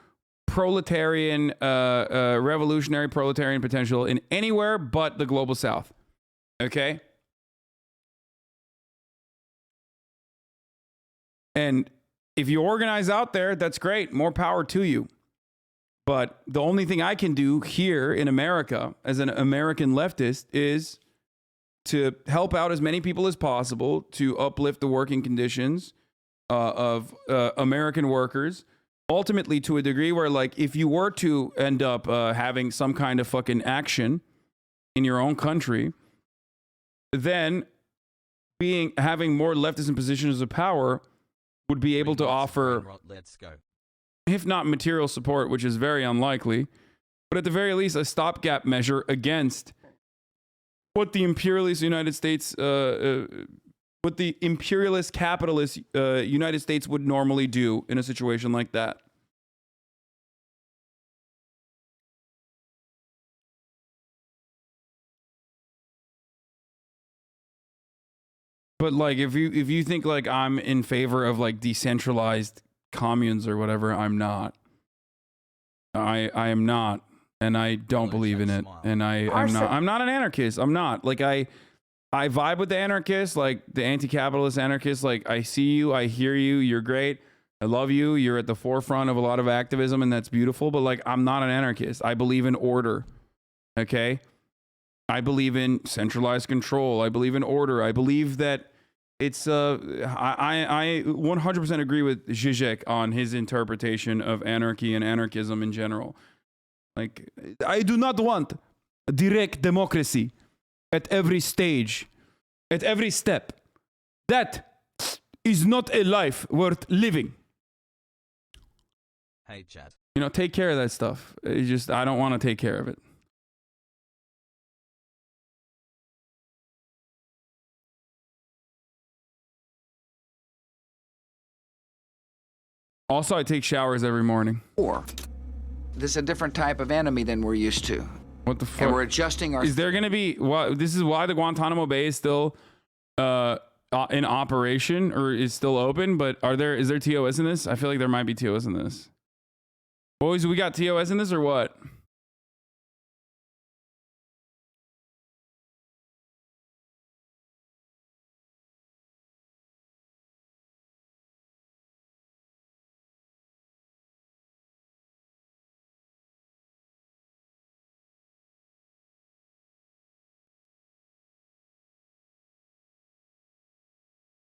proletarian, revolutionary proletarian potential in anywhere but the global south. Okay? And if you organize out there, that's great. More power to you. But the only thing I can do here in America as an American leftist is to help out as many people as possible to uplift the working conditions of American workers, ultimately to a degree where, like, if you were to end up having some kind of fucking action in your own country, then having more leftists in positions of power would be able to offer, let's go, if not material support, which is very unlikely, but at the very least a stopgap measure against what the imperialist United States, what the imperialist capitalist United States would normally do in a situation like that. But like, if you think like I'm in favor of like decentralized communes or whatever, I'm not. I am not, and I don't believe in it. And I'm not an anarchist. I'm not. Like I vibe with the anarchists, like the anti-capitalist anarchists. Like I see you, I hear you, you're great. I love you. You're at the forefront of a lot of activism, and that's beautiful. But like, I'm not an anarchist. I believe in order. Okay. I believe in centralized control. I believe in order. I believe that it's I 100% agree with Zizek on his interpretation of anarchy and anarchism in general. Like, I do not want direct democracy at every stage, at every step. That is not a life worth living. Hey, Chad. You know, take care of that stuff. It's just, I don't want to take care of it. Also, I take showers every morning. This is a different type of enemy than we're used to. What the fuck? And we're adjusting our... Is there going to be... this is why the Guantanamo Bay is still in operation or is still open, but is there TOS in this? I feel like there might be TOS in this. Boys, we got TOS in this or what?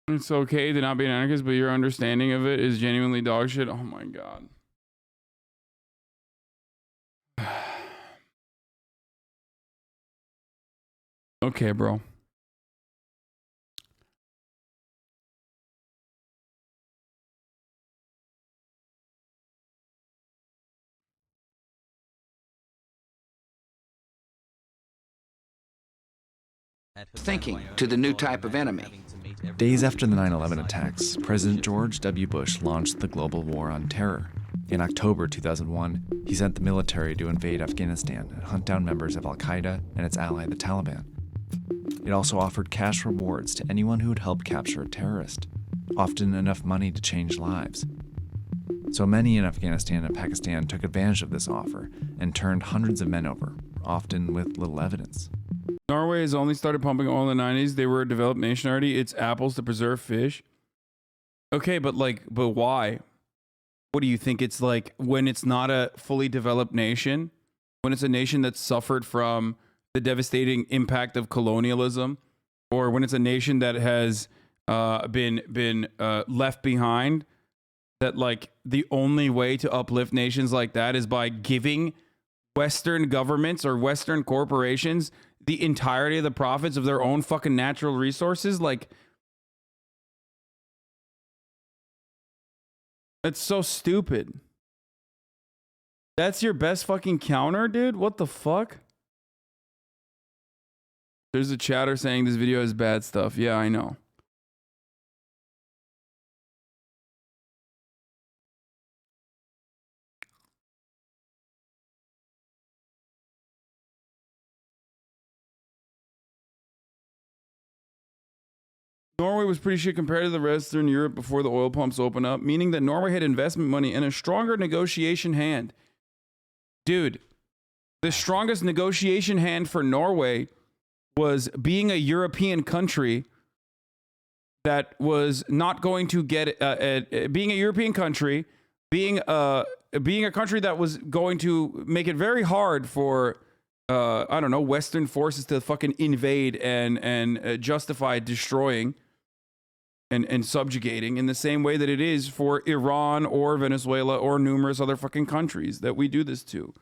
It's okay to not be an anarchist, but your understanding of it is genuinely dog shit. Oh my God. Okay, bro. Thinking to the new type of enemy. Days after the 9/11 attacks, President George W. Bush launched the global war on terror. In October 2001, he sent the military to invade Afghanistan and hunt down members of al-Qaeda and its ally, the Taliban. It also offered cash rewards to anyone who would help capture a terrorist, often enough money to change lives. So many in Afghanistan and Pakistan took advantage of this offer and turned hundreds of men over, often with little evidence. Norway has only started pumping oil in the 90s. They were a developed nation already. It's apples to preserve fish. Okay, but why? What do you think it's like when it's not a fully developed nation? When it's a nation that's suffered from the devastating impact of colonialism? Or when it's a nation that has been left behind? That like the only way to uplift nations like that is by giving Western governments or Western corporations the entirety of the profits of their own fucking natural resources? Like, that's so stupid. That's your best fucking counter, dude? What the fuck? There's a chatter saying this video is bad stuff. Yeah, I know. Norway was pretty shit compared to the Western Europe before the oil pumps opened up, meaning that Norway had investment money and a stronger negotiation hand. Dude, the strongest negotiation hand for Norway was being a European country that was not going to get being a European country, being a country that was going to make it very hard for I don't know, Western forces to fucking invade and justify destroying and subjugating in the same way that it is for Iran or Venezuela or numerous other fucking countries that we do this to.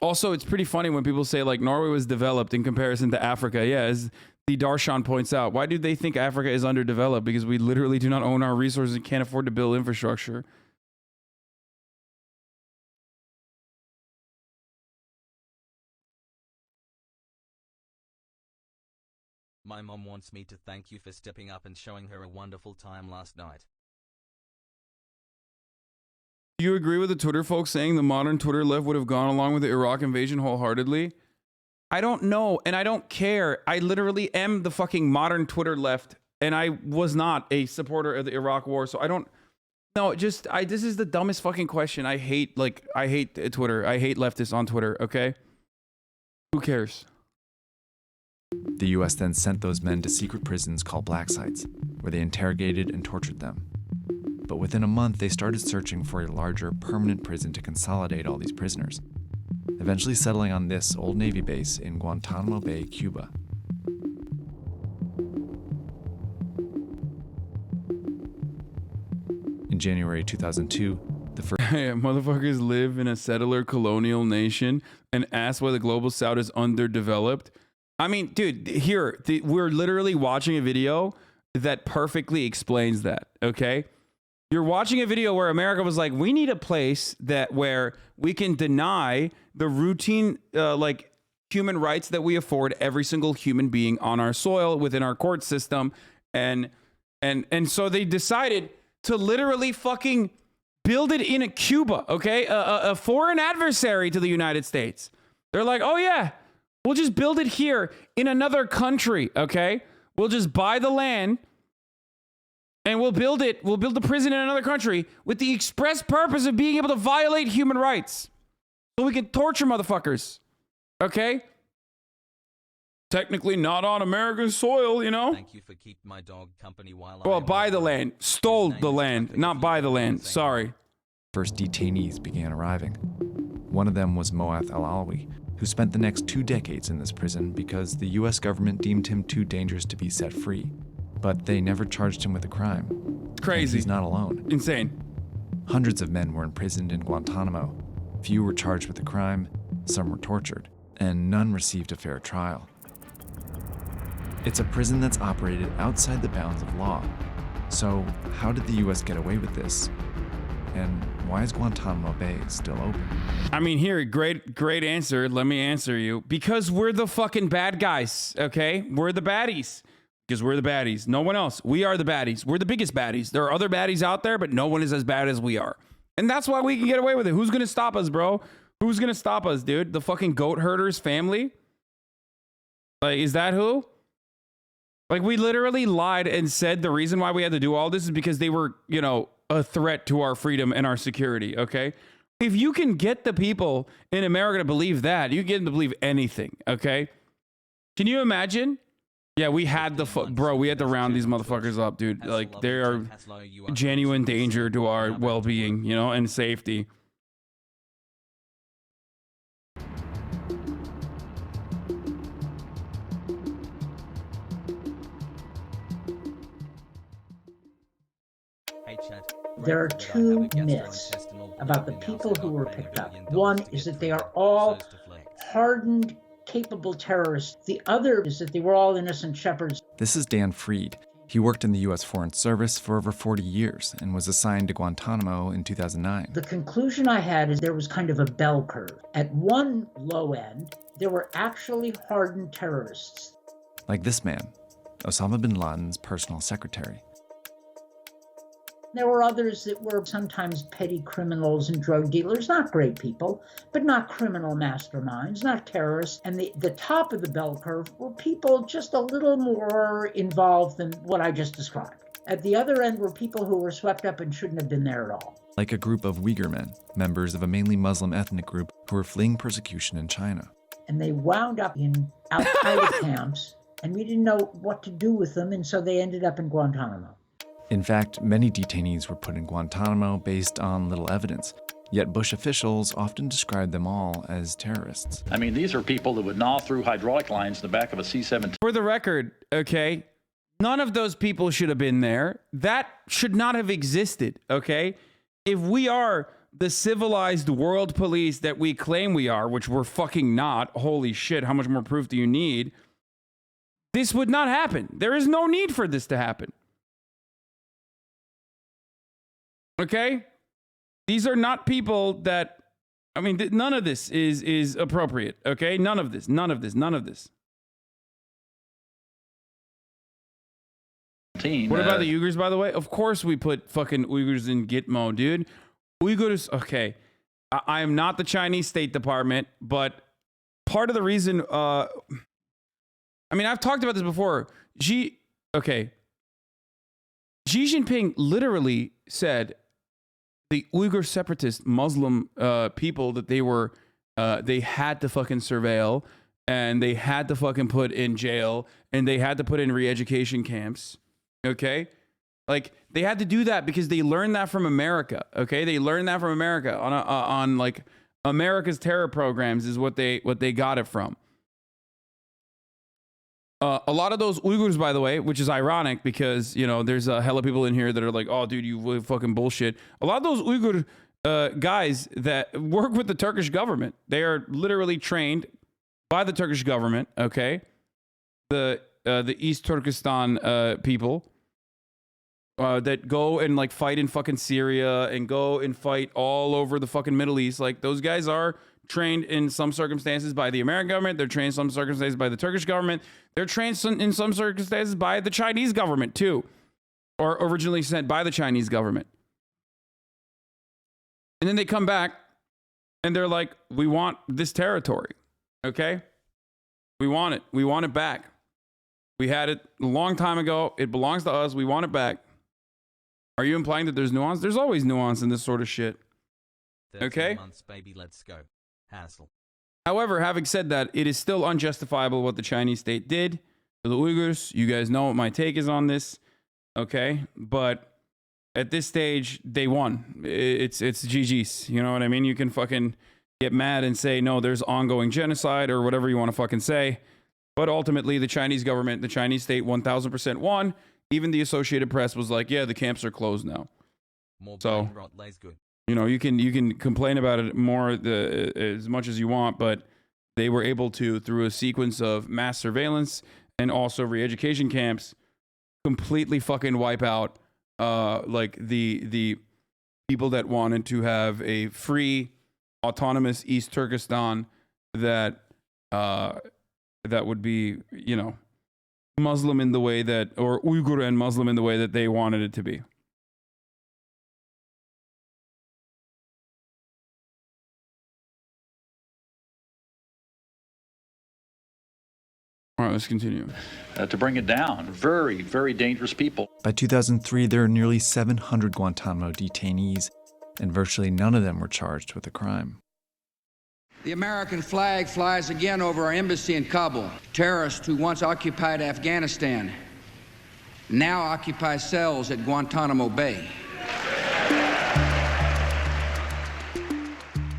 Also, it's pretty funny when people say like Norway was developed in comparison to Africa. Yeah, as the Darshan points out, why do they think Africa is underdeveloped? Because we literally do not own our resources and can't afford to build infrastructure. My mom wants me to thank you for stepping up and showing her a wonderful time last night. Do you agree with the Twitter folks saying the modern Twitter left would have gone along with the Iraq invasion wholeheartedly? I don't know, and I don't care. I literally am the fucking modern Twitter left, and I was not a supporter of the Iraq War, so I don't. No, just this is the dumbest fucking question. I hate Twitter. I hate leftists on Twitter. Okay, who cares? The U.S. then sent those men to secret prisons called black sites, where they interrogated and tortured them. But within a month, they started searching for a larger, permanent prison to consolidate all these prisoners, eventually settling on this old Navy base in Guantanamo Bay, Cuba. In January 2002, the first motherfuckers live in a settler colonial nation and ask why the global south is underdeveloped. I mean, dude, we're literally watching a video that perfectly explains that, okay? You're watching a video where America was like, we need a place where we can deny the routine, human rights that we afford every single human being on our soil within our court system. And so they decided to literally fucking build it in a Cuba, okay? A foreign adversary to the United States. They're like, oh yeah, we'll just build it here in another country, okay? We'll just buy the land and we'll build the prison in another country with the express purpose of being able to violate human rights. So we can torture motherfuckers, okay? Technically not on American soil, you know? Thank you for keeping my dog company while well, buy the land. Stole the land, not buy the land. Sorry. First detainees began arriving. One of them was Moath al-Alawi, who spent the next 2 decades in this prison because the U.S. government deemed him too dangerous to be set free. But they never charged him with a crime. Crazy. And he's not alone. Insane. Hundreds of men were imprisoned in Guantanamo. Few were charged with a crime, some were tortured, and none received a fair trial. It's a prison that's operated outside the bounds of law. So how did the U.S. get away with this? And why is Guantanamo Bay still open? I mean, here, great answer. Let me answer you. Because we're the fucking bad guys, okay? We're the baddies. Because we're the baddies. No one else. We are the baddies. We're the biggest baddies. There are other baddies out there, but no one is as bad as we are. And that's why we can get away with it. Who's going to stop us, bro? Who's going to stop us, dude? The fucking goat herders family? Like, is that who? Like, we literally lied and said the reason why we had to do all this is because they were, you know, a threat to our freedom and our security, okay? If you can get the people in America to believe that, you can get them to believe anything, okay? Can you imagine? Yeah, we had we had to round these motherfuckers up, dude. Like, they are genuine danger to our well-being, you know, and safety. There are two myths about the people who were picked up. One is that they are all hardened, capable terrorists. The other is that they were all innocent shepherds. This is Dan Freed. He worked in the U.S. Foreign Service for over 40 years and was assigned to Guantanamo in 2009. The conclusion I had is there was kind of a bell curve. At one low end, there were actually hardened terrorists. Like this man, Osama bin Laden's personal secretary. There were others that were sometimes petty criminals and drug dealers, not great people, but not criminal masterminds, not terrorists. And the top of the bell curve were people just a little more involved than what I just described. At the other end were people who were swept up and shouldn't have been there at all. Like a group of Uyghur men, members of a mainly Muslim ethnic group who were fleeing persecution in China. And they wound up in al-Qaeda camps, and we didn't know what to do with them, and so they ended up in Guantanamo. In fact, many detainees were put in Guantanamo based on little evidence, yet Bush officials often described them all as terrorists. I mean, these are people that would gnaw through hydraulic lines in the back of a C-17. For the record, okay, none of those people should have been there. That should not have existed, okay? If we are the civilized world police that we claim we are, which we're fucking not, holy shit, how much more proof do you need? This would not happen. There is no need for this to happen. Okay? These are not people that, I mean, none of this is appropriate, okay? None of this. What about the Uyghurs, by the way? Of course we put fucking Uyghurs in Gitmo, dude. Uyghurs, okay. I am not the Chinese State Department, but part of the reason, I mean, I've talked about this before. Xi Jinping literally said the Uyghur separatist Muslim people that they had to fucking surveil, and they had to fucking put in jail, and they had to put in re-education camps. Okay? Like, they had to do that because they learned that from America. Okay? They learned that from America on like America's terror programs is what they got it from. A lot of those Uyghurs, by the way, which is ironic because, you know, there's a hella people in here that are like, oh, dude, you fucking bullshit. A lot of those Uyghur guys that work with the Turkish government, they are literally trained by the Turkish government, okay? The East Turkestan people that go and like fight in fucking Syria and go and fight all over the fucking Middle East. Like, those guys are trained in some circumstances by the American government. They're trained in some circumstances by the Turkish government. They're trained in some circumstances by the Chinese government too, or originally sent by the Chinese government. And then they come back and they're like, we want this territory. Okay? We want it. We want it back. We had it a long time ago. It belongs to us. We want it back. Are you implying that there's nuance? There's always nuance in this sort of shit. Okay? Months, baby, let's go. Hassle. However, having said that, it is still unjustifiable what the Chinese state did to the Uyghurs. You guys know what my take is on this. Okay? But at this stage, they won. It's GG's. You know what I mean? You can fucking get mad and say, no, there's ongoing genocide or whatever you want to fucking say. But ultimately, the Chinese government, the Chinese state 1000% won. Even the Associated Press was like, yeah, the camps are closed now. So, you know, you can complain about it more as much as you want, but they were able to, through a sequence of mass surveillance and also re-education camps, completely fucking wipe out like the people that wanted to have a free, autonomous East Turkestan that would be, you know, Muslim in the way that, or Uyghur and Muslim in the way that they wanted it to be. All right, let's continue. To bring it down, very, very dangerous people. By 2003, there are nearly 700 Guantanamo detainees, and virtually none of them were charged with a crime. The American flag flies again over our embassy in Kabul. Terrorists who once occupied Afghanistan now occupy cells at Guantanamo Bay.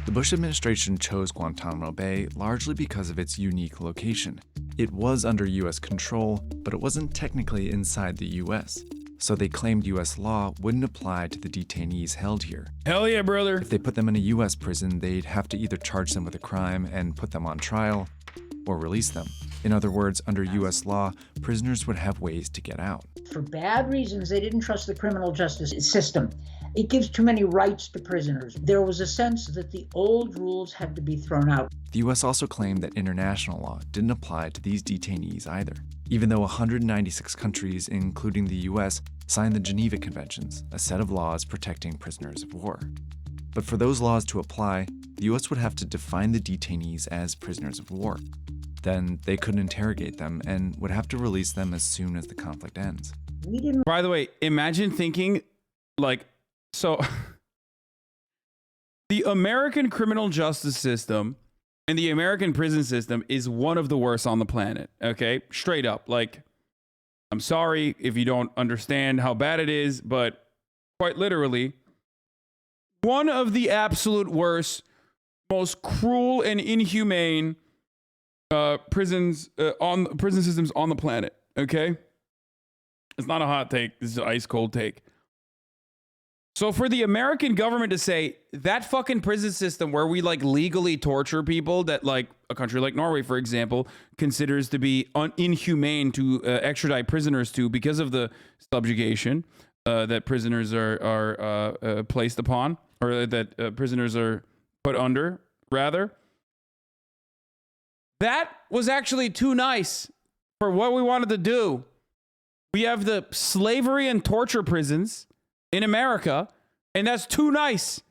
The Bush administration chose Guantanamo Bay largely because of its unique location. It was under U.S. control, but it wasn't technically inside the U.S., so they claimed U.S. law wouldn't apply to the detainees held here. Hell yeah, brother. If they put them in a U.S. prison, they'd have to either charge them with a crime and put them on trial, or release them. In other words, under U.S. law, prisoners would have ways to get out. For bad reasons, they didn't trust the criminal justice system. It gives too many rights to prisoners. There was a sense that the old rules had to be thrown out. The U.S. also claimed that international law didn't apply to these detainees either, even though 196 countries, including the U.S., signed the Geneva Conventions, a set of laws protecting prisoners of war. But for those laws to apply, the U.S. would have to define the detainees as prisoners of war. Then they couldn't interrogate them and would have to release them as soon as the conflict ends. By the way, imagine thinking, like, so the American criminal justice system and the American prison system is one of the worst on the planet, okay? Straight up. Like, I'm sorry if you don't understand how bad it is, but quite literally, one of the absolute worst, most cruel and inhumane prison systems on the planet, okay? It's not a hot take. This is an ice cold take. So for the American government to say that fucking prison system where we like legally torture people that like a country like Norway, for example, considers to be inhumane to extradite prisoners to because of the subjugation that prisoners are placed upon, or that prisoners are put under, rather. That was actually too nice for what we wanted to do. We have the slavery and torture prisons in America, and that's too nice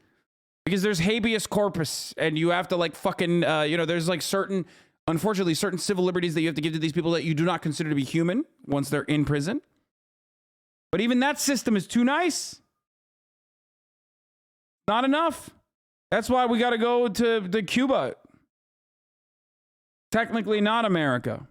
because there's habeas corpus and you have to like fucking, you know, there's like certain Unfortunately, certain civil liberties that you have to give to these people that you do not consider to be human once they're in prison. But even that system is too nice. Not enough. That's why we got to go to Cuba. Technically not America.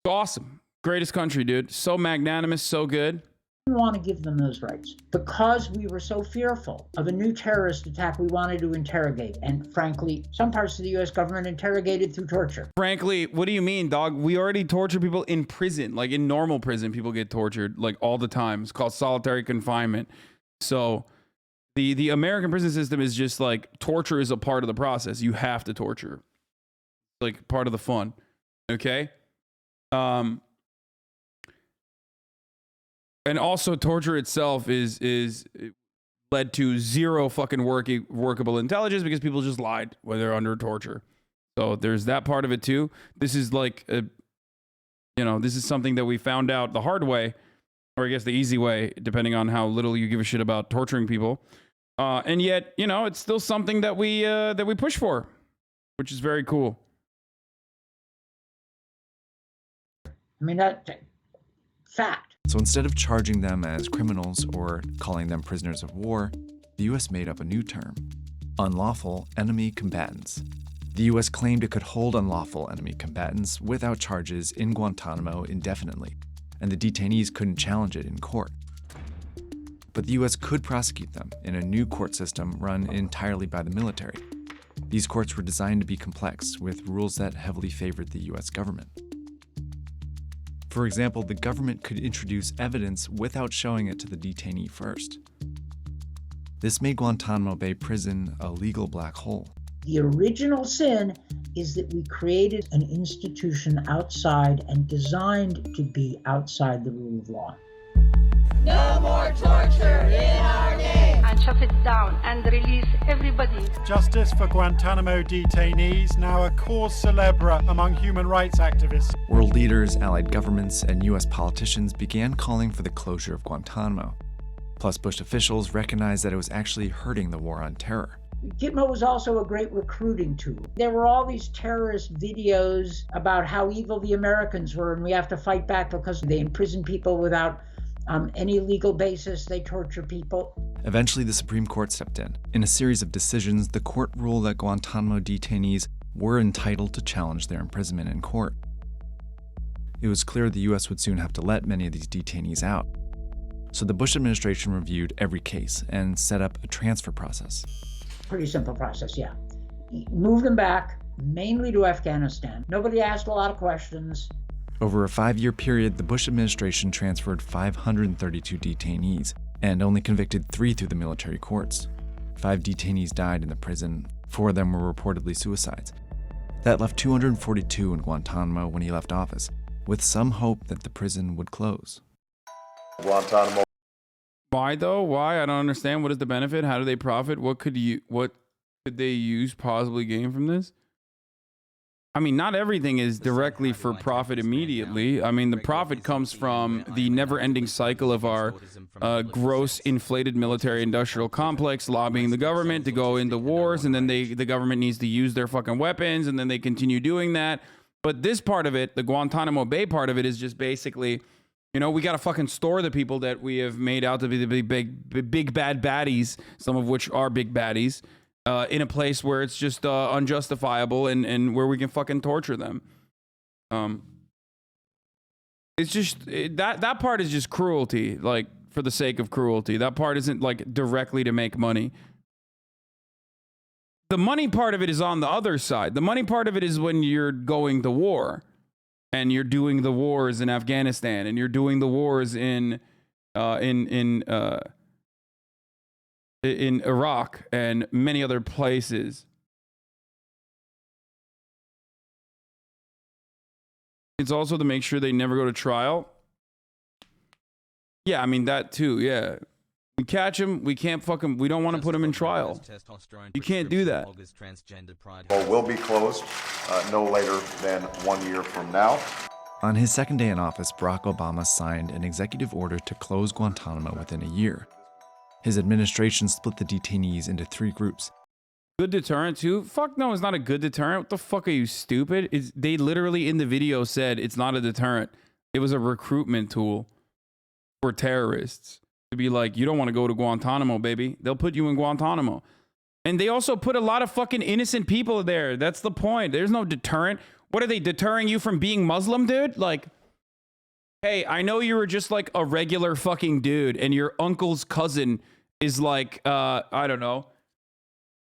It's awesome. Greatest country, dude. So magnanimous, so good. We want to give them those rights because we were so fearful of a new terrorist attack. We wanted to interrogate, and frankly, some parts of the U.S. government interrogated through torture. Frankly, what do you mean, dog? We already torture people in prison. Like in normal prison, people get tortured like all the time. It's called solitary confinement. So the American prison system is just like torture is a part of the process. You have to torture, like part of the fun. Okay. And also torture itself is led to zero fucking workable intelligence because people just lied when they're under torture. So there's that part of it too. This is like, this is something that we found out the hard way, or I guess the easy way, depending on how little you give a shit about torturing people. And yet, it's still something that we push for, which is very cool. I mean, that fact. So instead of charging them as criminals or calling them prisoners of war, the US made up a new term: unlawful enemy combatants. The US claimed it could hold unlawful enemy combatants without charges in Guantanamo indefinitely, and the detainees couldn't challenge it in court. But the US could prosecute them in a new court system run entirely by the military. These courts were designed to be complex, with rules that heavily favored the US government. For example, the government could introduce evidence without showing it to the detainee first. This made Guantanamo Bay Prison a legal black hole. The original sin is that we created an institution outside and designed to be outside the rule of law. No more torture in our name! And shut it down and release everybody. Justice for Guantanamo detainees, now a cause célèbre among human rights activists. World leaders, allied governments, and US politicians began calling for the closure of Guantanamo. Plus, Bush officials recognized that it was actually hurting the war on terror. Gitmo was also a great recruiting tool. There were all these terrorist videos about how evil the Americans were, and we have to fight back because they imprison people without any legal basis. They torture people. Eventually, the Supreme Court stepped in. In a series of decisions, the court ruled that Guantanamo detainees were entitled to challenge their imprisonment in court. It was clear the US would soon have to let many of these detainees out. So the Bush administration reviewed every case and set up a transfer process. Pretty simple process, yeah. Move them back, mainly to Afghanistan. Nobody asked a lot of questions. Over a 5-year period, the Bush administration transferred 532 detainees and only convicted 3 through the military courts. 5 detainees died in the prison. 4 of them were reportedly suicides. That left 242 in Guantanamo when he left office, with some hope that the prison would close. Guantanamo. Why though? Why? I don't understand. What is the benefit? How do they profit? What could they use, possibly gain from this? I mean, not everything is directly for profit immediately. I mean, the profit comes from the never-ending cycle of our gross inflated military-industrial complex lobbying the government to go into wars, and then the government needs to use their fucking weapons, and then they continue doing that. But this part of it, the Guantanamo Bay part of it, is just basically, we got to fucking store the people that we have made out to be the big bad baddies, some of which are big baddies, in a place where it's just unjustifiable and where we can fucking torture them. It's just that part is just cruelty, like for the sake of cruelty. That part isn't like directly to make money. The money part of it is on the other side. The money part of it is when you're going to war, and you're doing the wars in Afghanistan, and you're doing the wars in Iraq and many other places. It's also to make sure they never go to trial. Yeah, I mean that too. Yeah, we catch them, we can't fucking. We don't want to put them in trial. You can't do that. Will be closed no later than 1 year from now. On his second day in office, Barack Obama signed an executive order to close Guantanamo within a year. His administration split the detainees into 3 groups. Good deterrent too? Fuck no, it's not a good deterrent. What the fuck are you, stupid? They literally in the video said it's not a deterrent. It was a recruitment tool for terrorists to be like, you don't want to go to Guantanamo, baby. They'll put you in Guantanamo. And they also put a lot of fucking innocent people there. That's the point. There's no deterrent. What are they, deterring you from being Muslim, dude? Like, hey, I know you were just like a regular fucking dude and your uncle's cousin is like, I don't know,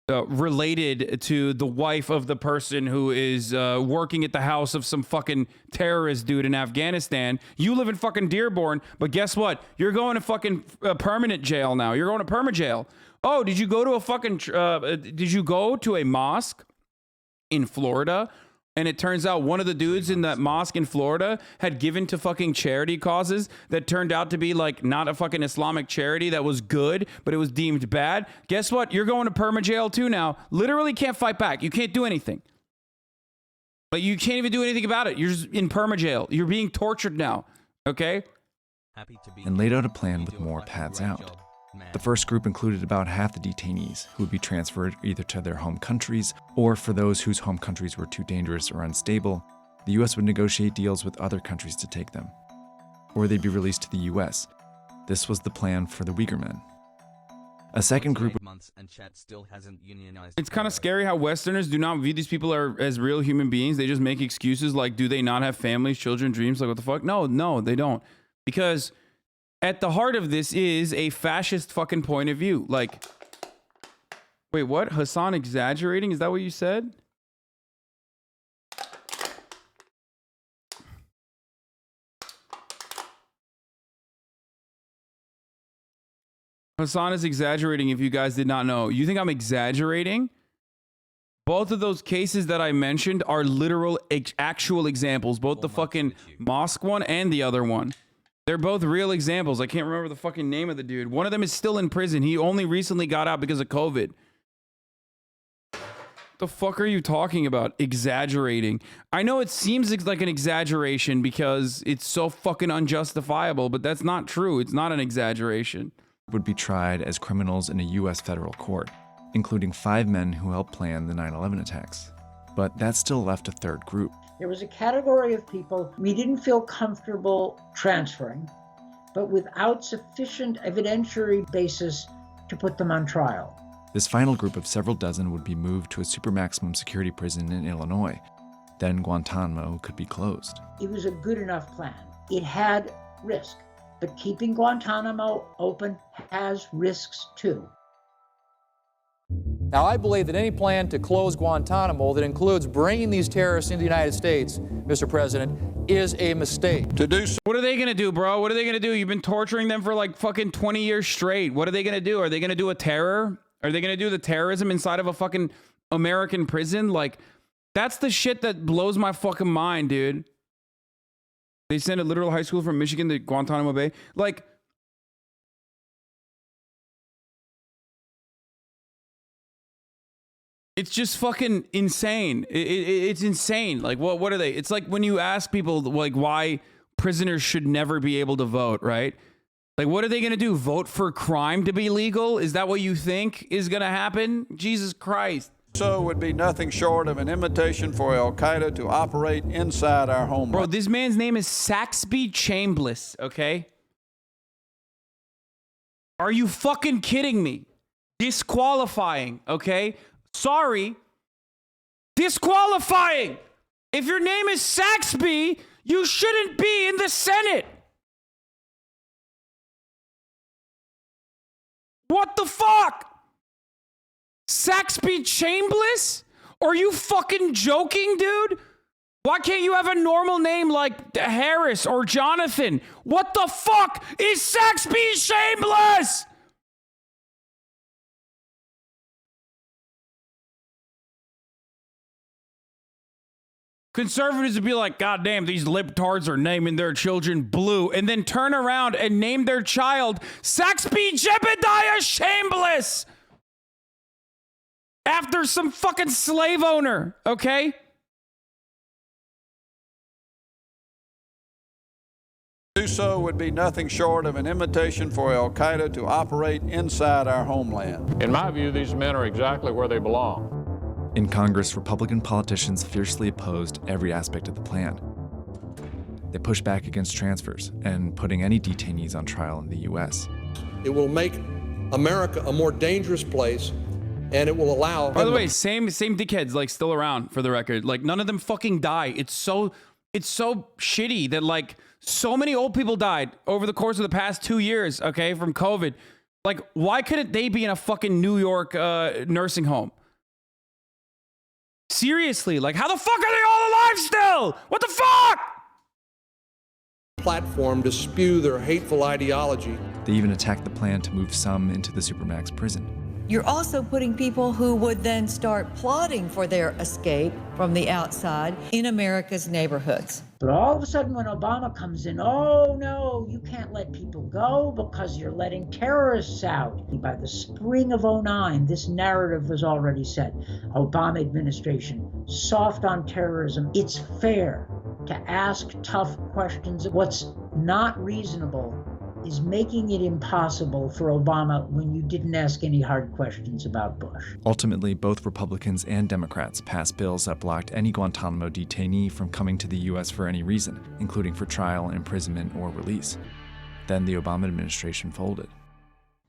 related to the wife of the person who is working at the house of some fucking terrorist dude in Afghanistan. You live in fucking Dearborn, but guess what? You're going to fucking permanent jail now. You're going to perma jail. Oh, did you go to a fucking, did you go to a mosque in Florida? And it turns out one of the dudes in that mosque in Florida had given to fucking charity causes that turned out to be like not a fucking Islamic charity that was good, but it was deemed bad. Guess what? You're going to perma jail too now. Literally can't fight back. You can't do anything. Like you can't even do anything about it. You're just in perma jail. You're being tortured now. Okay? And laid out a plan with more paths out. The first group included about half the detainees, who would be transferred either to their home countries, or for those whose home countries were too dangerous or unstable, the US would negotiate deals with other countries to take them. Or they'd be released to the US. This was the plan for the Uyghur men. A second group... It's kind of scary how Westerners do not view these people as real human beings. They just make excuses like, do they not have families, children, dreams? Like, what the fuck? No, they don't. Because... at the heart of this is a fascist fucking point of view. Like, wait, what? Hasan exaggerating? Is that what you said? Hasan is exaggerating if you guys did not know. You think I'm exaggerating? Both of those cases that I mentioned are literal, actual examples. Both the fucking mosque one and the other one. They're both real examples. I can't remember the fucking name of the dude. One of them is still in prison. He only recently got out because of COVID. The fuck are you talking about? Exaggerating. I know it seems like an exaggeration because it's so fucking unjustifiable, but that's not true. It's not an exaggeration. Would be tried as criminals in a US federal court, including 5 men who helped plan the 9/11 attacks. But that still left a third group. There was a category of people we didn't feel comfortable transferring, but without sufficient evidentiary basis to put them on trial. This final group of several dozen would be moved to a super maximum security prison in Illinois. Then Guantanamo could be closed. It was a good enough plan. It had risk, but keeping Guantanamo open has risks too. Now, I believe that any plan to close Guantanamo that includes bringing these terrorists into the United States, Mr. President, is a mistake. To do so. What are they going to do, bro? What are they going to do? You've been torturing them for like fucking 20 years straight. What are they going to do? Are they going to do a terror? Are they going to do the terrorism inside of a fucking American prison? Like, that's the shit that blows my fucking mind, dude. They sent a literal high school from Michigan to Guantanamo Bay. Like, it's just fucking insane. It's insane. Like, what are they? It's like when you ask people, like, why prisoners should never be able to vote, right? Like, what are they going to do? Vote for crime to be legal? Is that what you think is going to happen? Jesus Christ. So would be nothing short of an invitation for Al-Qaeda to operate inside our home. Bro, this man's name is Saxby Chambliss, okay? Are you fucking kidding me? Disqualifying, okay? Sorry. Disqualifying. If your name is Saxby, you shouldn't be in the Senate. What the fuck? Saxby Chambliss? Are you fucking joking, dude? Why can't you have a normal name like Harris or Jonathan? What the fuck is Saxby Chambliss? Conservatives would be like, God damn, these libtards are naming their children Blue, and then turn around and name their child Saxby Jebediah Chambliss after some fucking slave owner, okay? To do so would be nothing short of an invitation for al-Qaeda to operate inside our homeland. In my view, these men are exactly where they belong. In Congress, Republican politicians fiercely opposed every aspect of the plan. They pushed back against transfers and putting any detainees on trial in the U.S. It will make America a more dangerous place, and it will allow... By the way, same dickheads, like, still around, for the record. Like, none of them fucking die. It's so shitty that, like, so many old people died over the course of the past 2 years, okay, from COVID. Like, why couldn't they be in a fucking New York nursing home? Seriously, like, how the fuck are they all alive still? What the fuck? Platform to spew their hateful ideology. They even attacked the plan to move some into the Supermax prison. You're also putting people who would then start plotting for their escape from the outside in America's neighborhoods. But all of a sudden when Obama comes in, oh no, you can't let people go because you're letting terrorists out. By the spring of '09, this narrative was already set. Obama administration, soft on terrorism. It's fair to ask tough questions. What's not reasonable is making it impossible for Obama when you didn't ask any hard questions about Bush. Ultimately, both Republicans and Democrats passed bills that blocked any Guantanamo detainee from coming to the U.S. for any reason, including for trial, imprisonment, or release. Then the Obama administration folded.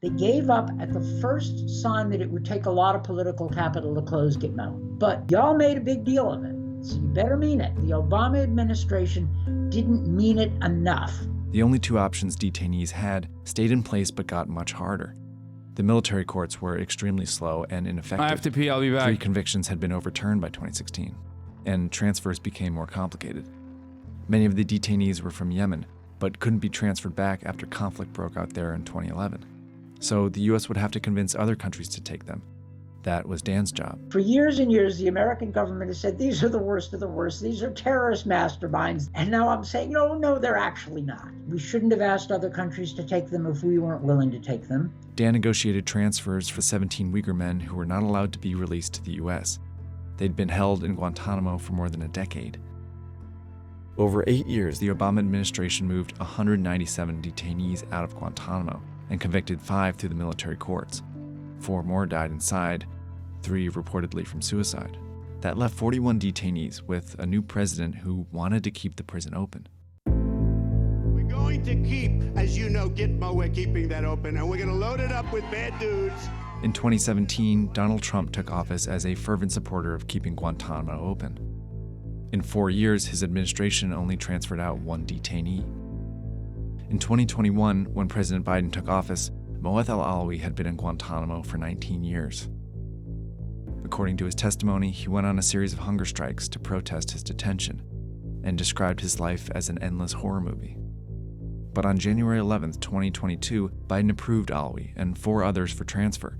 They gave up at the first sign that it would take a lot of political capital to close Guantanamo. But y'all made a big deal of it, so you better mean it. The Obama administration didn't mean it enough. The only two options detainees had stayed in place but got much harder. The military courts were extremely slow and ineffective. I have to pee, I'll be back. 3 convictions had been overturned by 2016, and transfers became more complicated. Many of the detainees were from Yemen, but couldn't be transferred back after conflict broke out there in 2011. So the US would have to convince other countries to take them. That was Dan's job. For years and years, the American government has said, these are the worst of the worst. These are terrorist masterminds. And now I'm saying, no, they're actually not. We shouldn't have asked other countries to take them if we weren't willing to take them. Dan negotiated transfers for 17 Uyghur men who were not allowed to be released to the US. They'd been held in Guantanamo for more than a decade. Over 8 years, the Obama administration moved 197 detainees out of Guantanamo and convicted 5 through the military courts. 4 more died inside, 3 reportedly from suicide. That left 41 detainees with a new president who wanted to keep the prison open. We're going to keep, as you know, Gitmo, we're keeping that open, and we're going to load it up with bad dudes. In 2017, Donald Trump took office as a fervent supporter of keeping Guantanamo open. In 4 years, his administration only transferred out 1 detainee. In 2021, when President Biden took office, Moath al-Alawi had been in Guantanamo for 19 years. According to his testimony, he went on a series of hunger strikes to protest his detention and described his life as an endless horror movie. But on January 11, 2022, Biden approved Alawi and 4 others for transfer.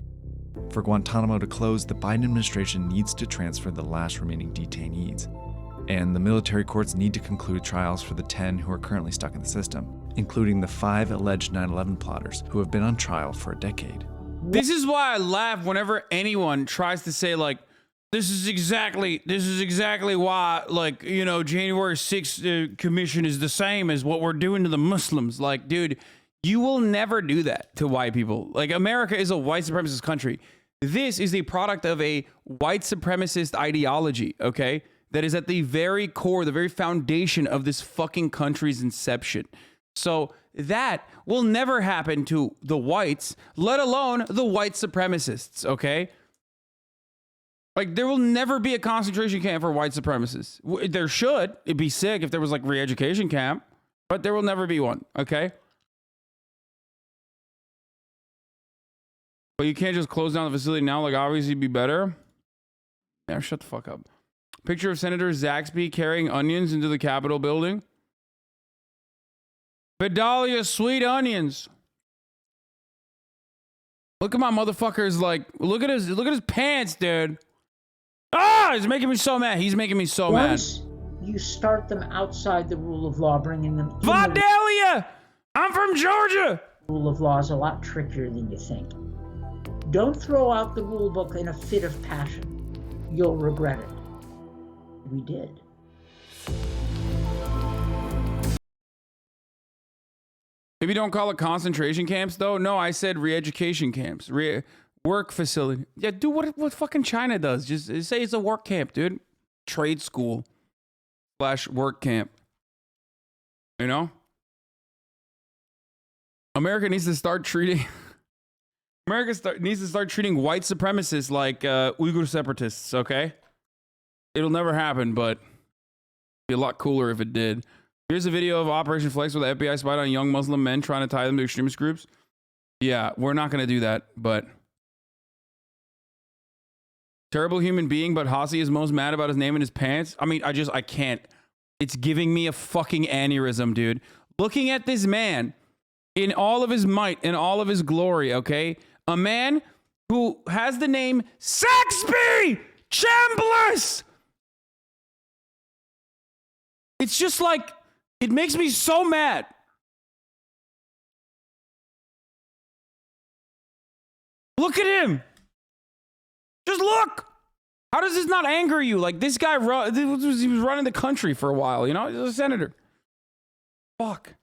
For Guantanamo to close, the Biden administration needs to transfer the last remaining detainees. And the military courts need to conclude trials for the 10 who are currently stuck in the system, including the 5 alleged 9/11 plotters who have been on trial for a decade. This is why I laugh whenever anyone tries to say, like, this is exactly why, like, you know, January 6th commission is the same as what we're doing to the Muslims. Like, dude, you will never do that to white people. Like, America is a white supremacist country. This is a product of a white supremacist ideology, okay? That is at the very core, the very foundation of this fucking country's inception. So that will never happen to the whites, let alone the white supremacists, okay? Like, there will never be a concentration camp for white supremacists. There should. It'd be sick if there was, like, re-education camp, but there will never be one, okay? But you can't just close down the facility now, like, obviously it'd be better. Yeah, shut the fuck up. Picture of Senator Zaxby carrying onions into the Capitol building. Vidalia sweet onions. Look at my motherfucker's, like, look at his pants, dude. Ah, he's making me so mad. He's making me so Once mad. You start them outside the rule of law, bringing them in. Vidalia! I'm from Georgia! Rule of law is a lot trickier than you think. Don't throw out the rule book in a fit of passion. You'll regret it. We did. Maybe don't call it concentration camps, though. No, I said re-education camps. Work facility. Yeah, do what fucking China does. Just say it's a work camp, dude. Trade school / work camp. You know? America needs to start treating... needs to start treating white supremacists like Uyghur separatists, okay? It'll never happen, but it'd be a lot cooler if it did. Here's a video of Operation Flex where the FBI spied on young Muslim men trying to tie them to extremist groups. Yeah, we're not going to do that, but... Terrible human being, but Hasi is most mad about his name in his pants. I mean, I can't. It's giving me a fucking aneurysm, dude. Looking at this man in all of his might and all of his glory, okay? A man who has the name Saxby Chambliss. It's just like, it makes me so mad. Look at him. Just look. How does this not anger you? Like, this guy, he was running the country for a while, you know? He's a senator. Fuck.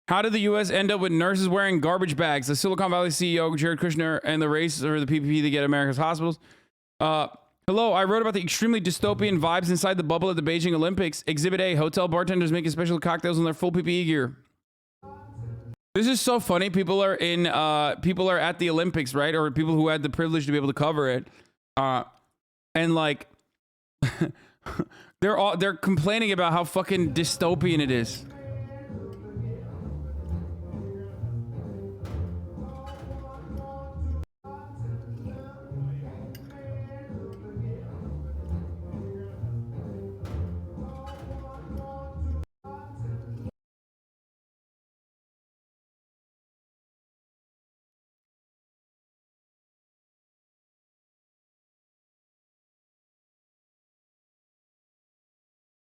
How did the U.S. end up with nurses wearing garbage bags? The Silicon Valley CEO, Jared Kushner, and the race or the PPP to get America's hospitals. Hello, I wrote about the extremely dystopian vibes inside the bubble at the Beijing Olympics. Exhibit A, hotel bartenders making special cocktails in their full PPE gear. This is so funny. People are at the Olympics, right? Or people who had the privilege to be able to cover it. And like, they're complaining about how fucking dystopian it is.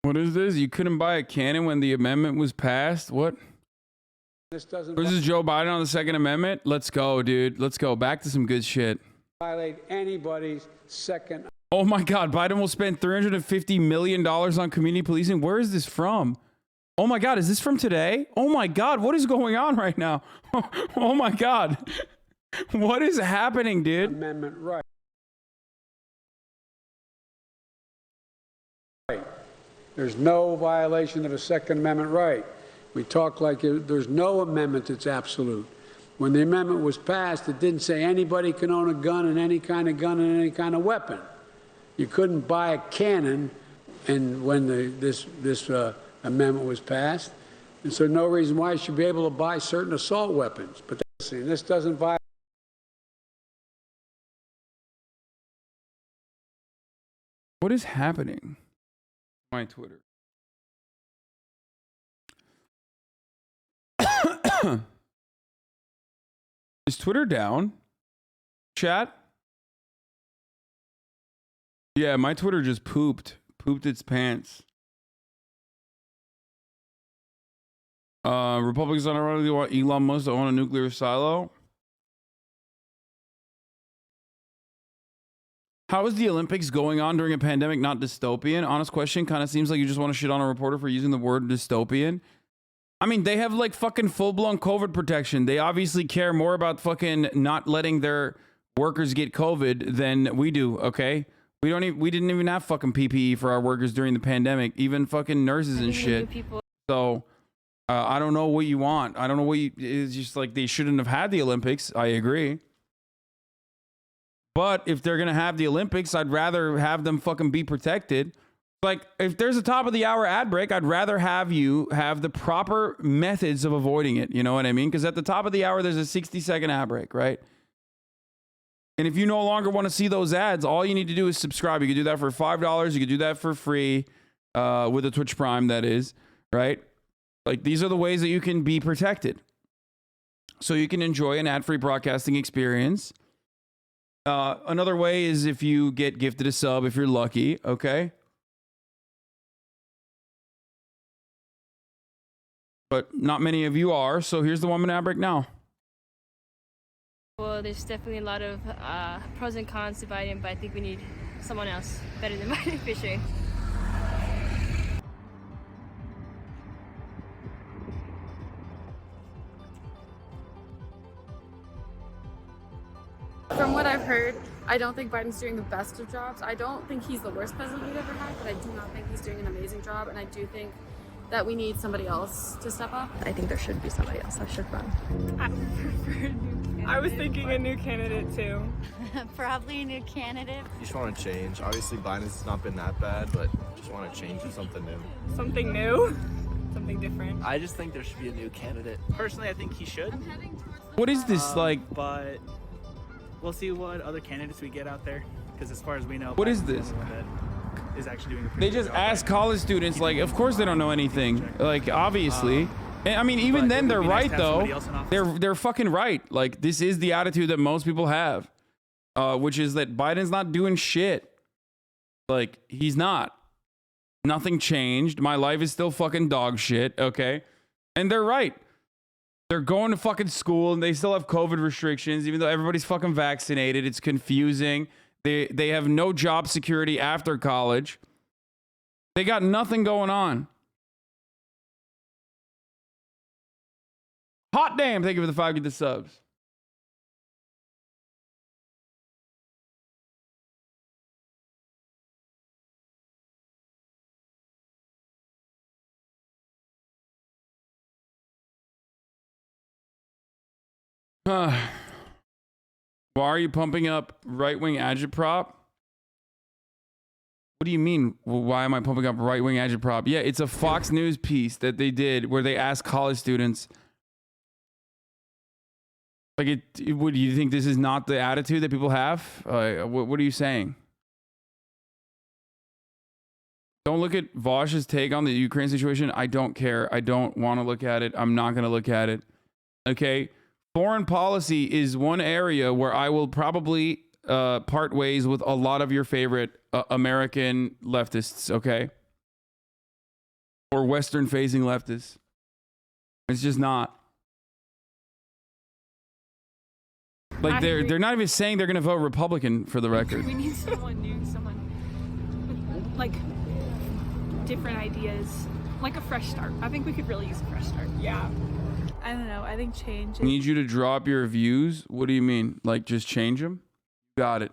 What is this? You couldn't buy a cannon when the amendment was passed? What? This doesn't This is Joe Biden on the Second Amendment? Let's go, dude. Let's go. Back to some good shit. violate anybody's Second. Oh my God, Biden will spend $350 million on community policing. Where is this from? Oh my God, is this from today? Oh my God, what is going on right now? Oh my God. What is happening, dude? Amendment right. There's no violation of a Second Amendment right. We talk like there's no amendment that's absolute. When the amendment was passed, it didn't say anybody can own a gun and any kind of gun and any kind of weapon. You couldn't buy a cannon, and when this amendment was passed, and so no reason why you should be able to buy certain assault weapons. But this doesn't violate. What is happening? My Twitter. Is Twitter down? Chat? Yeah, my Twitter just pooped its pants. Republicans unironically want Elon Musk to own a nuclear silo. How is the Olympics going on during a pandemic not dystopian? Honest question. Kind of seems like you just want to shit on a reporter for using the word dystopian. I mean, they have like fucking full-blown COVID protection. They obviously care more about fucking not letting their workers get COVID than we do, okay? We didn't even have fucking PPE for our workers during the pandemic, even fucking nurses and shit. So, I don't know what you want. I don't know what it's just like they shouldn't have had the Olympics. I agree. But if they're going to have the Olympics, I'd rather have them fucking be protected. Like, if there's a top of the hour ad break, I'd rather have you have the proper methods of avoiding it. You know what I mean? Because at the top of the hour, there's a 60-second ad break, right? And if you no longer want to see those ads, all you need to do is subscribe. You can do that for $5. You can do that for free with a Twitch Prime, that is, right? Like, these are the ways that you can be protected. So you can enjoy an ad-free broadcasting experience. Another way is if you get gifted a sub, if you're lucky, okay? But not many of you are, so here's the 1 minute ad break now. Well, there's definitely a lot of pros and cons to Biden, but I think we need someone else better than Biden for sure. what I've heard, I don't think Biden's doing the best of jobs. I don't think he's the worst president we've ever had, but I do not think he's doing an amazing job, and I do think that we need somebody else to step up. I think there should be somebody else that should run. I prefer a new candidate. I was thinking a new candidate too. Probably a new candidate. You just want to change. Obviously Biden's not been that bad, but just want to change to something new. Something new? Something different. I just think there should be a new candidate. Personally, I think he should. What is this like? But we'll see what other candidates we get out there. Because as far as we know, What is this? Is actually doing a pretty They good just job ask right now. college students, like, of course they don't know anything. Like, obviously. And I mean, even then they're right, though. They're fucking right. Like, this is the attitude that most people have, which is that Biden's not doing shit. Like, he's not. Nothing changed. My life is still fucking dog shit, okay? And they're right. They're going to fucking school and they still have COVID restrictions, even though everybody's fucking vaccinated. It's confusing. They have no job security after college. They got nothing going on. Hot damn. Thank you for the 5 get the subs. Why are you pumping up right-wing agitprop? What do you mean? Why am I pumping up right-wing agitprop? Yeah, it's a Fox News piece that they did where they asked college students. Like, what do you think this is not the attitude that people have? What are you saying? Don't look at Vosh's take on the Ukraine situation. I don't care. I don't want to look at it. I'm not going to look at it. Okay? Foreign policy is one area where I will probably part ways with a lot of your favorite American leftists, okay? Or Western-facing leftists. It's just not. Like, they're not even saying they're going to vote Republican, for the record. We need someone new, someone with, like, different ideas, like a fresh start. I think we could really use a fresh start. Yeah. I don't know. I think change. Need you to drop your views? What do you mean? Like, just change them? Got it.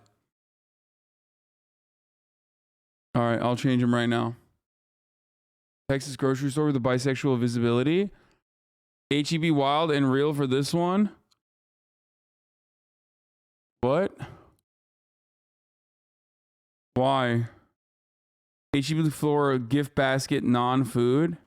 All right, I'll change them right now. Texas grocery store with the bisexual visibility. HEB Wild and Real for this one. What? Why? HEB Flora gift basket non-food.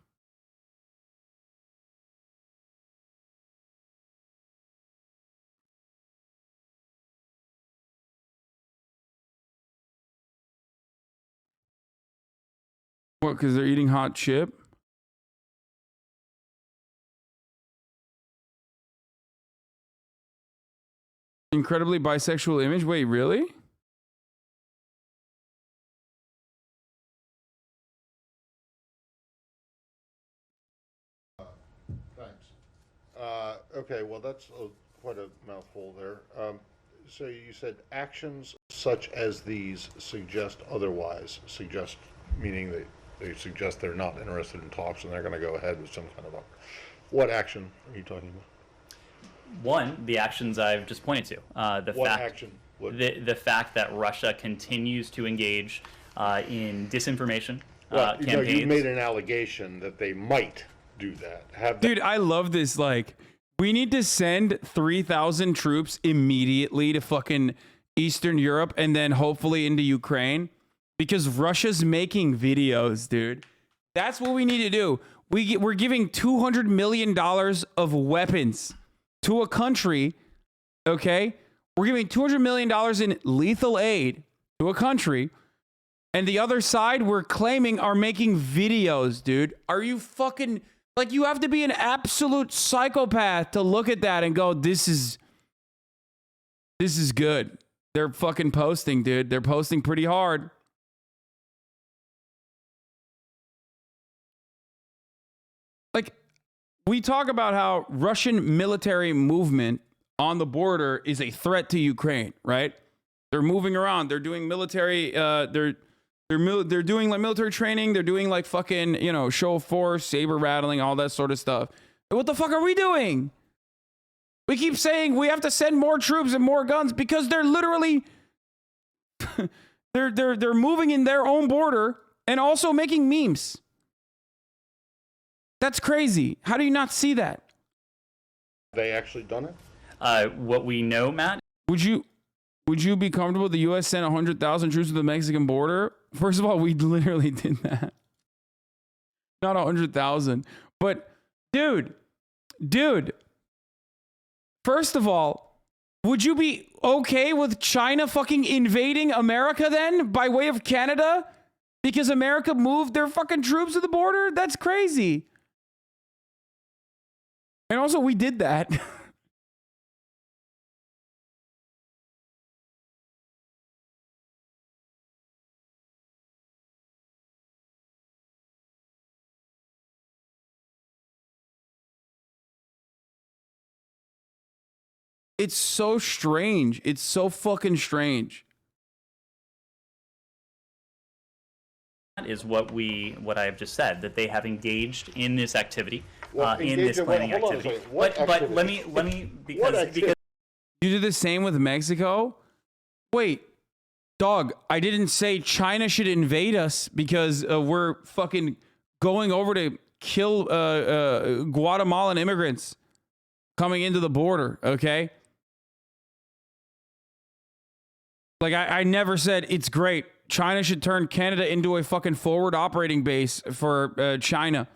What, because they're eating hot chip? Incredibly bisexual image? Wait, really? Thanks. Okay, well, that's quite a mouthful there. So you said actions such as these suggest otherwise. Suggest meaning that they suggest they're not interested in talks and they're going to go ahead with some kind of a... What action are you talking about? One, the actions I've just pointed to. The fact that Russia continues to engage in disinformation campaigns. You made an allegation that they might do that. Dude, I love this. Like, we need to send 3,000 troops immediately to fucking Eastern Europe and then hopefully into Ukraine because Russia's making videos, dude. That's what we need to do. We're giving $200 million of weapons to a country, okay? We're giving $200 million in lethal aid to a country, and the other side we're claiming are making videos, dude. Are you fucking... Like, you have to be an absolute psychopath to look at that and go, this is good. They're fucking posting, dude. They're posting pretty hard. Like, we talk about how Russian military movement on the border is a threat to Ukraine, right? They're moving around. They're doing military, they're doing like military training. They're doing like fucking, you know, show of force, saber rattling, all that sort of stuff. What the fuck are we doing? We keep saying we have to send more troops and more guns because they're literally they're moving in their own border and also making memes. That's crazy. How do you not see that? They actually done it? What we know, Matt. Would you be comfortable if the U.S. sent 100,000 troops to the Mexican border? First of all, we literally did that. Not 100,000, but dude. First of all, would you be okay with China fucking invading America then by way of Canada? Because America moved their fucking troops to the border? That's crazy. And also, we did that. It's so strange. It's so fucking strange. That is what I have just said, that they have engaged in this activity, in this planning activity. But let me because you did the same with Mexico? Wait, dog, I didn't say China should invade us because we're fucking going over to kill Guatemalan immigrants coming into the border, okay? Like, I never said it's great. China should turn Canada into a fucking forward operating base for China.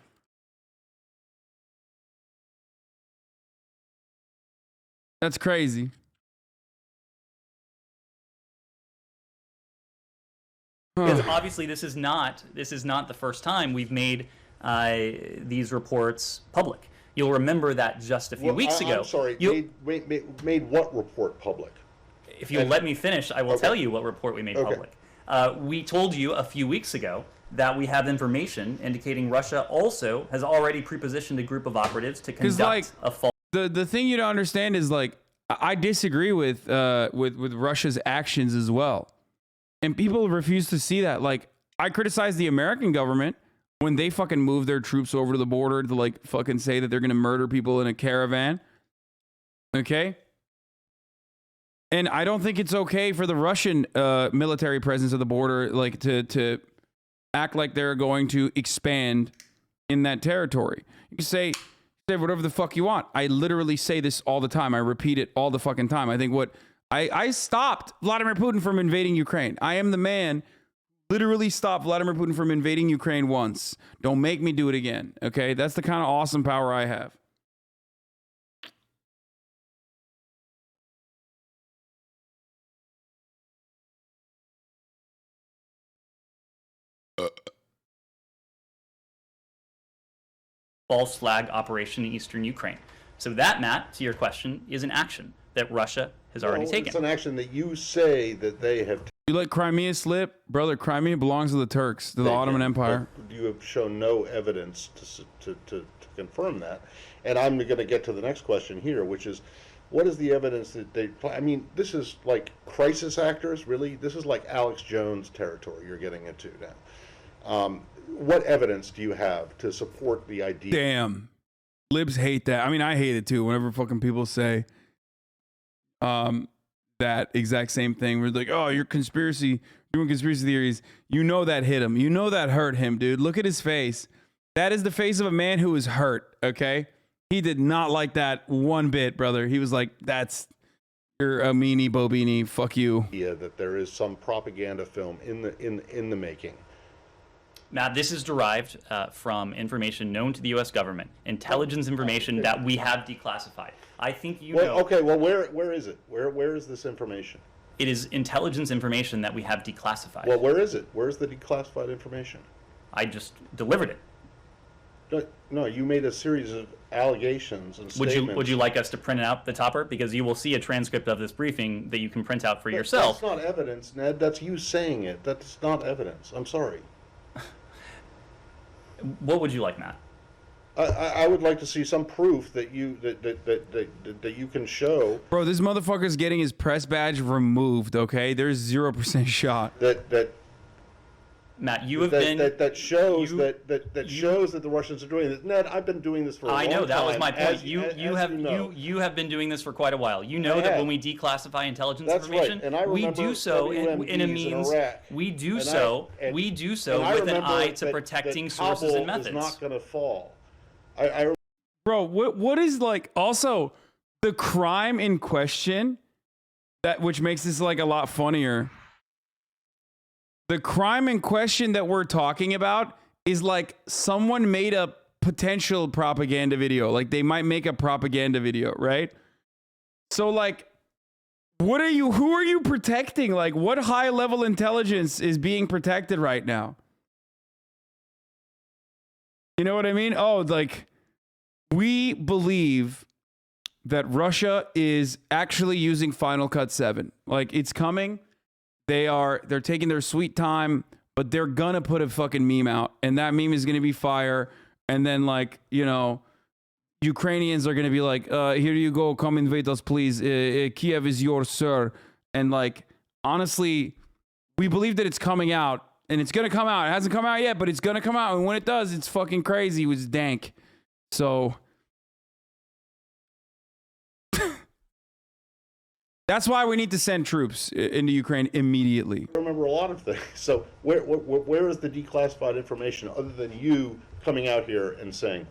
That's crazy. Because obviously this is not the first time we've made these reports public. You'll remember that just a few weeks ago. I'm sorry, made what report public? If you'll let me finish, I will tell you what report we made public. We told you a few weeks ago that we have information indicating Russia also has already prepositioned a group of operatives to conduct a false. The thing you don't understand is, like, I disagree with Russia's actions as well, and people refuse to see that. Like, I criticize the American government when they fucking move their troops over to the border to, like, fucking say that they're gonna murder people in a caravan. Okay. And I don't think it's okay for the Russian military presence at the border, like, to act like they're going to expand in that territory. You can say whatever the fuck you want. I literally say this all the time. I repeat it all the fucking time. I think I stopped Vladimir Putin from invading Ukraine. I am the man who literally stopped Vladimir Putin from invading Ukraine once. Don't make me do it again. Okay, that's the kind of awesome power I have. False flag operation in eastern Ukraine. So that, Matt, to your question, is an action that Russia has already taken. It's an action that you say that they have. You let Crimea slip? Brother, Crimea belongs to the Turks, to the Ottoman Empire. You have shown no evidence to confirm that. And I'm going to get to the next question here, which is, what is the evidence that they... I mean, this is like crisis actors, really? This is like Alex Jones territory you're getting into now. What evidence do you have to support the idea? Damn. Libs hate that. I mean, I hate it too. Whenever fucking people say that exact same thing. We're like, oh, you're doing conspiracy theories. You know that hit him. You know that hurt him, dude. Look at his face. That is the face of a man who is hurt, okay? He did not like that one bit, brother. He was like, you're a meanie, bobini. Fuck you. Yeah, that there is some propaganda film in the making. Now, this is derived from information known to the U.S. government, intelligence information that we have declassified. I think you know. Okay, well, where is it? Where is this information? It is intelligence information that we have declassified. Well, where is it? Where's the declassified information? I just delivered it. No, you made a series of allegations and statements. Would you like us to print out the topper? Because you will see a transcript of this briefing that you can print out for yourself. That's not evidence, Ned. That's you saying it. That's not evidence. I'm sorry. What would you like, Matt? I would like to see some proof that you can show. Bro, this motherfucker's getting his press badge removed. Okay, there's 0% shot. That Matt, you have been that shows that the Russians are doing this. Ned, I've been doing this for a long time. I know, that was my point. You have been doing this for quite a while. You know that when we declassify intelligence information, right. And I we do so in a means. We do so with an eye to protecting sources and methods. Is not going to fall. Bro, what is like also the crime in question that which makes this like a lot funnier? The crime in question that we're talking about is like someone made a potential propaganda video. Like they might make a propaganda video, right? So like, who are you protecting? Like what high level intelligence is being protected right now? You know what I mean? Oh, like we believe that Russia is actually using Final Cut 7. Like it's coming. They're taking their sweet time, but they're gonna put a fucking meme out, and that meme is gonna be fire. And then like, you know, Ukrainians are gonna be like, here you go, come invade us, please. Kiev is yours, sir. And like, honestly, we believe that it's coming out, and it's gonna come out. It hasn't come out yet, but it's gonna come out, and when it does, it's fucking crazy. It was dank. So that's why we need to send troops into Ukraine immediately. I remember a lot of things. So where is the declassified information other than you coming out here and saying?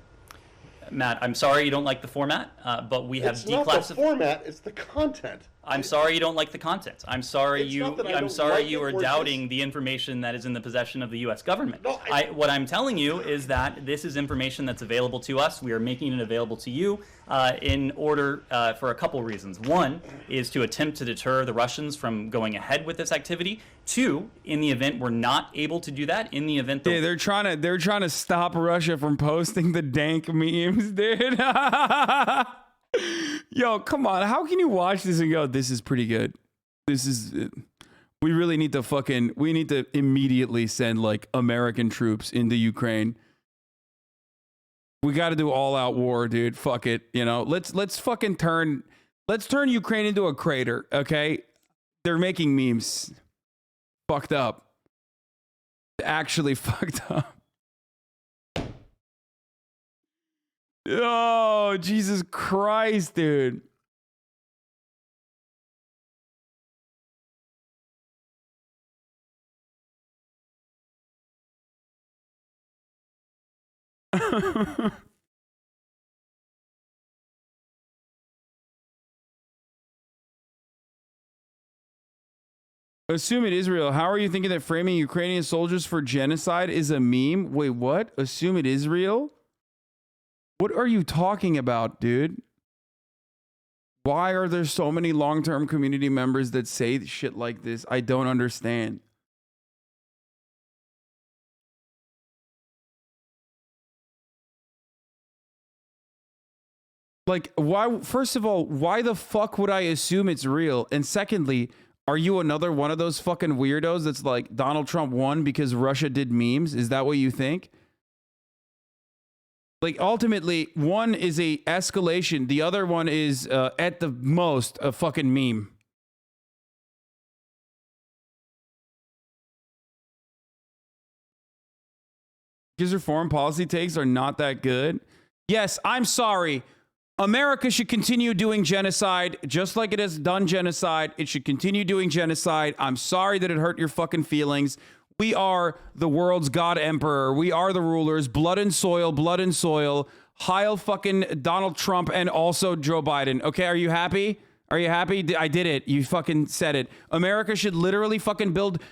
Matt, I'm sorry you don't like the format, but we have declassified. It's not the format; it's the content. I'm sorry you don't like the content. I'm sorry you are doubting the information that is in the possession of the U.S. government. No, what I'm telling you is that this is information that's available to us. We are making it available to you in order for a couple reasons. One is to attempt to deter the Russians from going ahead with this activity. Two, in the event we're not able to do that, in the event that they're trying to stop Russia from posting the dank memes, dude. Yo, come on. How can you watch this and go, this is pretty good? This is, we really need to immediately send like American troops into Ukraine. We got to do all out war, dude. Fuck it. You know, let's turn Ukraine into a crater. Okay. They're making memes. Fucked up. Actually fucked up. Oh, Jesus Christ, dude. Assume it Israel. How are you thinking that framing Ukrainian soldiers for genocide is a meme? Wait, what? Assume it Israel? What are you talking about, dude? Why are there so many long-term community members that say shit like this? I don't understand. Like, why? First of all, why the fuck would I assume it's real? And secondly, are you another one of those fucking weirdos that's like Donald Trump won because Russia did memes? Is that what you think? Like, ultimately, one is a escalation. The other one is, at the most, a fucking meme. Because your foreign policy takes are not that good. Yes, I'm sorry. America should continue doing genocide just like it has done genocide. It should continue doing genocide. I'm sorry that it hurt your fucking feelings. We are the world's God Emperor. We are the rulers. Blood and soil, blood and soil. Heil fucking Donald Trump and also Joe Biden. Okay, are you happy? Are you happy? I did it. You fucking said it. America should literally fucking build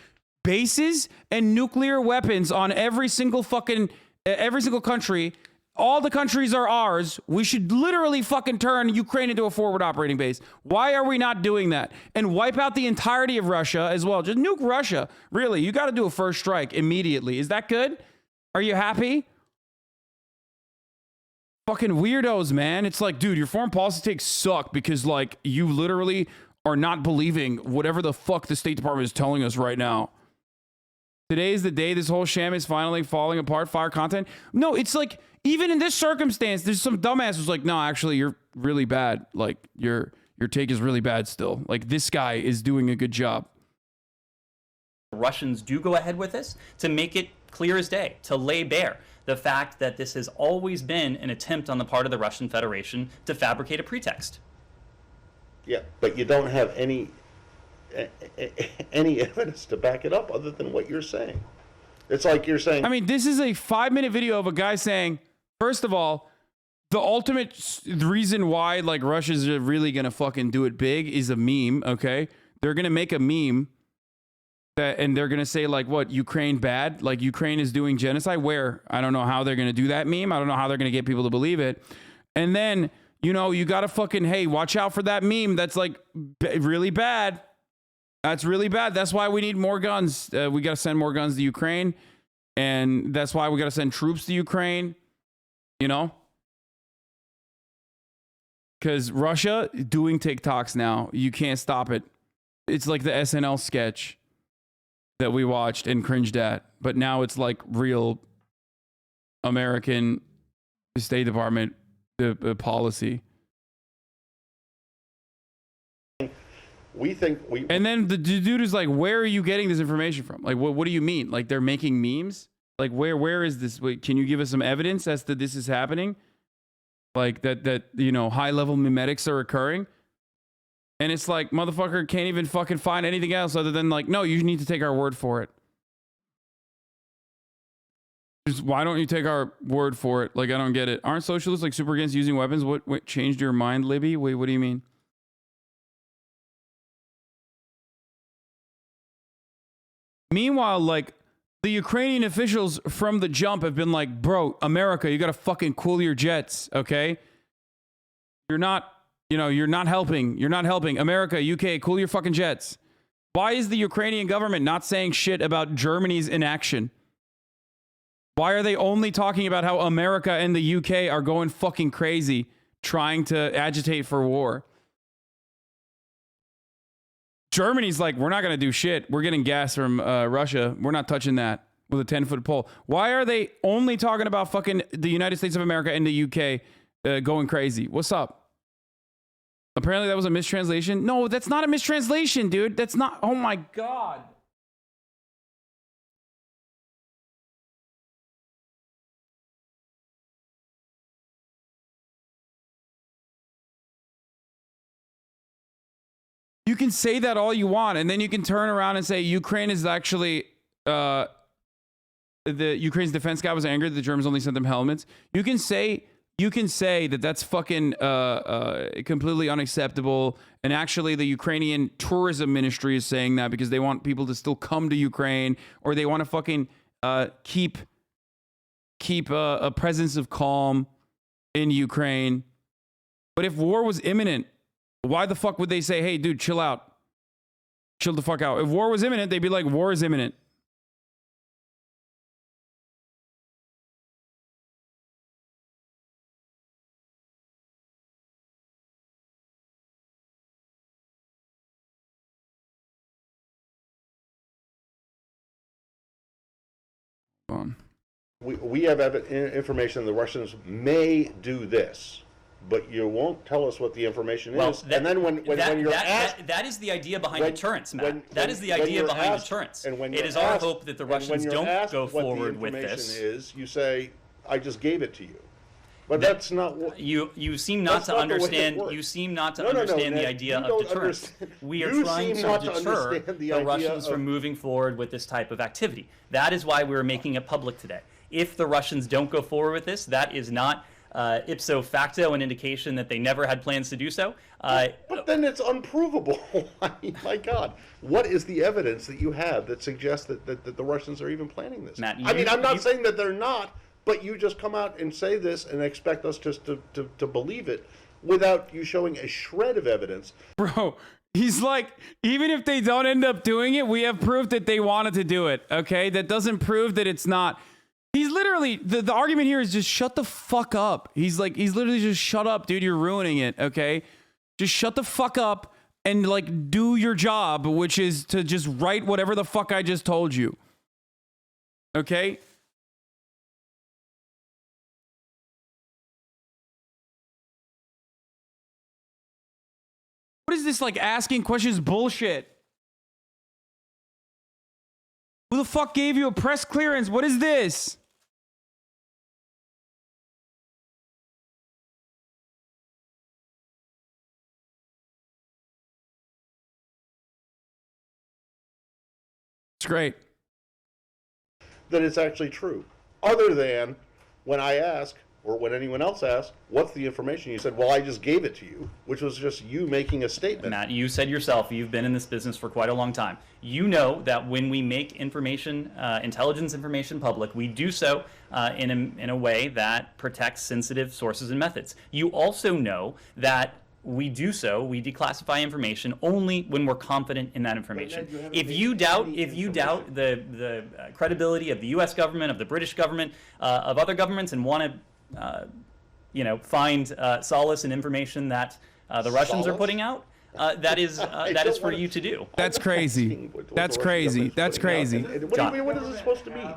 bases and nuclear weapons on every single country. All the countries are ours. We should literally fucking turn Ukraine into a forward operating base. Why are we not doing that? And wipe out the entirety of Russia as well. Just nuke Russia. Really, you got to do a first strike immediately. Is that good? Are you happy? Fucking weirdos, man. It's like, dude, your foreign policy takes suck because, like, you literally are not believing whatever the fuck the State Department is telling us right now. Today is the day this whole sham is finally falling apart. Fire content. No, it's like, even in this circumstance, there's some dumbass who's like, no, actually, you're really bad. Like, your take is really bad still. Like, this guy is doing a good job. Russians do go ahead with this, to make it clear as day, to lay bare the fact that this has always been an attempt on the part of the Russian Federation to fabricate a pretext. Yeah, but you don't have any evidence to back it up other than what you're saying. It's like you're saying... I mean, this is a 5-minute video of a guy saying, first of all, the ultimate reason why, like, Russia's really gonna fucking do it big is a meme, okay? They're gonna make a meme and they're gonna say, like, what, Ukraine bad? Like, Ukraine is doing genocide? Where? I don't know how they're gonna do that meme. I don't know how they're gonna get people to believe it. And then, you know, you gotta fucking, hey, watch out for that meme. That's, like, really bad. That's really bad. That's why we need more guns. We gotta send more guns to Ukraine. And that's why we gotta send troops to Ukraine. You know? Because Russia doing TikToks now, you can't stop it. It's like the SNL sketch that we watched and cringed at. But now it's like real American State Department policy. We think we... And then the dude is like, where are you getting this information from? Like, what do you mean? Like, they're making memes? Like, where is this? Wait, can you give us some evidence as to this is happening? Like that, you know, high level memetics are occurring. And it's like, motherfucker can't even fucking find anything else other than like, no, you need to take our word for it. Just, why don't you take our word for it? Like, I don't get it. Aren't socialists like super against using weapons? What changed your mind, Libby? Wait, what do you mean? Meanwhile, like, the Ukrainian officials from the jump have been like, bro, America, you got to fucking cool your jets, okay? You're not, you know, you're not helping. You're not helping. America, UK, cool your fucking jets. Why is the Ukrainian government not saying shit about Germany's inaction? Why are they only talking about how America and the UK are going fucking crazy trying to agitate for war? Germany's like, we're not going to do shit. We're getting gas from Russia. We're not touching that with a 10-foot pole. Why are they only talking about fucking the United States of America and the UK going crazy? What's up? Apparently that was a mistranslation. No, that's not a mistranslation, dude. That's not. Oh my God. You can say that all you want, and then you can turn around and say Ukraine is actually the Ukraine's defense guy was angry that the Germans only sent them helmets. You can say that that's fucking completely unacceptable, and actually the Ukrainian tourism ministry is saying that because they want people to still come to Ukraine, or they want to fucking keep a presence of calm in Ukraine. But if war was imminent, why the fuck would they say, hey, dude, chill out. Chill the fuck out. If war was imminent, they'd be like, war is imminent. We have information the Russians may do this, but you won't tell us what the information is. And then when you're asked... That is the idea behind deterrence, Matt. That is the idea behind deterrence. It is our hope that the Russians don't go forward with this. Is, you say, I just gave it to you. But that's not what... You seem not to understand. You seem not to understand the idea of deterrence. We are trying to deter the Russians from moving forward with this type of activity. That is why we're making it public today. If the Russians don't go forward with this, that is not ipso facto an indication that they never had plans to do so. But then it's unprovable. I mean, my God, what is the evidence that you have that suggests that the Russians are even planning this? Matt, I'm not saying that they're not, but you just come out and say this and expect us just to believe it without you showing a shred of evidence. Bro, he's like, even if they don't end up doing it, we have proof that they wanted to do it, okay? That doesn't prove that it's not. He's literally, the argument here is just shut the fuck up. He's literally just shut up, dude, you're ruining it, okay? Just shut the fuck up and like do your job, which is to just write whatever the fuck I just told you. Okay? What is this, like, asking questions bullshit? Who the fuck gave you a press clearance? What is this? It's great. That it's actually true. Other than when I ask, or when anyone else asks, what's the information? You said, well, I just gave it to you, which was just you making a statement. Matt, you said yourself, you've been in this business for quite a long time. You know that when we make information, intelligence information public, we do so in a way that protects sensitive sources and methods. You also know that we declassify information only when we're confident in that information. If you doubt the credibility of the U.S. government, of the British government, of other governments, and want to, find solace in information that the Russians are putting out, that is for you to do. That's crazy. That's crazy. That's crazy. What is it supposed to mean?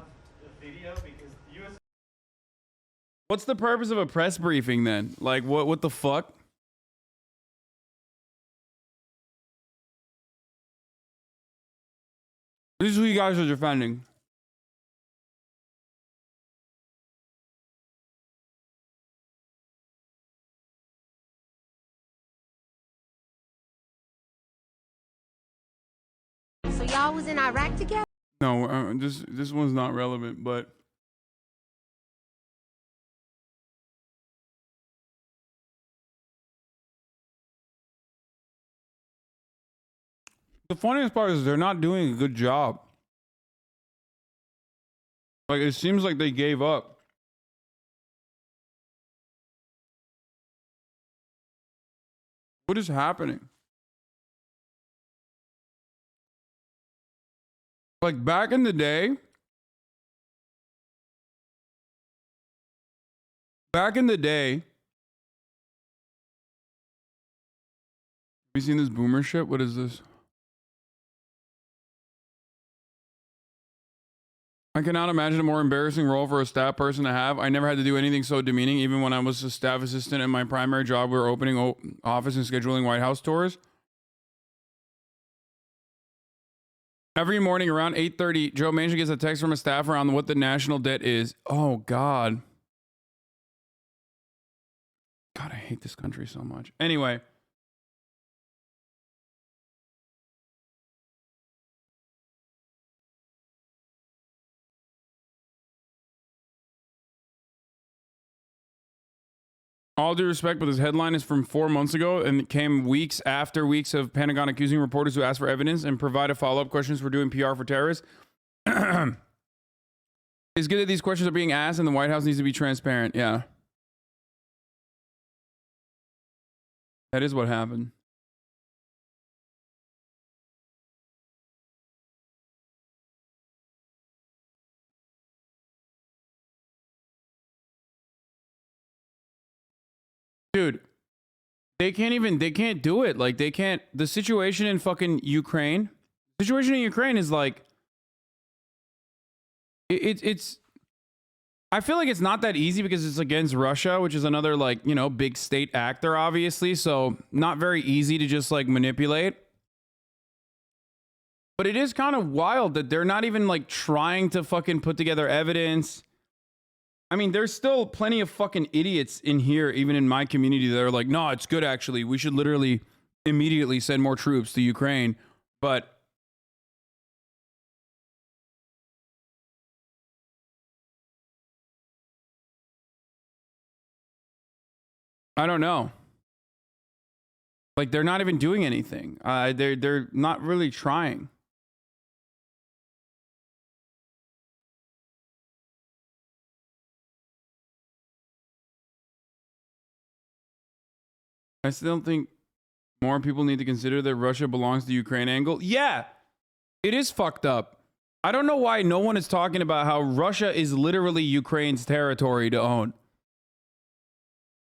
What's the purpose of a press briefing then? Like, what the fuck? This is who you guys are defending. So y'all was in Iraq together? No, this one's not relevant, but the funniest part is they're not doing a good job. Like, it seems like they gave up. What is happening? Like, back in the day, have you seen this boomer shit? What is this? I cannot imagine a more embarrassing role for a staff person to have. I never had to do anything so demeaning, even when I was a staff assistant in my primary job. We were opening office and scheduling White House tours. Every morning around 8:30, Joe Manchin gets a text from a staffer on what the national debt is. Oh, God. God, I hate this country so much. Anyway. All due respect, but this headline is from 4 months ago and it came weeks after weeks of Pentagon accusing reporters who asked for evidence and provided follow-up questions for doing PR for terrorists. It's good that these questions are being asked and the White House needs to be transparent. Yeah. That is what happened. Dude, they can't do it. Like, the situation in fucking Ukraine, is like, it's, I feel like it's not that easy because it's against Russia, which is another, like, big state actor, obviously. So not very easy to just like manipulate. But it is kind of wild that they're not even like trying to fucking put together evidence. I mean, there's still plenty of fucking idiots in here, even in my community, that are like, no, it's good, actually. We should literally immediately send more troops to Ukraine. But I don't know. Like, they're not even doing anything. They're not really trying. I still think more people need to consider that Russia belongs to the Ukraine angle. Yeah, it is fucked up. I don't know why no one is talking about how Russia is literally Ukraine's territory to own.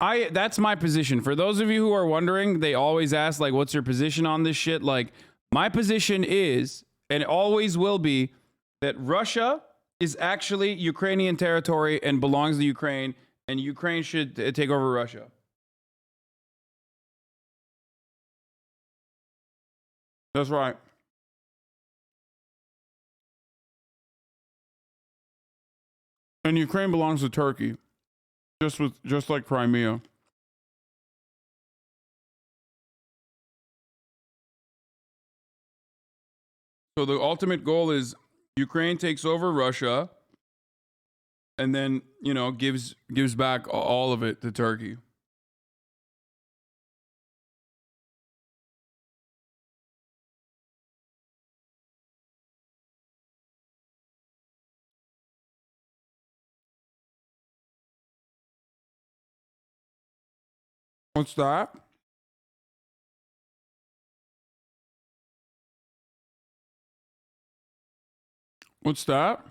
That's my position. For those of you who are wondering, they always ask, like, what's your position on this shit? Like, my position is, and always will be, that Russia is actually Ukrainian territory and belongs to Ukraine, and Ukraine should take over Russia. That's right. And Ukraine belongs to Turkey, just like Crimea. So the ultimate goal is Ukraine takes over Russia, and then gives back all of it to Turkey. What's that? What's that?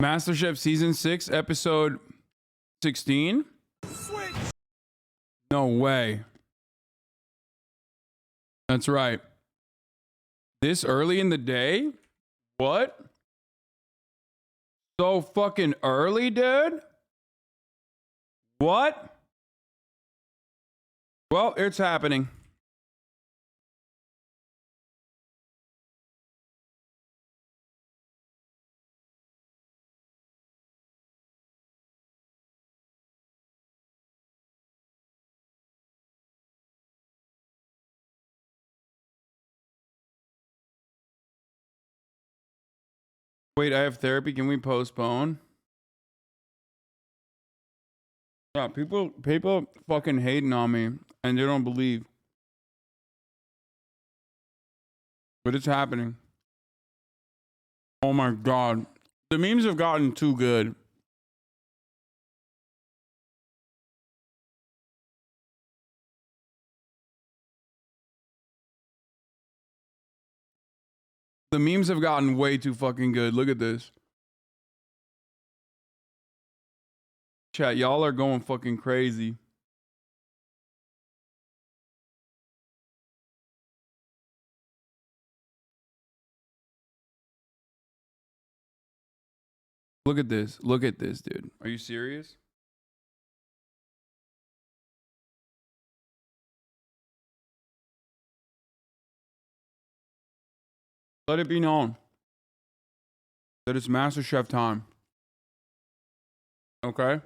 MasterChef Season 6, Episode 16? No way. That's right. This early in the day? What? So fucking early, dude? What? Well, it's happening. Wait, I have therapy. Can we postpone? Yeah, people fucking hating on me and they don't believe. But it's happening. Oh my God. The memes have gotten too good. The memes have gotten way too fucking good. Look at this. Chat, y'all are going fucking crazy. Look at this. Look at this, dude. Are you serious? Let it be known that it's MasterChef time. Okay?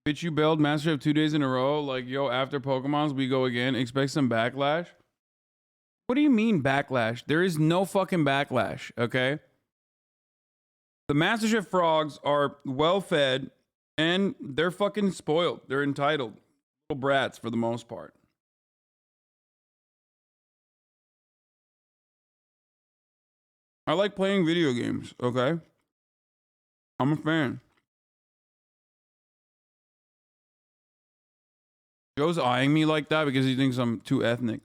Bitch, you bailed MasterChef 2 days in a row. Like, yo, after Pokemon's, we go again. Expect some backlash. What do you mean backlash? There is no fucking backlash, okay? The MasterChef frogs are well fed and they're fucking spoiled. They're entitled. Little brats for the most part. I like playing video games, okay? I'm a fan. Joe's eyeing me like that because he thinks I'm too ethnic.